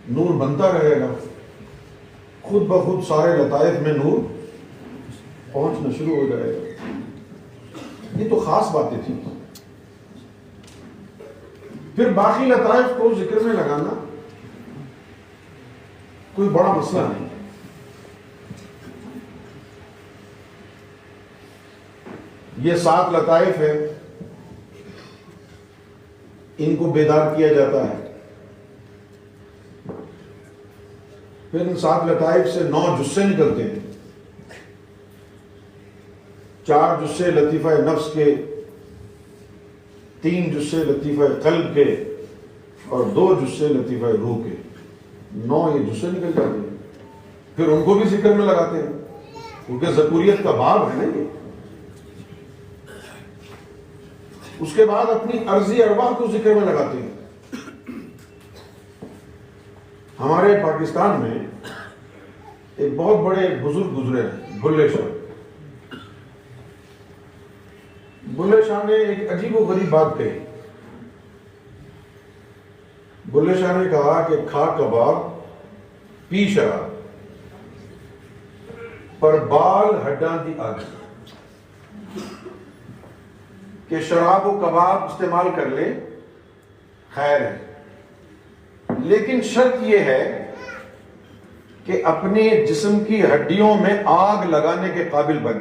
نور بنتا رہے گا، خود بخود سارے لطائف میں نور پہنچنا شروع ہو جائے گا۔ یہ تو خاص باتیں تھیں، پھر باقی لطائف کو ذکر میں لگانا کوئی بڑا مسئلہ نہیں۔ یہ 7 لطائف ہیں، ان کو بیدار کیا جاتا ہے، پھر ان 7 لطائف سے 9 جزے نکلتے ہیں، 4 جزے لطیفہ نفس کے، 3 جزے لطیفہ قلب کے، اور 2 جزے لطیفہ روح کے، 9 یہ جزے نکل جاتے ہیں۔ پھر ان کو بھی ذکر میں لگاتے ہیں، کیونکہ ذکوریت کا باب ہے نا یہ۔ اس کے بعد اپنی عرضی ارواح کو ذکر میں لگاتے ہیں۔ ہمارے پاکستان میں ایک بہت بڑے بزرگ گزرے ہیں، بلے شاہ۔ بلے شاہ نے ایک عجیب و غریب بات کہی۔ بلے شاہ نے کہا کہ کھا کباب، پی شراب، پر بال ہڈاں دی اگ، کہ شراب و کباب استعمال کر لے خیر ہے، لیکن شرط یہ ہے کہ اپنے جسم کی ہڈیوں میں آگ لگانے کے قابل بن،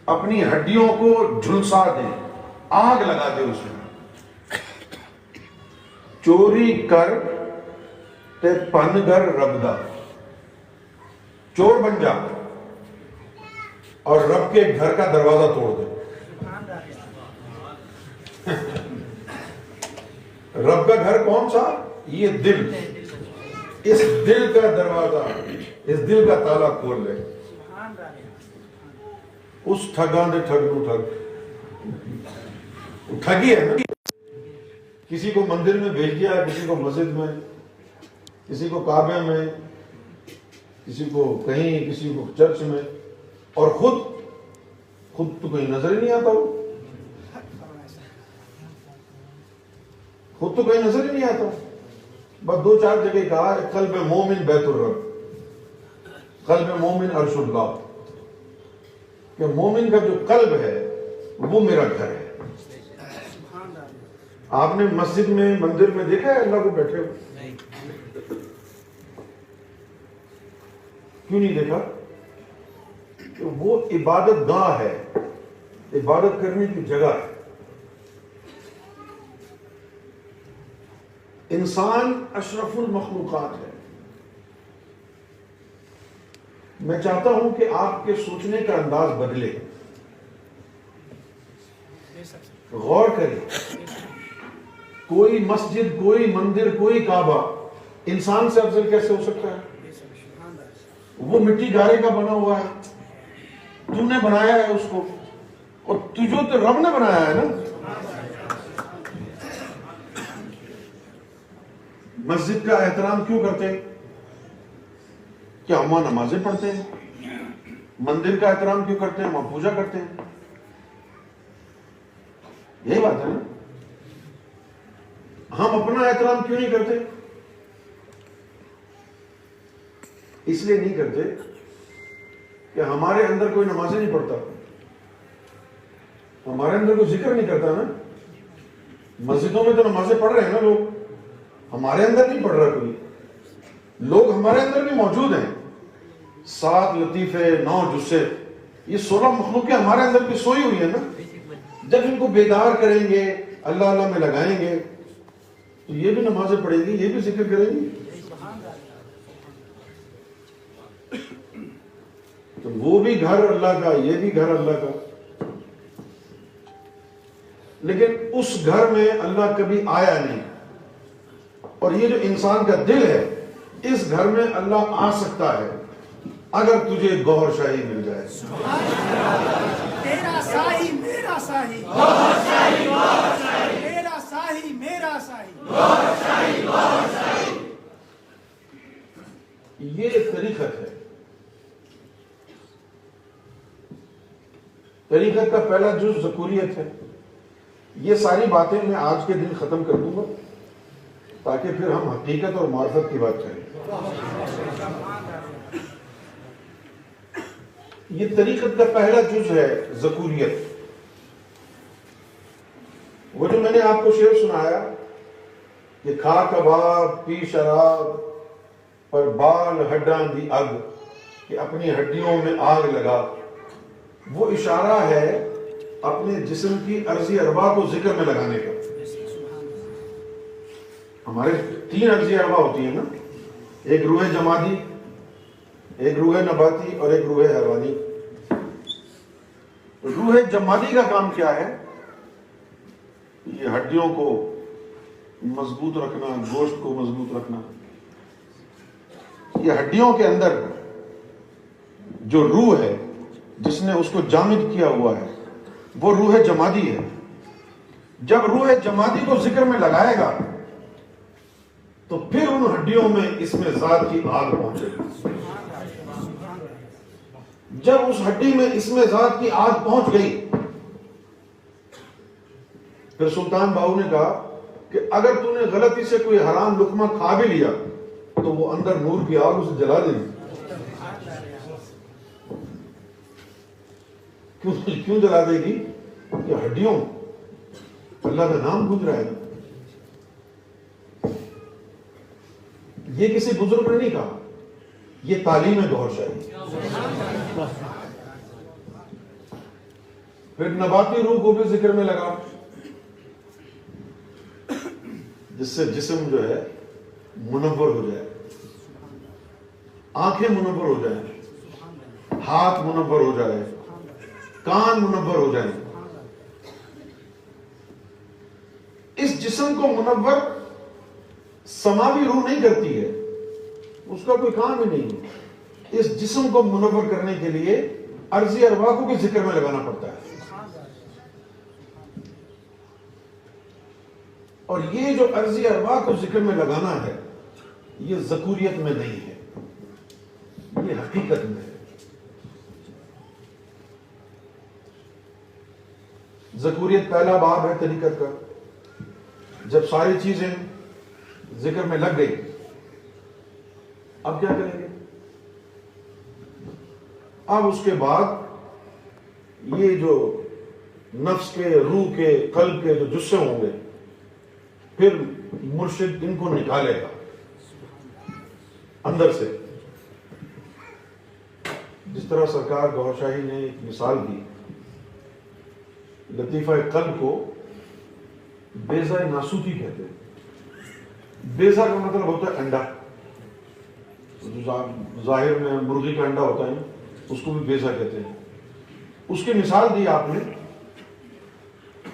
اپنی ہڈیوں کو جھلسا دے، آگ لگا دے اس میں۔ چوری کر تے پن گر رب دا، چور بن جا اور رب کے گھر کا دروازہ توڑ دے. رب کا گھر کون سا؟ یہ دل. اس دل کا دروازہ، اس دل کا تالا کھول لے. اس ٹھگاں دے ٹھگ نو ٹھگ، ٹھگی ہے نا. کسی کو مندر میں بھیج دیا، کسی کو مسجد میں، کسی کو کعبے میں، کسی کو کہیں، کسی کو چرچ میں، اور خود تو کہیں نظر ہی نہیں آتا. ہو خود تو کہیں نظر ہی نہیں آتا. بس 2-4 جگہ کہا، قلب مومن بیت الرب، قلب مومن عرش اللہ، کہ مومن کا جو قلب ہے وہ میرا گھر ہے. آپ نے مسجد میں، مندر میں دیکھا ہے اللہ کو بیٹھے ہوئے؟ کیوں نہیں دیکھا؟ کہ وہ عبادت گاہ ہے، عبادت کرنے کی جگہ ہے. انسان اشرف المخلوقات ہے. میں چاہتا ہوں کہ آپ کے سوچنے کا انداز بدلے. غور کریں، کوئی مسجد، کوئی مندر، کوئی کعبہ انسان سے افضل کیسے ہو سکتا ہے؟ وہ مٹی گارے کا بنا ہوا ہے، تم نے بنایا ہے اس کو، اور تجھے تو رب نے بنایا ہے نا. مسجد کا احترام کیوں کرتے ہیں؟ کیا ہم وہاں نمازیں پڑھتے ہیں؟ مندر کا احترام کیوں کرتے ہیں؟ وہاں پوجا کرتے ہیں. یہی بات ہے نا. ہم اپنا احترام کیوں نہیں کرتے؟ اس لیے نہیں کرتے کہ ہمارے اندر کوئی نمازیں نہیں پڑھتا، ہمارے اندر کوئی ذکر نہیں کرتا نا. مسجدوں میں تو نمازیں پڑھ رہے ہیں نا لوگ، ہمارے اندر نہیں پڑھ رہا کوئی. لوگ ہمارے اندر بھی موجود ہیں. 7 لطیفے، 9 جزے، یہ 16 مخلوقیں ہمارے اندر بھی سوئی ہوئی ہیں نا. جب ان کو بیدار کریں گے، اللہ اللہ میں لگائیں گے، تو یہ بھی نمازیں پڑھیں گی، یہ بھی ذکر کریں گی. تو وہ بھی گھر اللہ کا، یہ بھی گھر اللہ کا. لیکن اس گھر میں اللہ کبھی آیا نہیں. اور یہ جو انسان کا دل ہے، اس گھر میں اللہ آ سکتا ہے اگر تجھے گوہر شاہی مل جائے. تیرا ساہی میرا ساہی، گوہر شاہی گوہر شاہی، تیرا ساہی میرا ساہی، گوہر شاہی گوہر شاہی. یہ طریقت ہے. طریقت کا پہلا جز ذکوریت ہے. یہ ساری باتیں میں آج کے دن ختم کر دوں گا تاکہ پھر ہم حقیقت اور معرفت کی بات کریں. یہ طریقت کا پہلا جز ہے ذکوریت. وہ جو میں نے آپ کو شعر سنایا کہ کھا کباب پی شراب پر بال ہڈاں دی اگ، کہ اپنی ہڈیوں میں آگ لگا، وہ اشارہ ہے اپنے جسم کی عرضی ارباں کو ذکر میں لگانے کا. ہمارے 3 عرضی ارباں ہوتی ہیں نا، ایک روح جمادی، ایک روح نباتی اور ایک روح حیوانی. روح جمادی کا کام کیا ہے؟ یہ ہڈیوں کو مضبوط رکھنا، گوشت کو مضبوط رکھنا. یہ ہڈیوں کے اندر جو روح ہے جس نے اس کو جامد کیا ہوا ہے وہ روح جمادی ہے. جب روح جمادی کو ذکر میں لگائے گا تو پھر ان ہڈیوں میں اس میں ذات کی آگ پہنچے گی. جب اس ہڈی میں اس میں ذات کی آگ پہنچ گئی، پھر سلطان باہو نے کہا کہ اگر تو نے غلطی سے کوئی حرام لقمہ کھا بھی لیا تو وہ اندر نور کی آگ اسے جلا دے گی. کیوں جلا دے گی؟ کہ ہڈیوں اللہ کا نام گونج رہا ہے. یہ کسی بزرگ نے نہیں کہا، یہ تعلیم ہے گوہر شاہی. پھر نباتی روح کو بھی ذکر میں لگا. جس سے جسم جو ہے منور ہو جائے, آنکھیں منور ہو جائیں, ہاتھ منور ہو جائے, کان منور ہو جائیں. اس جسم کو منور سماوی روح نہیں کرتی ہے, اس کا کوئی کام ہی نہیں ہے. اس جسم کو منور کرنے کے لیے ارضی ارواح کو بھی ذکر میں لگانا پڑتا ہے. اور یہ جو ارضی ارواح کو ذکر میں لگانا ہے, یہ ذکوریت میں نہیں ہے, یہ حقیقت میں ہے. ذکوریت پہلا باب ہے طریقت کا. جب ساری چیزیں ذکر میں لگ گئی, اب کیا کریں گے؟ اب اس کے بعد یہ جو نفس کے, روح کے, قلب کے جو جسے ہوں گے, پھر مرشد ان کو نکالے گا اندر سے. جس طرح سرکار گوہر شاہی نے ایک مثال دی, لطیفہ قلب کو بیضہ ناسوتی کہتے ہیں. بیضہ کا مطلب ہوتا ہے انڈا, ظاہر میں مرغی کا انڈا ہوتا ہے, اس کو بھی بیضہ کہتے ہیں. اس کی مثال دی آپ نے,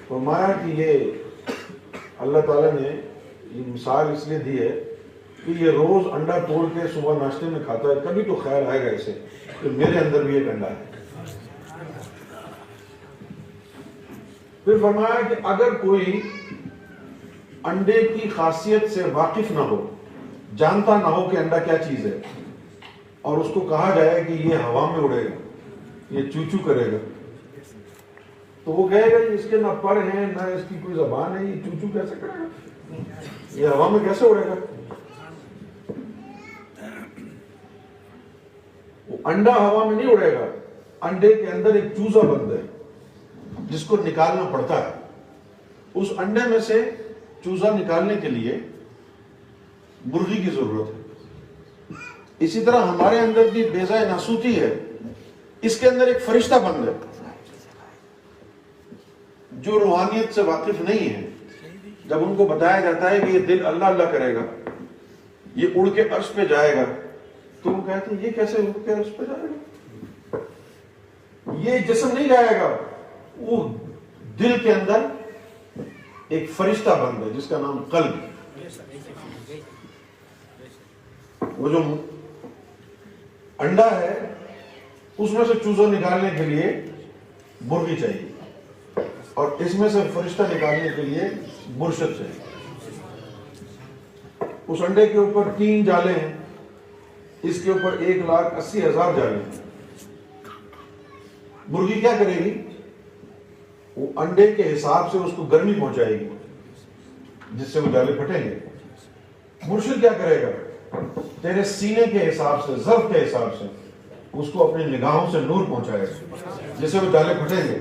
فرمایا کہ یہ اللہ تعالیٰ نے یہ مثال اس لیے دی ہے کہ یہ روز انڈا توڑ کے صبح ناشتے میں کھاتا ہے, کبھی تو خیال آئے گا اسے کہ میرے اندر بھی ایک انڈا ہے. پھر فرمایا کہ اگر کوئی انڈے کی خاصیت سے واقف نہ ہو, جانتا نہ ہو کہ انڈا کیا چیز ہے, اور اس کو کہا جائے کہ یہ ہوا میں اڑے گا, یہ چوچو کرے گا, تو وہ کہے گا اس کے نہ پر ہیں نہ اس کی کوئی زبان ہے, یہ چوچو کیسے کرے گا, یہ ہوا میں کیسے اڑے گا. وہ انڈا ہوا میں نہیں اڑے گا, انڈے کے اندر ایک چوزا بند ہے جس کو نکالنا پڑتا ہے. اس انڈے میں سے چوزا نکالنے کے لیے مرغی کی ضرورت ہے. اسی طرح ہمارے اندر بھی بیضہ ناسوتی ہے, اس کے اندر ایک فرشتہ بند ہے جو روحانیت سے واقف نہیں ہے. جب ان کو بتایا جاتا ہے کہ یہ دل اللہ اللہ کرے گا, یہ اڑ کے عرش پہ جائے گا, تو وہ کہتے ہیں یہ کیسے اڑ کے عرش پہ جائے گا, یہ جسم نہیں جائے گا. وہ دل کے اندر ایک فرشتہ بند ہے جس کا نام قلب. وہ جو انڈا ہے اس میں سے چوزا نکالنے کے لیے مرغی چاہیے, اور اس میں سے فرشتہ نکالنے کے لیے مرشد چاہیے. اس انڈے کے اوپر 3 جالے ہیں, اس کے اوپر 1,80,000 جالے ہیں. مرغی کیا کرے گی؟ وہ انڈے کے حساب سے اس کو گرمی پہنچائے گی جس سے وہ جالے پھٹیں گے. مرشد کیا کرے گا؟ تیرے سینے کے حساب سے, ظرف کے حساب سے اس کو اپنی نگاہوں سے نور پہنچائے گا جس سے وہ جالے پھٹیں گے.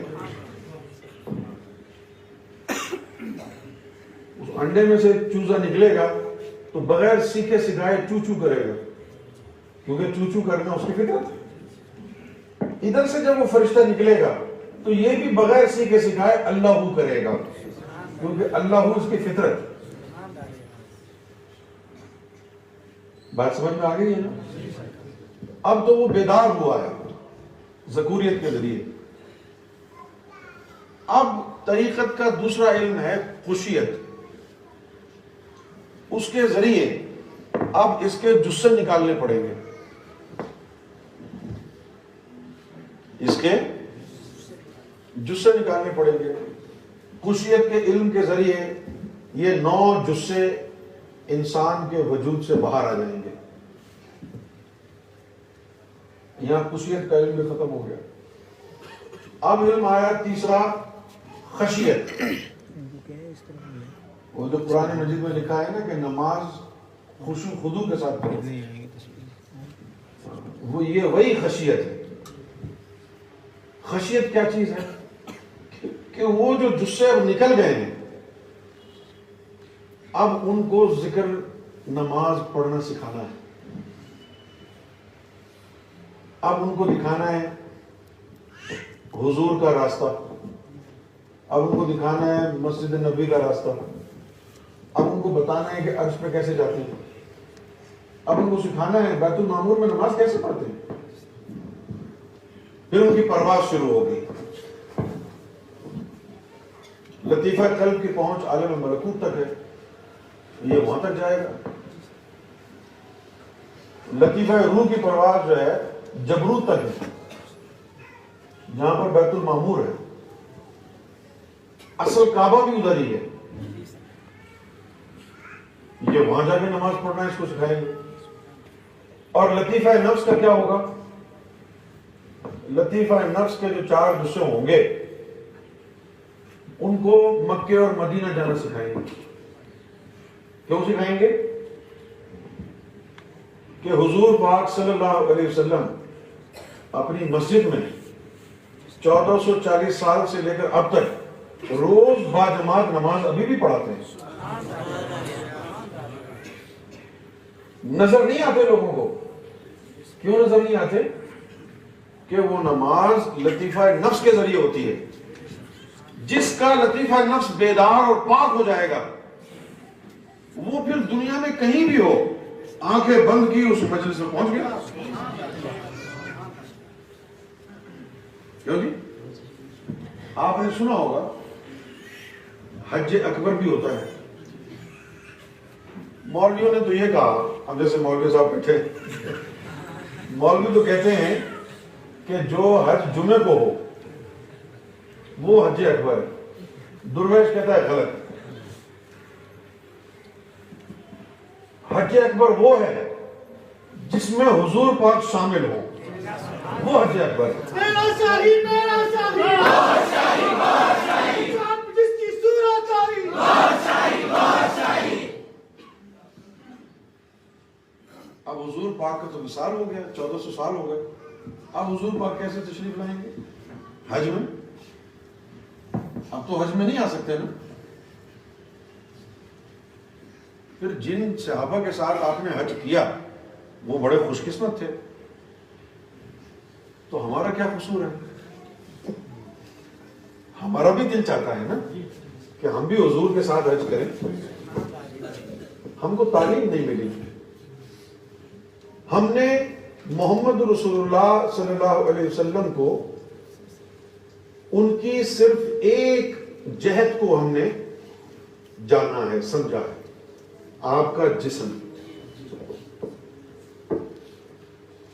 اس انڈے میں سے چوزا نکلے گا تو بغیر سیکھے سکھائے چو چو کرے گا, کیونکہ چو چو کرنا اس کی فطرت ہے. ادھر سے جب وہ فرشتہ نکلے گا تو یہ بھی بغیر سیکھے سکھائے اللہ کرے گا, کیونکہ اللہ اس کی فطرت. بات سمجھ میں آ گئی ہے نا؟ اب تو وہ بیدار ہوا ہے ذکوریت کے ذریعے. اب طریقت کا دوسرا علم ہے خشیت. اس کے ذریعے اب اس کے جسے نکالنے پڑیں گے. اس کے جسے نکالنے پڑیں گے. خشیت کے علم کے ذریعے یہ 9 جسے انسان کے وجود سے باہر آ جائیں گے. یہاں خشیت کا علم بھی ختم ہو گیا. اب علم آیا تیسرا, خشیت. وہ جو قرآن مجید میں لکھا ہے نا کہ نماز خشوع خضوع کے ساتھ پڑھو, وہ یہ وہی خشیت ہے. خشیت کیا چیز ہے کہ وہ جو جسے اب نکل گئے ہیں, اب ان کو ذکر نماز پڑھنا سکھانا ہے. اب ان کو دکھانا ہے حضور کا راستہ, اب ان کو دکھانا ہے مسجد نبی کا راستہ, اب ان ان کو بتانا ہے کہ عرش پہ کیسے جاتے ہیں. اب ان کو سکھانا ہے بیت المعمور میں نماز کیسے پڑھتے ہیں. پھر ان کی پرواز شروع ہو گئی. لطیفہ قلب کی پہنچ عالم ملکوت تک ہے, یہ وہاں تک جائے گا. لطیفہ روح کی پرواز جو ہے جبروت تک ہے, جہاں پر بیت المعمور ہے. اصل کعبہ بھی ادھر ہی ہے. یہ وہاں جا کے نماز پڑھنا اس کو سکھائیں گے. اور لطیفہ نفس کا کیا ہوگا؟ لطیفہ نفس کے جو 4 جزو ہوں گے ان کو مکے اور مدینہ جانا سکھائیں گے. کیوں سکھائیں گے؟ کہ حضور پاک صلی اللہ علیہ وسلم اپنی مسجد میں 1440 سال سے لے کر اب تک روز باجماعت نماز ابھی بھی پڑھاتے ہیں. نظر نہیں آتے لوگوں کو. کیوں نظر نہیں آتے؟ کہ وہ نماز لطیفہ نفس کے ذریعے ہوتی ہے. جس کا لطیفہ نفس بیدار اور پاک ہو جائے گا وہ پھر دنیا میں کہیں بھی ہو, آنکھیں بند کی اس مجلس میں پہنچ گیا. کیوں جی؟ آپ نے سنا ہوگا حج اکبر بھی ہوتا ہے. مولویوں نے تو یہ کہا, اب جیسے مولوی صاحب بیٹھے, مولوی تو کہتے ہیں کہ جو حج جمعے کو ہو وہ حج اکبر ہے. درویش کہتا ہے غلط. حج اکبر وہ ہے جس میں حضور پاک شامل ہو, وہ حج اکبر ہے. میرا شاہی میرا شاہی جس کی صورت آئی. اب حضور پاک کا تو وصال ہو گیا, 1400 سال ہو گئے. اب حضور پاک کیسے تشریف لائیں گے حج میں؟ اب تو حج میں نہیں آ سکتے نا. پھر جن صحابہ کے ساتھ آپ نے حج کیا وہ بڑے خوش قسمت تھے, تو ہمارا کیا قصور ہے؟ ہمارا بھی دل چاہتا ہے نا کہ ہم بھی حضور کے ساتھ حج کریں. ہم کو تعلیم نہیں ملی. ہم نے محمد رسول اللہ صلی اللہ علیہ وسلم کو ان کی صرف ایک جہت کو ہم نے جانا ہے, سمجھا ہے, آپ کا جسم.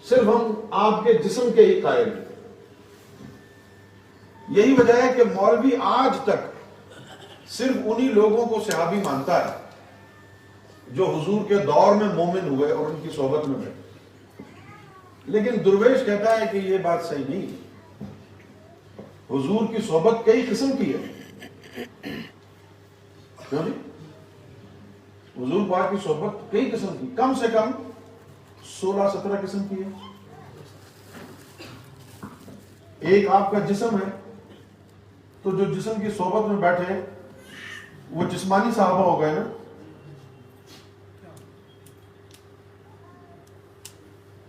صرف ہم آپ کے جسم کے ہی قائل ہیں. یہی وجہ ہے کہ مولوی آج تک صرف انہی لوگوں کو صحابی مانتا ہے جو حضور کے دور میں مومن ہوئے اور ان کی صحبت میں بیٹھے. لیکن درویش کہتا ہے کہ یہ بات صحیح نہیں. حضور کی صحبت کئی قسم کی ہے. کیوں جی؟ حضور پاک کی صحبت کئی قسم کی, کم سے کم 16-17 قسم کی ہے. ایک آپ کا جسم ہے, تو جو جسم کی صحبت میں بیٹھے وہ جسمانی صحابہ ہو گئے نا.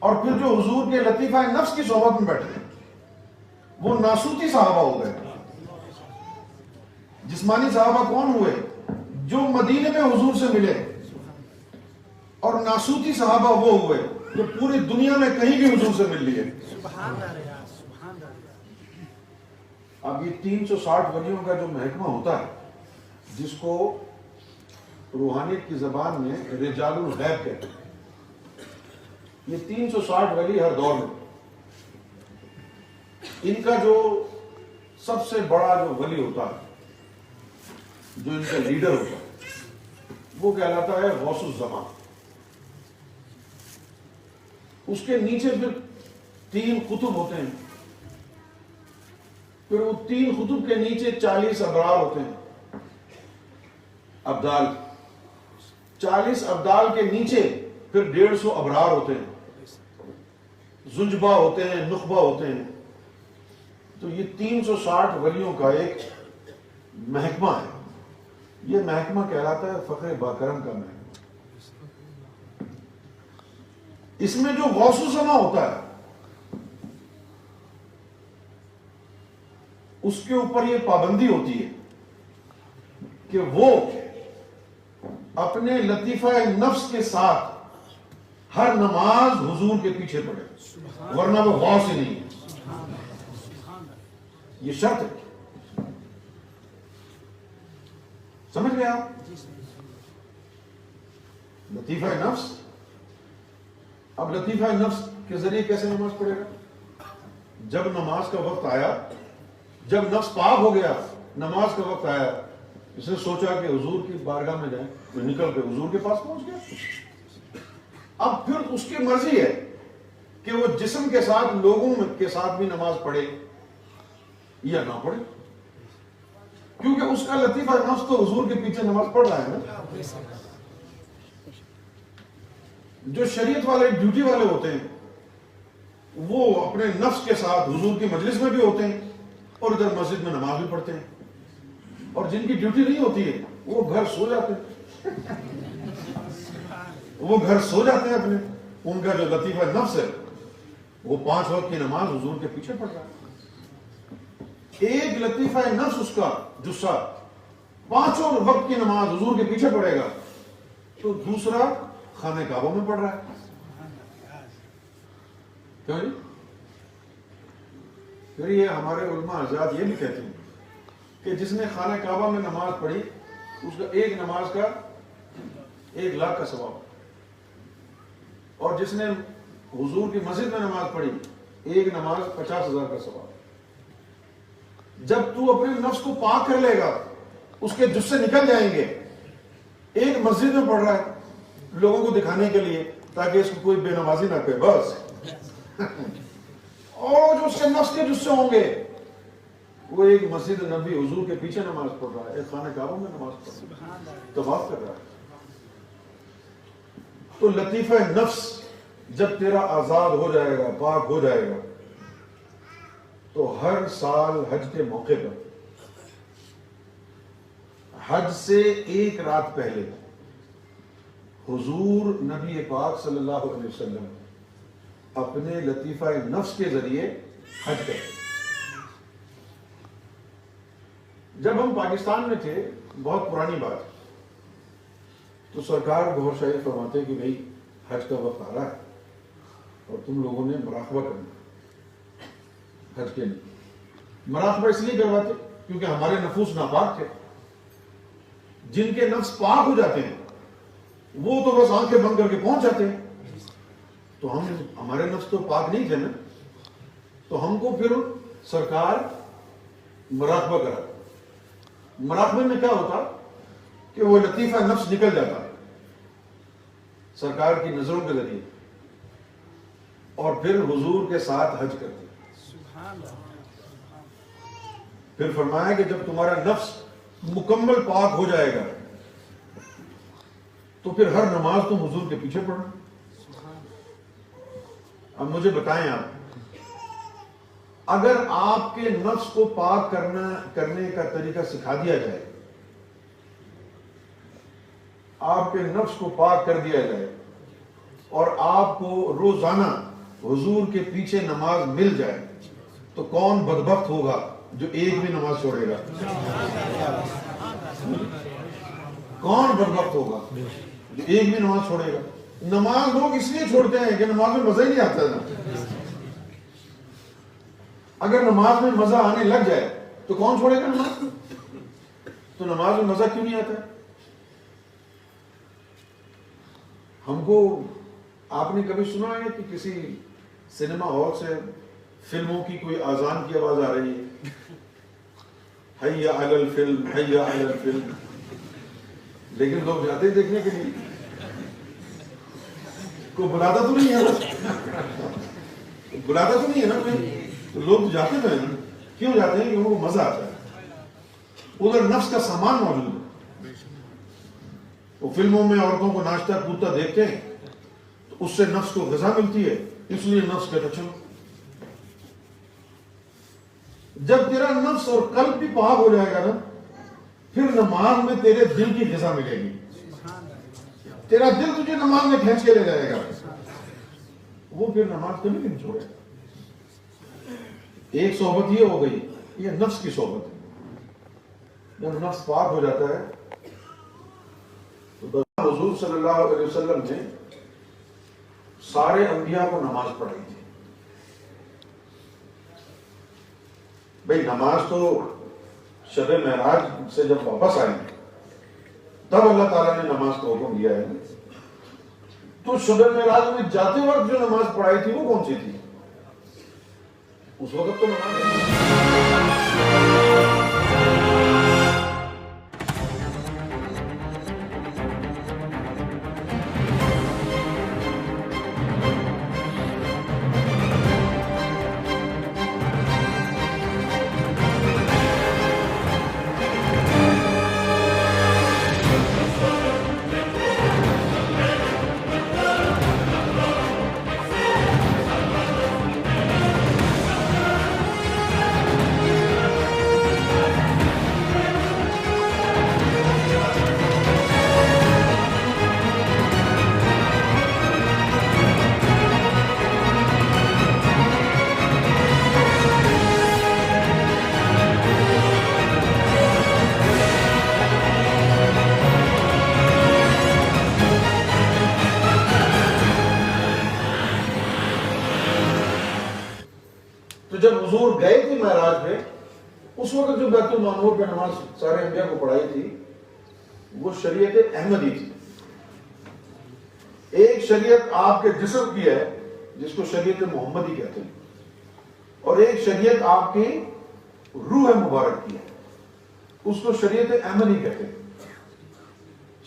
اور پھر جو حضور کے لطیفہ نفس کی صحبت میں بیٹھے وہ ناسوتی صحابہ ہو گئے. جسمانی صحابہ کون ہوئے؟ جو مدینے میں حضور سے ملے. اور ناسوتی صحابہ وہ ہوئے جو پوری دنیا میں کہیں بھی حضور سے مل لیے. اب یہ 360 ولیوں کا جو محکمہ ہوتا ہے, جس کو روحانیت کی زبان میں رجال الغیب کہتے ہیں, یہ 360 ولی ہر دور میں, ان کا جو سب سے بڑا جو ولی ہوتا ہے, جو ان کا لیڈر ہوتا ہے, وہ کہلاتا ہے غوث الزمان. اس کے نیچے پھر 3 قطب ہوتے ہیں. پھر وہ 3 قطب کے نیچے 40 ابرار ہوتے ہیں, ابدال. 40 ابدال کے نیچے پھر 150 ابرار ہوتے ہیں, زنجبہ ہوتے ہیں, نخبہ ہوتے ہیں. تو یہ 360 ولیوں کا ایک محکمہ ہے. یہ محکمہ کہلاتا ہے فخر باکرم کا محکمہ. اس میں جو غوث الزمان ہوتا ہے اس کے اوپر یہ پابندی ہوتی ہے کہ وہ اپنے لطیفہ نفس کے ساتھ ہر نماز حضور کے پیچھے پڑے، ورنہ وہ غوث ہی نہیں ہے، یہ شرط ہے۔ سمجھ گئے آپ؟ لطیفہ نفس، اب لطیفہ نفس کے ذریعے کیسے نماز پڑھے گا؟ جب نماز کا وقت آیا، جب نفس پاک ہو گیا، نماز کا وقت آیا، اس نے سوچا کہ حضور کی بارگاہ میں جائیں، وہ نکل کے حضور کے پاس پہنچ گیا۔ اب پھر اس کی مرضی ہے کہ وہ جسم کے ساتھ لوگوں کے ساتھ بھی نماز پڑھے یا نہ پڑھے، کیونکہ اس کا لطیفہ نفس تو حضور کے پیچھے نماز پڑھ رہا ہے نا۔ جو شریعت والے ڈیوٹی والے ہوتے ہیں وہ اپنے نفس کے ساتھ حضور کی مجلس میں بھی ہوتے ہیں اور ادھر مسجد میں نماز بھی پڑھتے ہیں، اور جن کی ڈیوٹی نہیں ہوتی ہے وہ گھر سو جاتے ہیں، وہ گھر سو جاتے ہیں اپنے، ان کا جو لطیفہ نفس ہے وہ 5 وقت کی نماز حضور کے پیچھے پڑھ رہا ہے۔ ایک لطیفہ نفس اس کا جسہ 5 وقت کی نماز حضور کے پیچھے پڑھے گا تو دوسرا خانہ کعبہ میں پڑھ رہا ہے، کیوں جی؟ پھر یہ ہمارے علماء حضرات یہ بھی کہتے ہیں کہ جس نے خانہ کعبہ میں نماز پڑھی اس کا ایک نماز کا 1 لاکھ کا ثواب، اور جس نے حضور کی مسجد میں نماز پڑھی ایک نماز 50,000 کا ثواب۔ جب تو اپنے نفس کو پاک کر لے گا اس کے جسے نکل جائیں گے، ایک مسجد میں پڑھ رہا ہے لوگوں کو دکھانے کے لیے تاکہ اس کو کوئی بے نمازی نہ کہے بس، اور جو اس کے نفس کے جسے ہوں گے وہ ایک مسجد نبی حضور کے پیچھے نماز پڑھ رہا ہے، ایک خانہ کعبہ میں نماز پڑھ رہا ہے، طواف کر رہا ہے۔ تو لطیفہ نفس جب تیرا آزاد ہو جائے گا، پاک ہو جائے گا، تو ہر سال حج کے موقع پر حج سے 1 رات پہلے حضور نبی پاک صلی اللہ علیہ وسلم اپنے لطیفہ نفس کے ذریعے حج کرتے۔ جب ہم پاکستان میں تھے، بہت پرانی بات، تو سرکار گوھر شاہی فرماتے کہ بھئی حج کا وقت آ رہا ہے اور تم لوگوں نے مراقبہ کرنا حج کے لیے۔ مراقبہ اس لیے کرواتے کیونکہ ہمارے نفوس ناپاک تھے، جن کے نفس پاک ہو جاتے ہیں وہ تو بس آنکھیں بند کر کے پہنچ جاتے ہیں، تو ہمارے نفس تو پاک نہیں تھے نا، تو ہم کو پھر سرکار مراقبہ کرا۔ مراقبے میں کیا ہوتا کہ وہ لطیفہ نفس نکل جاتا سرکار کی نظروں کے ذریعے، اور پھر حضور کے ساتھ حج کرتے۔ پھر فرمایا کہ جب تمہارا نفس مکمل پاک ہو جائے گا تو پھر ہر نماز تم حضور کے پیچھے پڑھنا۔ اب مجھے بتائیں آپ، اگر آپ کے نفس کو پاک کرنے کا طریقہ سکھا دیا جائے، آپ کے نفس کو پاک کر دیا جائے اور آپ کو روزانہ حضور کے پیچھے نماز مل جائے تو کون بدبخت ہوگا جو ایک بھی نماز چھوڑے گا؟ کون بدبخت ہوگا جو ایک بھی نماز چھوڑے گا؟ نماز لوگ اس لیے چھوڑتے ہیں کہ نماز میں مزہ ہی نہیں آتا نا۔ اگر نماز میں مزہ آنے لگ جائے تو کون چھوڑے گا نماز؟ تو نماز میں مزہ کیوں نہیں آتا ہے؟ ہم کو آپ نے کبھی سنا ہے کہ کسی سنیما ہال سے فلموں کی کوئی اذان کی آواز آ رہی ہے، حی علی الفلم، حی علی الفلم، لیکن لوگ جاتے ہیں دیکھنے کے لیے، کوئی بلاتا تو نہیں ہے، بلاتا تو نہیں ہے نا کوئی، تو لوگ جاتے تو ہیں، کیوں جاتے ہیں؟ کہ ان کو مزہ آتا ہے، ادھر نفس کا سامان موجود ہے۔ وہ فلموں میں عورتوں کو ناچتا کودتا دیکھتے ہیں تو اس سے نفس کو غذا ملتی ہے، اس لیے نفس کہتا چلو۔ جب تیرا نفس اور قلب بھی پاک ہو جائے گا نا، پھر نماز میں تیرے دل کی غذا ملے گی، تیرا دل تجھے نماز میں کھینچ کے لے جائے گا، وہ پھر نماز کبھی نہیں چھوڑے گا۔ ایک صحبت یہ ہو گئی، یہ نفس کی صحبت ہے۔ جب نفس پاک ہو جاتا ہے تو حضور صلی اللہ علیہ وسلم نے سارے انبیاء کو نماز پڑھائی تھی. بھئی نماز تو شب معراج سے جب واپس آئے تب اللہ تعالیٰ نے نماز کا حکم دیا ہے. تو شب معراج میں جاتے وقت جو نماز پڑھائی تھی وہ کون سی تھی؟ اس وقت تو نماز جب حضور گئے تھے معراج پہ اس وقت جو بیت المعمور پہ نماز سارے انبیاء کو پڑھائی تھی وہ شریعت احمدی تھی. ایک شریعت آپ کے جسم کی ہے جس کو شریعت محمدی کہتے ہیں, اور ایک شریعت آپ کی روح مبارک کی ہے اس کو شریعت احمدی کہتے ہیں.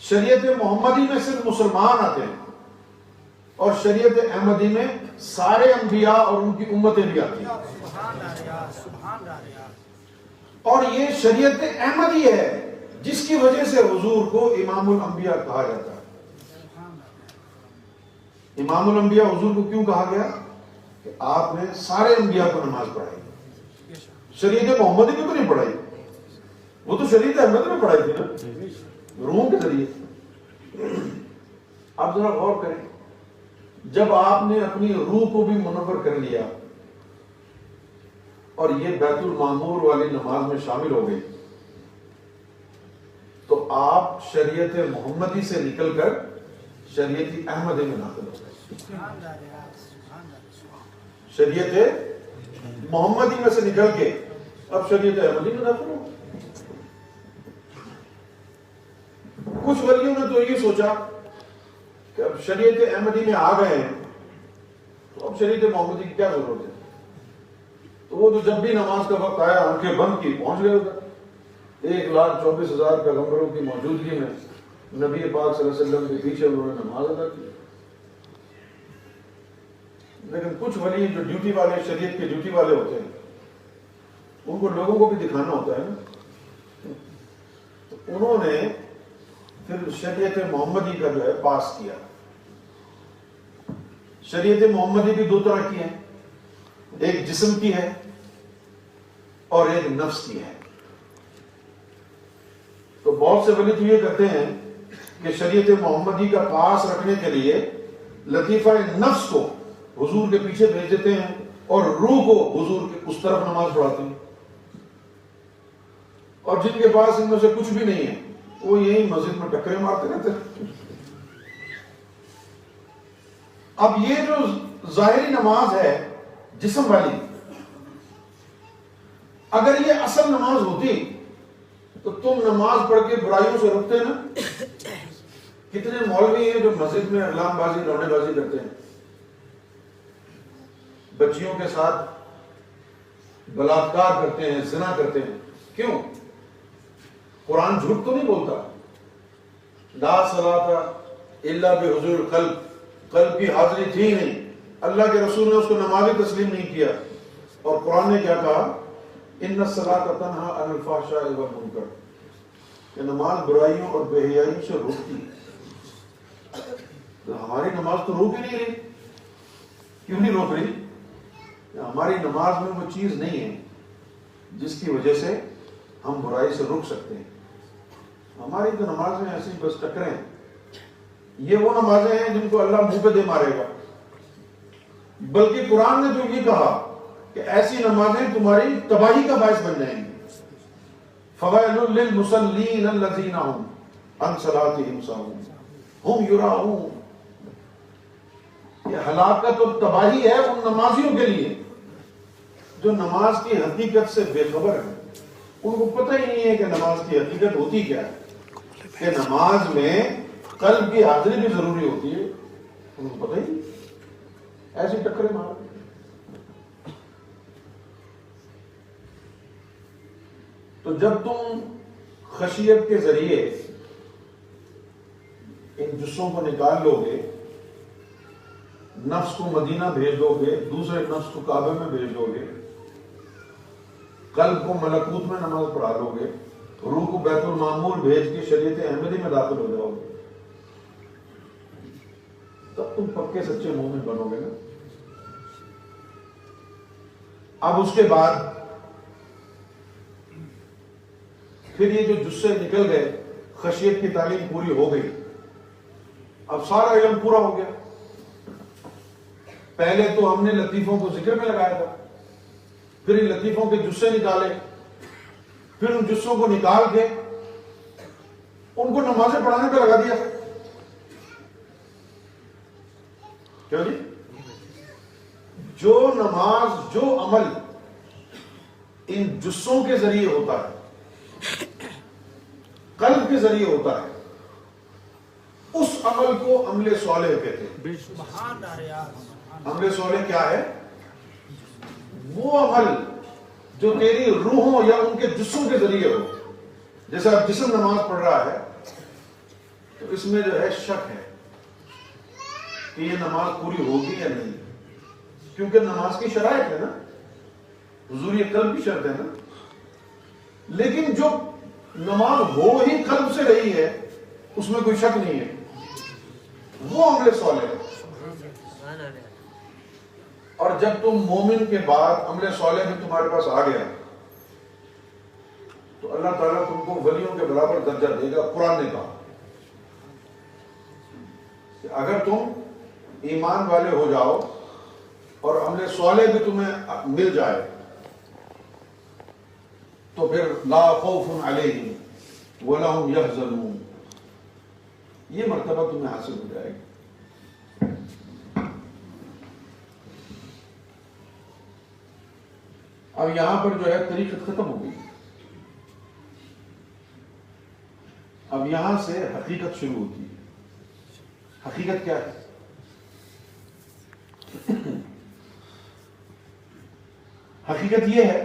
شریعت محمدی میں صرف مسلمان آتے ہیں اور شریعت احمدی میں سارے انبیاء اور ان کی امتیں بھی آتی ہیں. اور یہ شریعت احمدی ہے جس کی وجہ سے حضور کو امام الانبیاء کہا جاتا ہے. امام الانبیاء حضور کو کیوں کہا گیا؟ کہ آپ نے سارے انبیاء کو نماز پڑھائی. شریعت محمدی کو تو نہیں پڑھائی, وہ تو شریعت احمدی میں پڑھائی تھی نا, روح کے ذریعے. آپ ذرا غور کریں, جب آپ نے اپنی روح کو بھی منور کر لیا اور یہ بیت المعمور والی نماز میں شامل ہو گئی تو آپ شریعت محمدی سے نکل کر شریعت احمدی میں داخل ہو گئے. شریعت محمدی میں سے نکل کے اب شریعت احمدی میں داخل ہو. کچھ ولیوں نے تو یہ سوچا کہ اب شریعت احمدی میں آ گئے ہیں تو اب شریعت محمدی کی کیا ضرورت ہے. تو وہ تو جب بھی نماز کا وقت آیا آنکھیں بند کی پہنچ گئے ادھر. 1,24,000 پیغمبروں کی موجودگی میں نبی پاک صلی اللہ علیہ وسلم کے پیچھے انہوں نے نماز ادا کی. لیکن کچھ ولی جو ڈیوٹی والے, شریعت کے ڈیوٹی والے ہوتے ہیں, ان کو لوگوں کو بھی دکھانا ہوتا ہے نا, تو انہوں نے پھر شریعت محمدی کا جو ہے پاس کیا. شریعت محمدی بھی دو طرح کی ہے, ایک جسم کی ہے اور ایک نفس کی ہے. تو بہت سے ولی تو یہ کہتے ہیں کہ شریعت محمدی کا پاس رکھنے کے لیے لطیفہ نفس کو حضور کے پیچھے بھیج دیتے ہیں اور روح کو حضور کے اس طرف نماز پڑھاتے ہیں. اور جن کے پاس ان میں سے کچھ بھی نہیں ہے وہ یہی مسجد میں ٹکرے مارتے رہتے ہیں. اب یہ جو ظاہری نماز ہے جسم والی, اگر یہ اصل نماز ہوتی تو تم نماز پڑھ کے برائیوں سے رکتے نا. کتنے مولوی ہیں جو مسجد میں اعلان بازی, رونے بازی کرتے ہیں, بچیوں کے ساتھ بلاತ್ಕಾರ کرتے ہیں, زنا کرتے ہیں. کیوں؟ قرآن جھوٹ تو نہیں بولتا. لا صلاۃ الا بحضور القلب, قلب کی حاضری تھی نہیں. اللہ کے رسول نے اس کو نمازی تسلیم نہیں کیا. اور قرآن نے کیا کہا؟ ان الصلاۃ تنہی عن الفحشاء والمنکر, کہ نماز برائیوں اور بے حیائی سے روکتی ہے. تو ہماری نماز تو روک ہی نہیں رہی. کیوں نہیں روک رہی؟ ہماری نماز میں وہ چیز نہیں ہے جس کی وجہ سے ہم برائی سے روک سکتے ہیں. ہماری تو نمازیں ایسی بس ٹکریں. یہ وہ نمازیں ہیں جن کو اللہ منہ پہ دے مارے گا. بلکہ قرآن نے تو یہ کہا کہ ایسی نمازیں تمہاری تباہی کا باعث بن جائیں گی. فویل للمصلین الذین هم عن صلاتهم ساہون. ہم یراؤن. یہ ہلاکت اور تباہی ہے ان نمازیوں کے لیے جو نماز کی حقیقت سے بے خبر ہیں. ان کو پتہ ہی نہیں ہے کہ نماز کی حقیقت ہوتی کیا ہے, کہ نماز میں قلب کی حاضری بھی ضروری ہوتی ہے. ان کو پتہ ہی نہیں, ایسی ٹکریں مار. تو جب تم خشیت کے ذریعے ان جسوں کو نکال لو گے, نفس کو مدینہ بھیج دو گے, دوسرے نفس کو کعبے میں بھیج دو گے, قلب کو ملکوت میں نماز پڑھا دو گے, روح کو بیت المعمور بھیج کے شریعت احمدی میں داخل ہو جاؤ گے, تب تم پکے سچے مومن بنو گے نا. اب اس کے بعد پھر یہ جو جسے نکل گئے, خشیت کی تعلیم پوری ہو گئی, اب سارا علم پورا ہو گیا. پہلے تو ہم نے لطیفوں کو ذکر میں لگایا تھا, پھر ان لطیفوں کے جسے نکالے, پھر ان جسوں کو نکال کے ان کو نمازیں پڑھانے پہ لگا دیا. کیوں جی؟ جو نماز, جو عمل ان جسوں کے ذریعے ہوتا ہے, قلب کے ذریعے ہوتا ہے, اس عمل کو عمل صالح کہتے ہیں. عمل صالح کیا ہے؟ وہ عمل جو تیری روحوں یا ان کے جسموں کے ذریعے ہو. جیسے اب جسم نماز پڑھ رہا ہے تو اس میں جو ہے شک ہے کہ یہ نماز پوری ہوگی یا نہیں, کیونکہ نماز کی شرائط ہے نا, حضور قلب کی شرط ہے نا. لیکن جو نماز ہو ہی قلب سے رہی ہے اس میں کوئی شک نہیں ہے, وہ عمل صالح ہے. اور جب تم مومن کے بعد عمل صالح بھی تمہارے پاس آ گیا تو اللہ تعالیٰ تم کو ولیوں کے برابر درجہ دے گا. قرآن نے کہا کہ اگر تم ایمان والے ہو جاؤ اور عمل صالح بھی تمہیں مل جائے تو پھر لا خوف علیہم ولا هم یحزنون, یہ مرتبہ تمہیں حاصل ہو جائے گی. اب یہاں پر جو ہے طریقت ختم ہو گئی, اب یہاں سے حقیقت شروع ہوتی ہے. حقیقت کیا ہے؟ حقیقت یہ ہے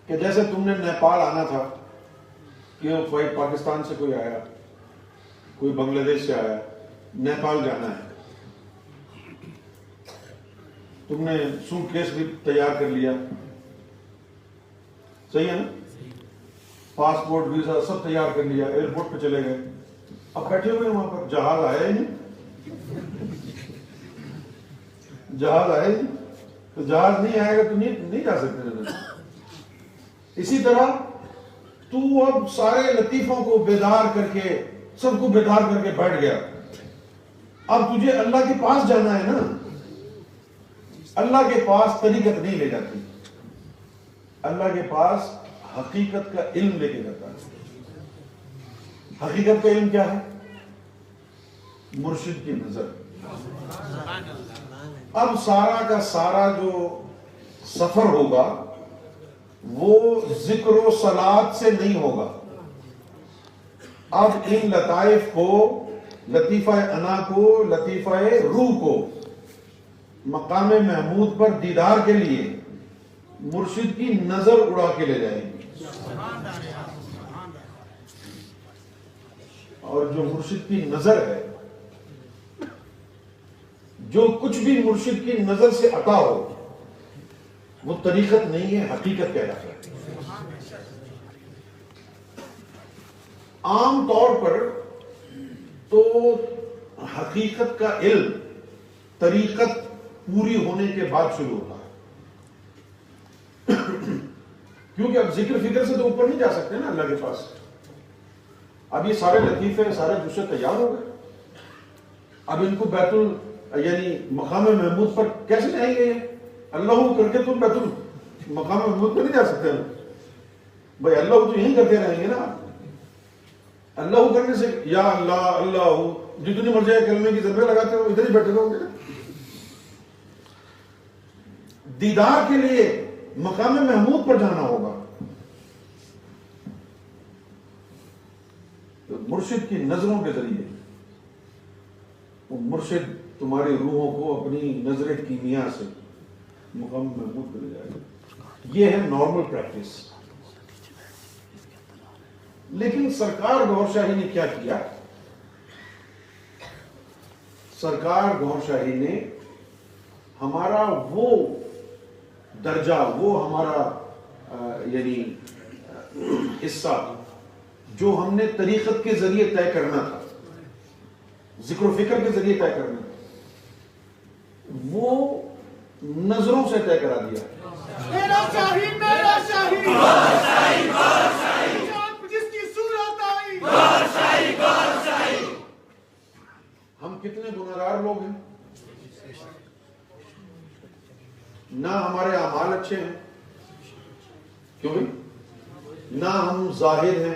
کہ جیسے تم نے نیپال آنا تھا, کہ کوئی پاکستان سے کوئی آیا, کوئی بنگلہ دیش سے آیا, نیپال جانا ہے, تم نے سوٹ کیس بھی تیار کر لیا, صحیح ہے نا, پاسپورٹ ویزا سب تیار کر لیا, ایئرپورٹ پہ چلے گئے, اب بیٹھے ہوئے وہاں پر, جہاز آیا ہی نہیں, جہاز آیا ہی نہیں, تو جہاز نہیں آئے گا تو نہیں جا سکتے. اسی طرح تو اب سارے لطیفوں کو بیدار کر کے, سب کو بیدار کر کے بیٹھ گیا, اب تجھے اللہ کے پاس جانا ہے نا. اللہ کے پاس طریقت نہیں لے جاتی, اللہ کے پاس حقیقت کا علم لے کے جاتا ہے. حقیقت کا علم کیا ہے؟ مرشد کی نظر. اب سارا کا سارا جو سفر ہوگا وہ ذکر و صلات سے نہیں ہوگا. اب ان لطائف کو, لطیفہ انا کو, لطیفہ روح کو مقام محمود پر دیدار کے لیے مرشد کی نظر اڑا کے لے جائے گی. اور جو مرشد کی نظر ہے, جو کچھ بھی مرشد کی نظر سے عطا ہو وہ طریقت نہیں ہے, حقیقت کہلاتا ہے. عام طور پر تو حقیقت کا علم طریقت پوری ہونے کے بعد شروع ہوتا ہے, کیونکہ اب ذکر فکر سے تو اوپر نہیں جا سکتے نا اللہ کے پاس. اب یہ سارے لطیفے, سارے جسے تیار ہو گئے, اب ان کو یعنی مقام محمود پر کیسے جائیں گے؟ اللہ کر کے تم بیت مقام محمود پر نہیں جا سکتے بھائی, اللہ تو یہیں کرتے رہیں گے نا. اللہ کرنے سے یا اللہ اللہ جتنی مرضی کلمے کی ضربیں لگاتے ہو ادھر ہی بیٹھے رہو گے. دیدار کے لیے مقام محمود پر جانا ہوگا. مرشد کی نظروں کے ذریعے وہ مرشد تمہاری روحوں کو اپنی نظر کیمیا سے مقام محمود پر لے جائے گا. یہ ہے نارمل پریکٹس. لیکن سرکار گوھر شاہی نے کیا کیا؟ سرکار گوھر شاہی نے ہمارا وہ درجہ، وہ ہمارا یعنی حصہ جو ہم نے طریقت کے ذریعے طے کرنا تھا، ذکر و فکر کے ذریعے طے کرنا تھا، وہ نظروں سے طے کرا دیا. میرا شاہی میرا شاہی گوھر شاہی گوھر شاہی جس کی صورت آئی گوھر شاہی گوھر شاہی. ہم کتنے گنہگار لوگ ہیں، نہ ہمارے اعمال اچھے ہیں، کیوں بھائی؟ نہ ہم زاہد ہیں،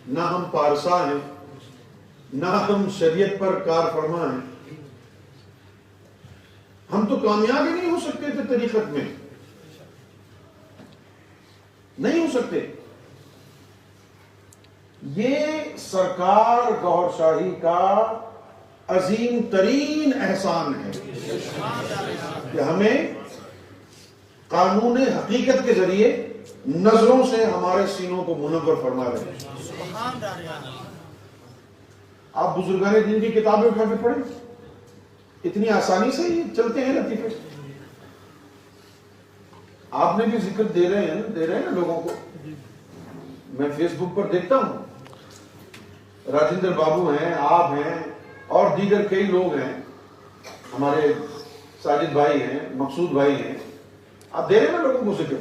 نہ ہم پارسا ہیں، نہ ہم شریعت پر کار فرما ہیں. ہم تو کامیاب ہی نہیں ہو سکتے تھے طریقت میں، نہیں ہو سکتے. یہ سرکار گوھر شاہی کا عظیم ترین احسان ہے کہ ہمیں قانون حقیقت کے ذریعے نظروں سے ہمارے سینوں کو منور فرما رہے ہیں. آپ بزرگان دین کی کتابیں اٹھا کے پڑھیں، اتنی آسانی سے ہی چلتے ہیں لطیفے. آپ نے بھی ذکر دے رہے ہیں نا لوگوں کو. میں فیس بک پر دیکھتا ہوں، راجندر بابو ہیں، آپ ہیں، اور دیگر کئی لوگ ہیں، ہمارے ساجد بھائی ہیں، مقصود بھائی ہیں. آپ دے رہے ہیں نا لوگوں کو ذکر.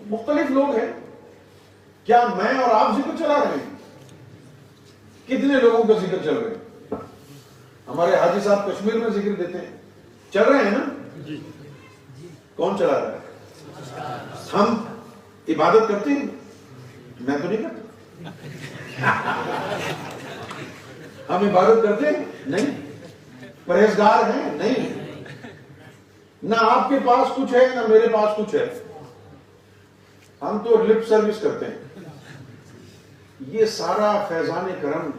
مختلف لوگ ہیں. کیا میں اور آپ ذکر چلا رہے ہیں؟ کتنے لوگوں کا ذکر چل رہے ہیں؟ ہمارے حاجی صاحب کشمیر میں ذکر دیتے ہیں، چل رہے ہیں نا؟ کون چلا رہا ہے؟ ہم عبادت کرتے ہیں؟ میں تو نہیں کرتا. ہم عبادت کرتے ہیں؟ نہیں. پرہیزگار ہیں؟ نہیں. نہ آپ کے پاس کچھ ہے نہ میرے پاس کچھ ہے. ہم تو لپ سروس کرتے ہیں. یہ سارا فیضان کرم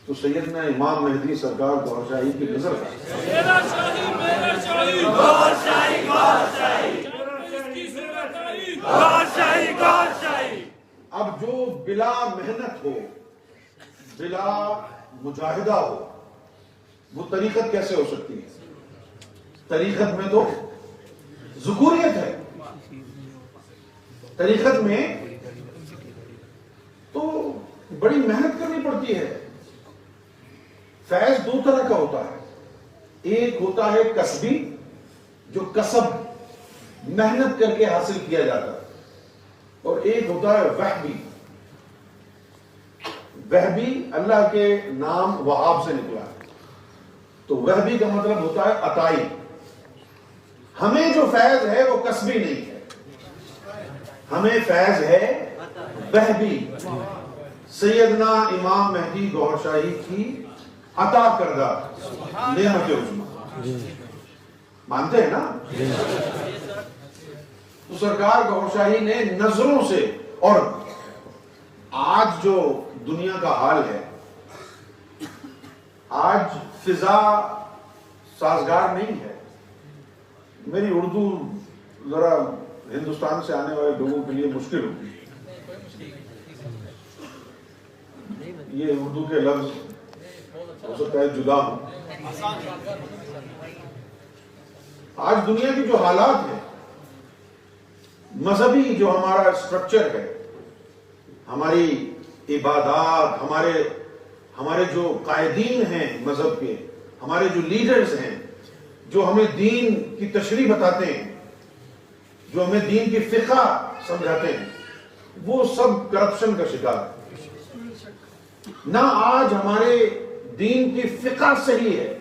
تو سیدنا امام مہدی سرکار گوھر شاہی کی نظر کا. میرا شاہی میرا شاہی گوھر شاہی گوھر شاہی گوھر شاہی گوھر شاہی. اب جو بلا محنت ہو، بلا مجاہدہ ہو، وہ طریقت کیسے ہو سکتی ہے؟ طریقت میں تو ذکوریت ہے. طریقت میں تو بڑی محنت کرنی پڑتی ہے. فیض دو طرح کا ہوتا ہے. ایک ہوتا ہے کسبی، جو کسب محنت کر کے حاصل کیا جاتا ہے، اور ایک ہوتا ہے وہبی. وہبی اللہ کے نام وہاب سے نکلا ہے. تو وہبی کا مطلب ہوتا ہے عطائی. ہمیں جو فیض ہے وہ کسبی نہیں ہے، ہمیں فیض ہے وہبی. سیدنا امام مہدی گوھر شاہی کی عطا کردہ نعمت عظمی. مانتے ہیں نا؟ تو سرکار گوھر شاہی نے نظروں سے، اور آج جو دنیا کا حال ہے، آج فضا سازگار نہیں ہے. میری اردو ذرا ہندوستان سے آنے والے لوگوں کے لیے مشکل ہوگی. یہ اردو کے لفظ ہو سکتا ہے جدا ہو. آج دنیا کی جو حالات ہیں، مذہبی جو ہمارا اسٹرکچر ہے، ہماری عبادات، ہمارے جو قائدین ہیں مذہب کے، ہمارے جو لیڈرز ہیں، جو ہمیں دین کی تشریح بتاتے ہیں، جو ہمیں دین کی فقہ سمجھاتے ہیں، وہ سب کرپشن کا شکار ہے. نہ آج ہمارے دین کی فقہ صحیح ہے،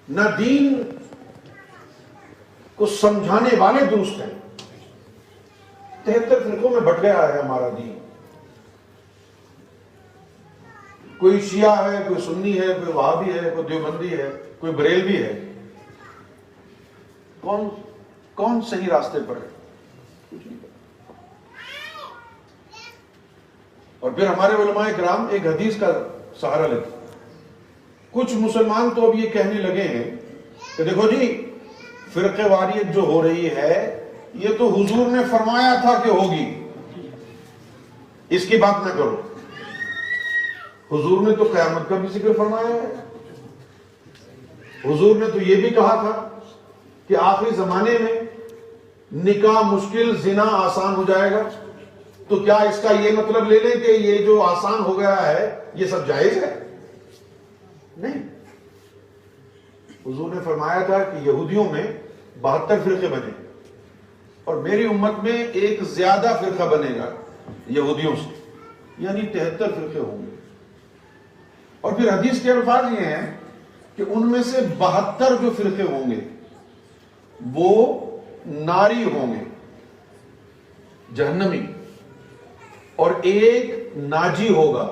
نہ دین کو سمجھانے والے درست ہیں. 73 فرقوں میں بٹ گیا ہے ہمارا دین. کوئی شیعہ ہے، کوئی سنی ہے، کوئی وہابی ہے، کوئی دیوبندی ہے، کوئی بریلوی ہے. کون صحیح راستے پر ہے؟ اور پھر ہمارے علماء کرام ایک حدیث کا سہارا لیتے. کچھ مسلمان تو اب یہ کہنے لگے ہیں کہ دیکھو جی فرقہ واریت جو ہو رہی ہے یہ تو حضور نے فرمایا تھا کہ ہوگی، اس کی بات نہ کرو. حضور نے تو قیامت کا بھی ذکر فرمایا ہے. حضور نے تو یہ بھی کہا تھا کہ آخری زمانے میں نکاح مشکل، زنا آسان ہو جائے گا. تو کیا اس کا یہ مطلب لے لیں کہ یہ جو آسان ہو گیا ہے یہ سب جائز ہے؟ نہیں. حضور نے فرمایا تھا کہ یہودیوں میں 72 فرقے بنے اور میری امت میں ایک زیادہ فرقہ بنے گا یہودیوں سے، یعنی 73 فرقے ہوں گے. اور پھر حدیث کے الفاظ یہ ہیں کہ ان میں سے 72 جو فرقے ہوں گے وہ ناری ہوں گے، جہنمی، اور ایک ناجی ہوگا.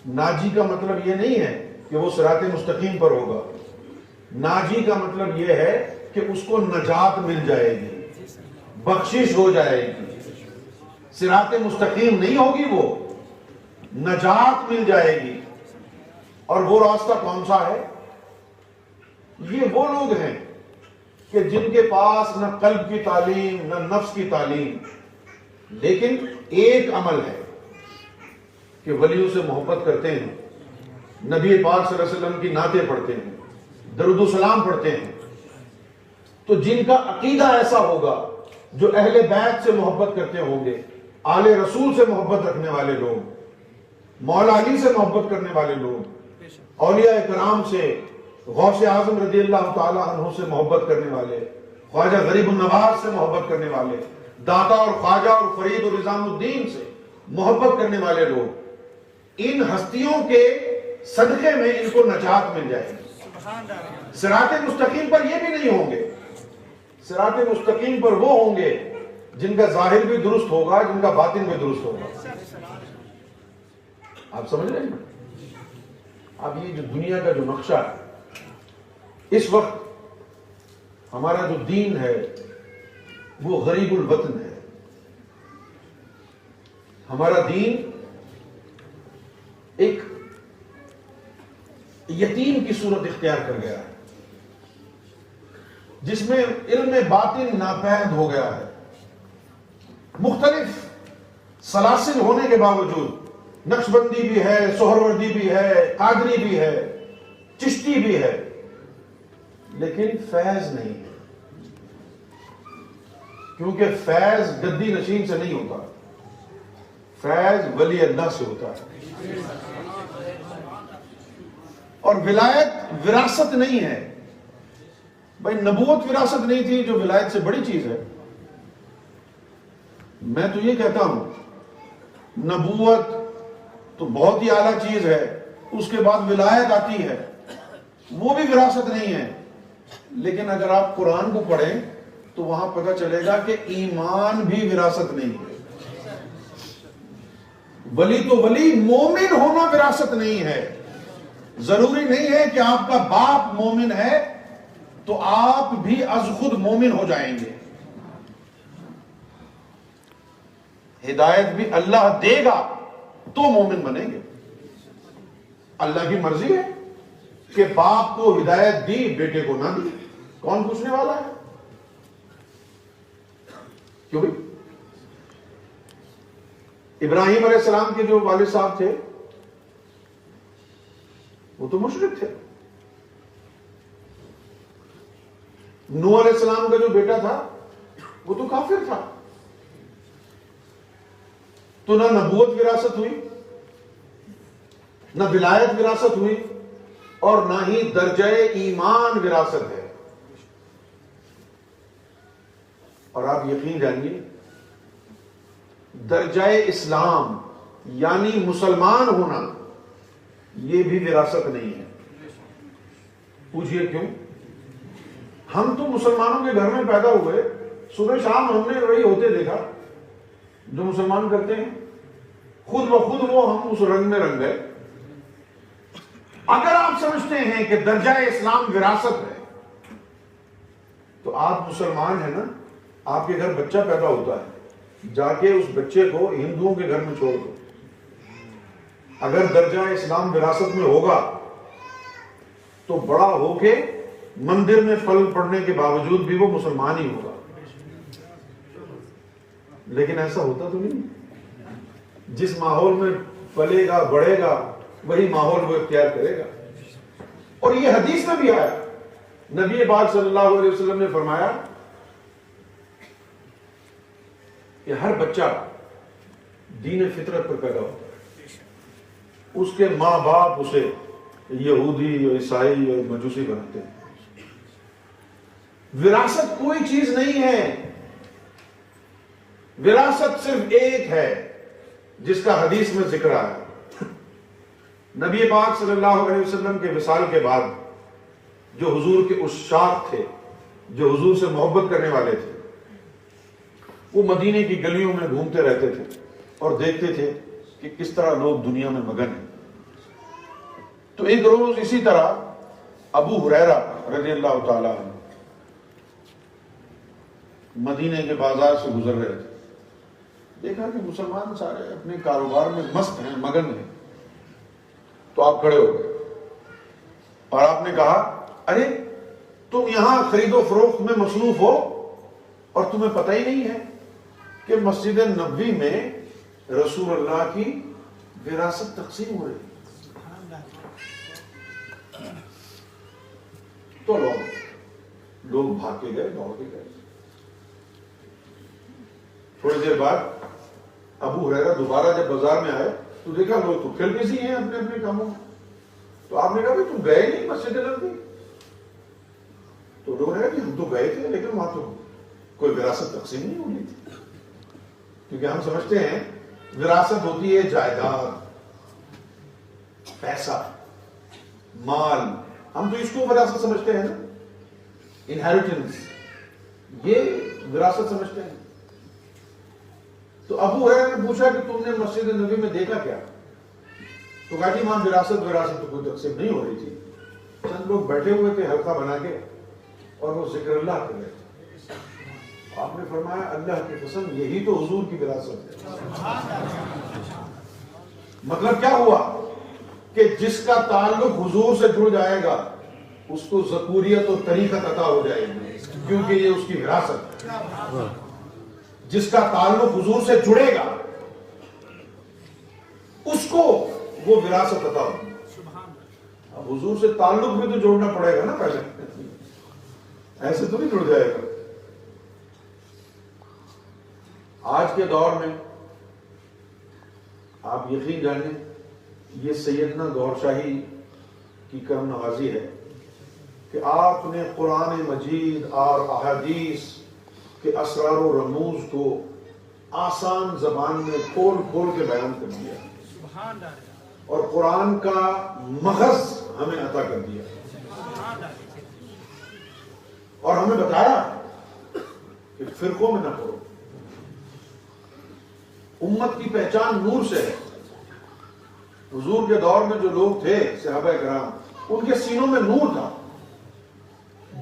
ناجی کا مطلب یہ نہیں ہے کہ وہ صراط مستقیم پر ہوگا. ناجی کا مطلب یہ ہے کہ اس کو نجات مل جائے گی، بخشش ہو جائے گی. صراط مستقیم نہیں ہوگی، وہ نجات مل جائے گی. اور وہ راستہ کون سا ہے؟ یہ وہ لوگ ہیں کہ جن کے پاس نہ قلب کی تعلیم نہ نفس کی تعلیم، لیکن ایک عمل ہے کہ ولیوں سے محبت کرتے ہیں، نبی پاک صلی اللہ علیہ وسلم کی نعتیں پڑھتے ہیں، درود و سلام پڑھتے ہیں. تو جن کا عقیدہ ایسا ہوگا، جو اہل بیت سے محبت کرتے ہوں گے، آل رسول سے محبت رکھنے والے لوگ، مولا علی سے محبت کرنے والے لوگ، اولیاء کرام سے، غوث اعظم رضی اللہ تعالی عنہ سے محبت کرنے والے، خواجہ غریب النواز سے محبت کرنے والے، داتا اور خواجہ اور فرید اور نظام الدین سے محبت کرنے والے لوگ، ان ہستیوں کے صدقے میں ان کو نجات مل جائے گی. صراط مستقیم پر یہ بھی نہیں ہوں گے. صراط مستقیم پر وہ ہوں گے جن کا ظاہر بھی درست ہوگا، جن کا باطن بھی درست ہوگا. آپ سمجھ رہے ہیں؟ اب یہ جو دنیا کا جو نقشہ ہے، اس وقت ہمارا جو دین ہے وہ غریب الوطن ہے. ہمارا دین ایک یتیم کی صورت اختیار کر گیا ہے، جس میں علم باطن ناپید ہو گیا ہے. مختلف سلاسل ہونے کے باوجود نقشبندی بھی ہے، سہروردی بھی ہے، قادری بھی ہے، چشتی بھی ہے، لیکن فیض نہیں ہے. کیونکہ فیض گدی نشین سے نہیں ہوتا، فیض ولی اللہ سے ہوتا ہے. اور ولایت وراثت نہیں ہے. بھائی نبوت وراثت نہیں تھی جو ولایت سے بڑی چیز ہے. میں تو یہ کہتا ہوں نبوت تو بہت ہی اعلیٰ چیز ہے، اس کے بعد ولایت آتی ہے، وہ بھی وراثت نہیں ہے. لیکن اگر آپ قرآن کو پڑھیں تو وہاں پتہ چلے گا کہ ایمان بھی وراثت نہیں ہے. ولی تو ولی، مومن ہونا وراثت نہیں ہے. ضروری نہیں ہے کہ آپ کا باپ مومن ہے تو آپ بھی از خود مومن ہو جائیں گے. ہدایت بھی اللہ دے گا تو مومن بنیں گے. اللہ کی مرضی ہے کہ باپ کو ہدایت دی، بیٹے کو نہ دی. کون پوچھنے والا ہے؟ کیوں بھائی؟ ابراہیم علیہ السلام کے جو والد صاحب تھے وہ تو مشرک تھے. نوح علیہ السلام کا جو بیٹا تھا وہ تو کافر تھا. تو نہ نبوت وراثت ہوئی، نہ ولایت وراثت ہوئی، اور نہ ہی درجہ ایمان وراثت ہے. اور آپ یقین جانیے درجہ اسلام یعنی مسلمان ہونا یہ بھی وراثت نہیں ہے. پوچھئے کیوں؟ ہم تو مسلمانوں کے گھر میں پیدا ہوئے، صبح شام ہم نے وہی ہوتے دیکھا جو مسلمان کرتے ہیں. خود بخود وہ ہم اس رنگ میں رنگ گئے. اگر آپ سمجھتے ہیں کہ درجہ اسلام وراثت ہے تو آپ مسلمان ہیں نا, آپ کے گھر بچہ پیدا ہوتا ہے, جا کے اس بچے کو ہندوؤں کے گھر میں چھوڑ دو. اگر درجہ اسلام وراثت میں ہوگا تو بڑا ہو کے مندر میں پھل پڑنے کے باوجود بھی وہ مسلمان ہی ہوگا. لیکن ایسا ہوتا تو نہیں. جس ماحول میں پلے گا بڑھے گا وہی ماحول وہ اختیار کرے گا. اور یہ حدیث میں بھی آیا, نبی پاک صلی اللہ علیہ وسلم نے فرمایا کہ ہر بچہ دین فطرت پر پیدا ہوتا ہے, اس کے ماں باپ اسے یہودی یا عیسائی یا مجوسی بناتے ہیں. وراثت کوئی چیز نہیں ہے, وراثت صرف ایک ہے جس کا حدیث میں ذکر آیا. نبی پاک صلی اللہ علیہ وسلم کے وصال کے بعد جو حضور کے عشاق تھے, جو حضور سے محبت کرنے والے تھے, وہ مدینے کی گلیوں میں گھومتے رہتے تھے اور دیکھتے تھے کہ کس طرح لوگ دنیا میں مگن ہیں. تو ایک روز اسی طرح ابو ہریرہ رضی اللہ تعالیٰ عنہ مدینے کے بازار سے گزر رہے تھے. دیکھا کہ مسلمان سارے اپنے کاروبار میں مست ہیں, مگن ہیں. تو آپ کھڑے ہو گئے اور آپ نے کہا, ارے تم یہاں خرید و فروخت میں مصروف ہو اور تمہیں پتہ ہی نہیں ہے کہ مسجد نبوی میں رسول اللہ کی وراثت تقسیم ہو رہی. تو لوگ بھاگ کے گئے, دوڑ کے گئے. تھوڑی دیر بعد ابو ہریرہ دوبارہ جب بازار میں آئے تو دیکھا لوگ تو پھر بزی ہیں اپنے اپنے کاموں میں. تو آپ نے کہا تم گئے نہیں مسجد نبوی؟ تو لوگ نے کہا کہ ہم تو گئے تھے لیکن وہاں تو کوئی وراثت تقسیم نہیں ہونی تھی. کیونکہ ہم سمجھتے ہیں وراثت ہوتی ہے جائیداد, پیسہ, مال. ہم تو اس کو وراثت سمجھتے ہیں نا, انہیریٹنس, یہ وراثت سمجھتے ہیں. تو ابو ہریرہ نے پوچھا کہ تم نے مسجد نبوی میں دیکھا کیا؟ تو کہا کہ وہاں وراثت تو کوئی تقسیم نہیں ہو رہی تھی. چند لوگ بیٹھے ہوئے تھے حلقہ بنا کے اور وہ ذکر اللہ کر رہے تھے. آپ نے فرمایا اللہ کی قسم یہی تو حضور کی وراثت ہے. مطلب کیا ہوا کہ جس کا تعلق حضور سے جڑ جائے گا اس کو ذکوریت اور طریقت عطا ہو جائے گی, کیونکہ یہ اس کی وراثت ہے. جس کا تعلق حضور سے جڑے گا اس کو وہ وراثت عطا ہوگی. اب حضور سے تعلق بھی تو جوڑنا پڑے گا نا پہلے, ایسے تو نہیں جڑ جائے گا. آج کے دور میں آپ یقین جانیں یہ سیدنا گوہر شاہی کی کرم نوازی ہے کہ آپ نے قرآن مجید اور احادیث کے اسرار و رموز کو آسان زبان میں کھول کھول کے بیان کر دیا اور قرآن کا مغز ہمیں عطا کر دیا اور ہمیں بتایا کہ فرقوں میں نہ پڑو. امت کی پہچان نور سے ہے. حضور کے دور میں جو لوگ تھے صحابہ کرام, ان کے سینوں میں نور تھا.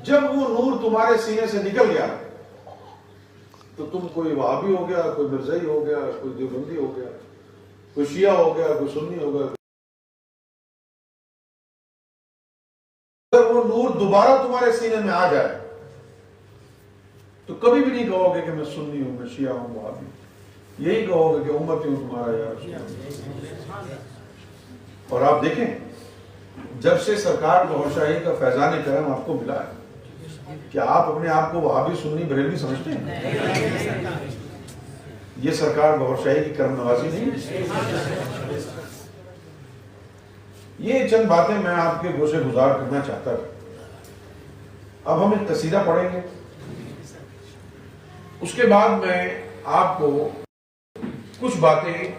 جب وہ نور تمہارے سینے سے نکل گیا تو تم کوئی وہابی ہو گیا, کوئی مرزائی ہو گیا, کوئی دیوبندی ہو گیا, کوئی شیعہ ہو گیا, کوئی سنی ہو گیا. اگر وہ نور دوبارہ تمہارے سینے میں آ جائے تو کبھی بھی نہیں کہو گے کہ میں سنی ہوں, میں شیعہ ہوں, وہابی. یہی کہو گے کہ امتی ہوں تمہارا یار. اور آپ دیکھیں جب سے سرکار گوہر شاہی کا فیضان کرم آپ کو ملا ہے, کیا آپ اپنے آپ کو وہابی سنی بریلوی سمجھتے ہیں؟ یہ سرکار گوہر شاہی کی کرم نوازی نہیں. یہ چند باتیں میں آپ کے گوشے گزار کرنا چاہتا تھا. اب ہم ایک قصیدہ پڑھیں گے, اس کے بعد میں آپ کو کچھ باتیں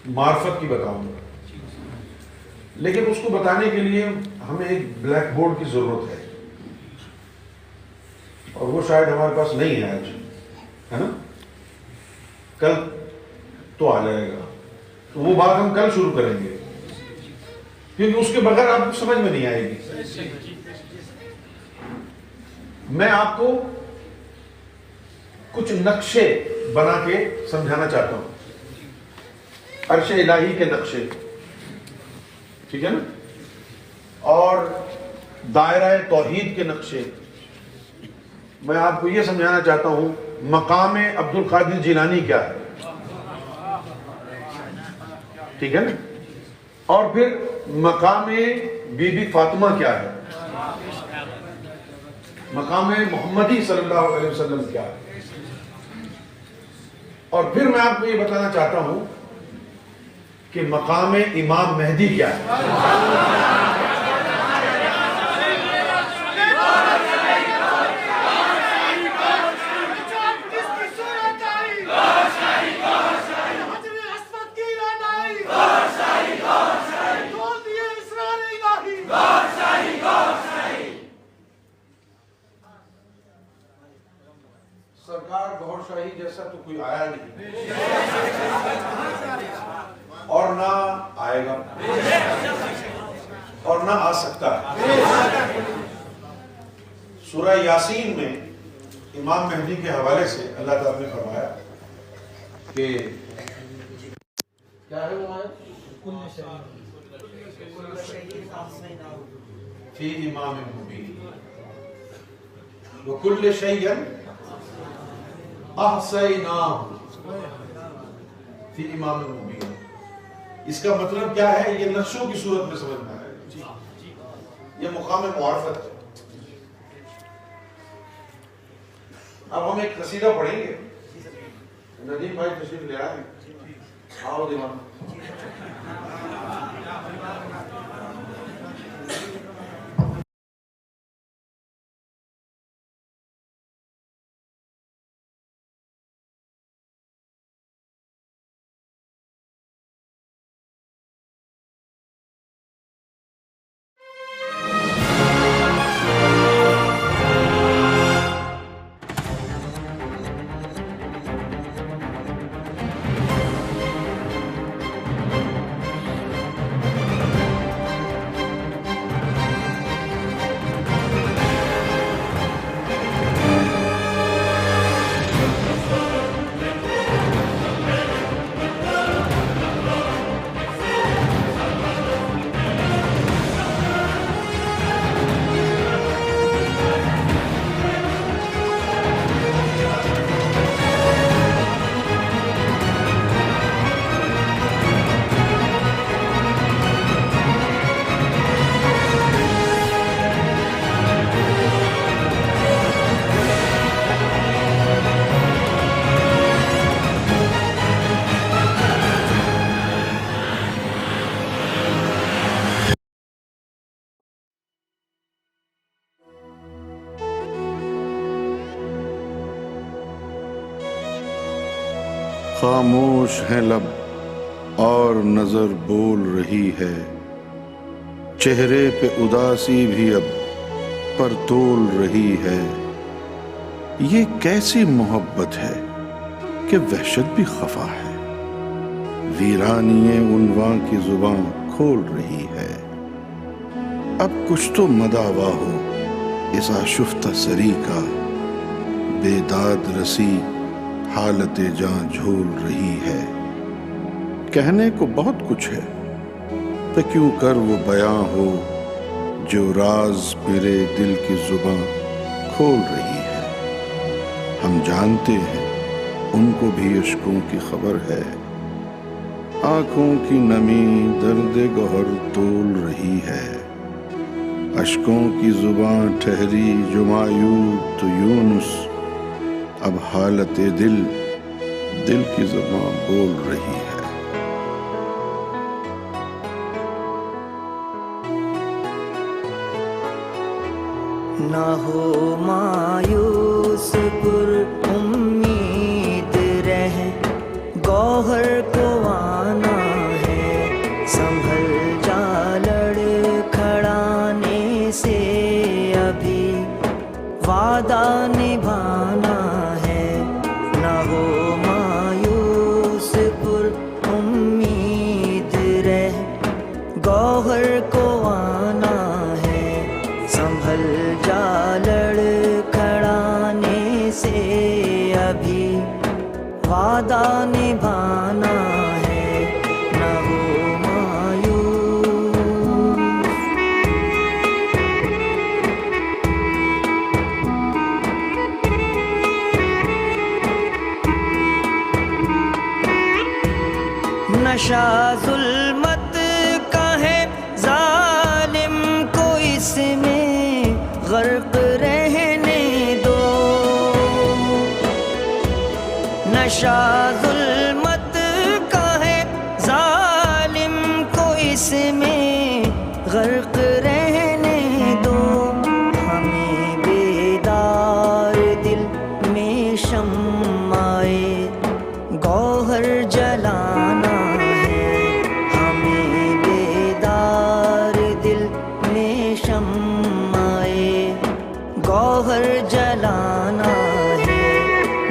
معرفت کی بتاؤں گا, لیکن اس کو بتانے کے لیے ہمیں ایک بلیک بورڈ کی ضرورت ہے اور وہ شاید ہمارے پاس نہیں ہے آج, ہے نا. کل تو آ جائے گا, تو وہ بات ہم کل شروع کریں گے. کیونکہ اس کے بغیر آپ کو سمجھ میں نہیں آئے گی. میں آپ کو کچھ نقشے بنا کے سمجھانا چاہتا ہوں. عرش الہی کے نقشے, ٹھیک ہے نا, اور دائرہ توحید کے نقشے. میں آپ کو یہ سمجھانا چاہتا ہوں مقام عبد القادر جیلانی کیا ہے, ٹھیک ہے نا, اور پھر مقام بی بی فاطمہ کیا ہے, مقام محمدی صلی اللہ علیہ وسلم کیا ہے, اور پھر میں آپ کو یہ بتانا چاہتا ہوں کہ مقام امام مہدی کیا ہے. سرکار گوھر شاہی جیسا تو کوئی آیا نہیں اور نہ آئے گا اور نہ آ سکتا ہے. سورہ یاسین میں امام مہدی کے حوالے سے اللہ تعالیٰ نے فرمایا کہ کیا ہے وہ فی امام مبین وکل شیء احصیناہ فی امام مبین. اس کا مطلب کیا ہے؟ یہ نقشوں کی صورت میں سمجھنا ہے, یہ مقام معرفت ہے. اب ہم ایک قصیدہ پڑھیں گے. ندیم بھائی تشریف لے آئے, آؤ دیوان. خاموش ہے لب اور نظر بول رہی ہے, چہرے پہ اداسی بھی اب پر تول رہی ہے. یہ کیسی محبت ہے کہ وحشت بھی خفا ہے, ویرانی عنواں کی زباں کھول رہی ہے. اب کچھ تو مداوا ہو اس آشفتہ سری کا, بیداد رسی حالت جاں جھول رہی ہے. کہنے کو بہت کچھ ہے تو کیوں کر وہ بیاں ہو جو راز میرے دل کی زباں کھول رہی ہے. ہم جانتے ہیں ان کو بھی اشکوں کی خبر ہے, آنکھوں کی نمی درد گوہر تول رہی ہے. اشکوں کی زباں ٹھہری جو مایوب تو یونس, اب حالت دل دل کی زبان بول رہی ہے. نہ ہو مایوس پر امید رہ, گوہر کو آنا ہے سنبھل جا, لڑکھڑانے سے ابھی وعدہ نبھانا ہے. نہ ہو مایوس پر امید رہ, گوہر کو ابھی وعدہ نبھانا ہے نہ ہو مایوس نشہ ظلمت کا ہے ظالم کو اس میں غرق رہنے دو نشہ ظلمت کا ہے ظالم کو اس میں غرق رہنے دو ہمیں بیدار دل میں شمعِ گوہر جلانا ہے ہمیں بیدار دل میں شمعِ گوہر جلانا ہے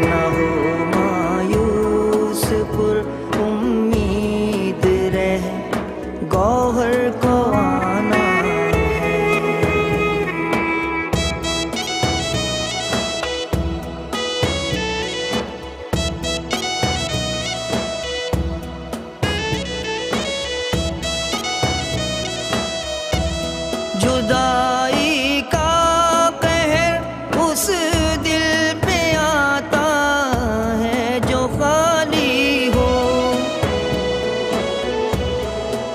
نہ ہو مایوس پر امید رہ گوہر کو آنا ہے جدائی کا قہر اس دل پہ آتا ہے جو خالی ہو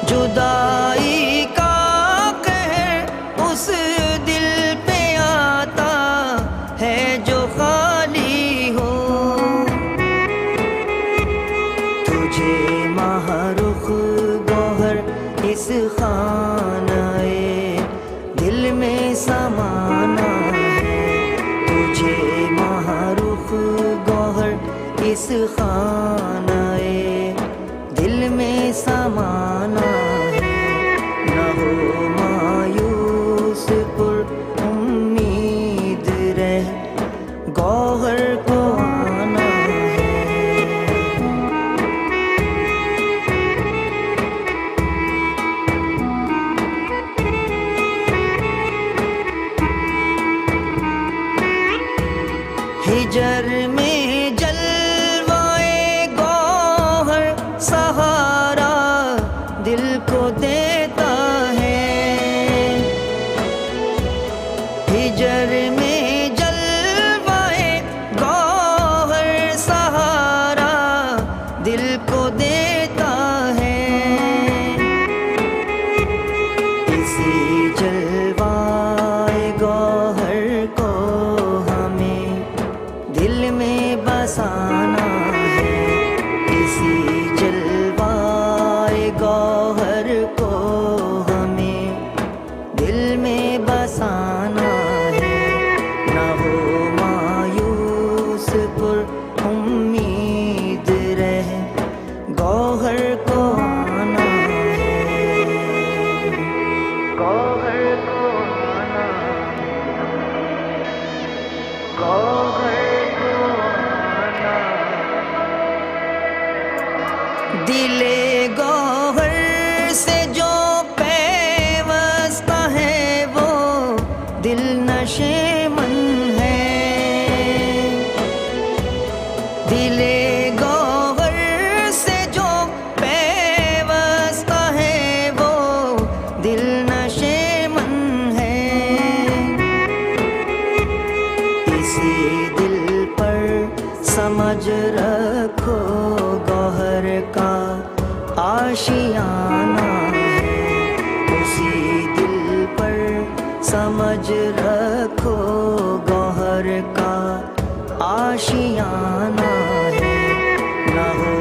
جدائی کا قہر اس دل پہ آتا ہے جو خالی ہو تجھے مہرخ گوہر اس خانۂ دل میں سمانا ہے تجھے مہرخ گوہر اس خانۂ دل میں سمانا ہے نہ ہو مایوس پر امید رہ گوہر کو آنا ہے ہجر میں جلوائے گوہر سہارا دل کو دیتا ہے ہجر میں جلوائے گوہر سہارا دل کو دیتا ہے اسی جلوائے گوہر کو ہمیں دل میں بسانا ہے اسی جلوائے گوہر کو ہمیں دل میں بسانا ہے نہ ہو مایوس پر امید رہ گوہر کو آنا ہے گوہر کو آنا گوہر دل گوہر سے جو پیوستہ ہے وہ دل نشیمن ہے دل گوہر سے جو پیوستہ ہے وہ دل نشیمن ہے اسی دل پر سمجھ رکھو گوہر کا آشیانہ ہے اسی دل پر سمجھ رکھو گوہر کا آشیانہ ہے نہ ہو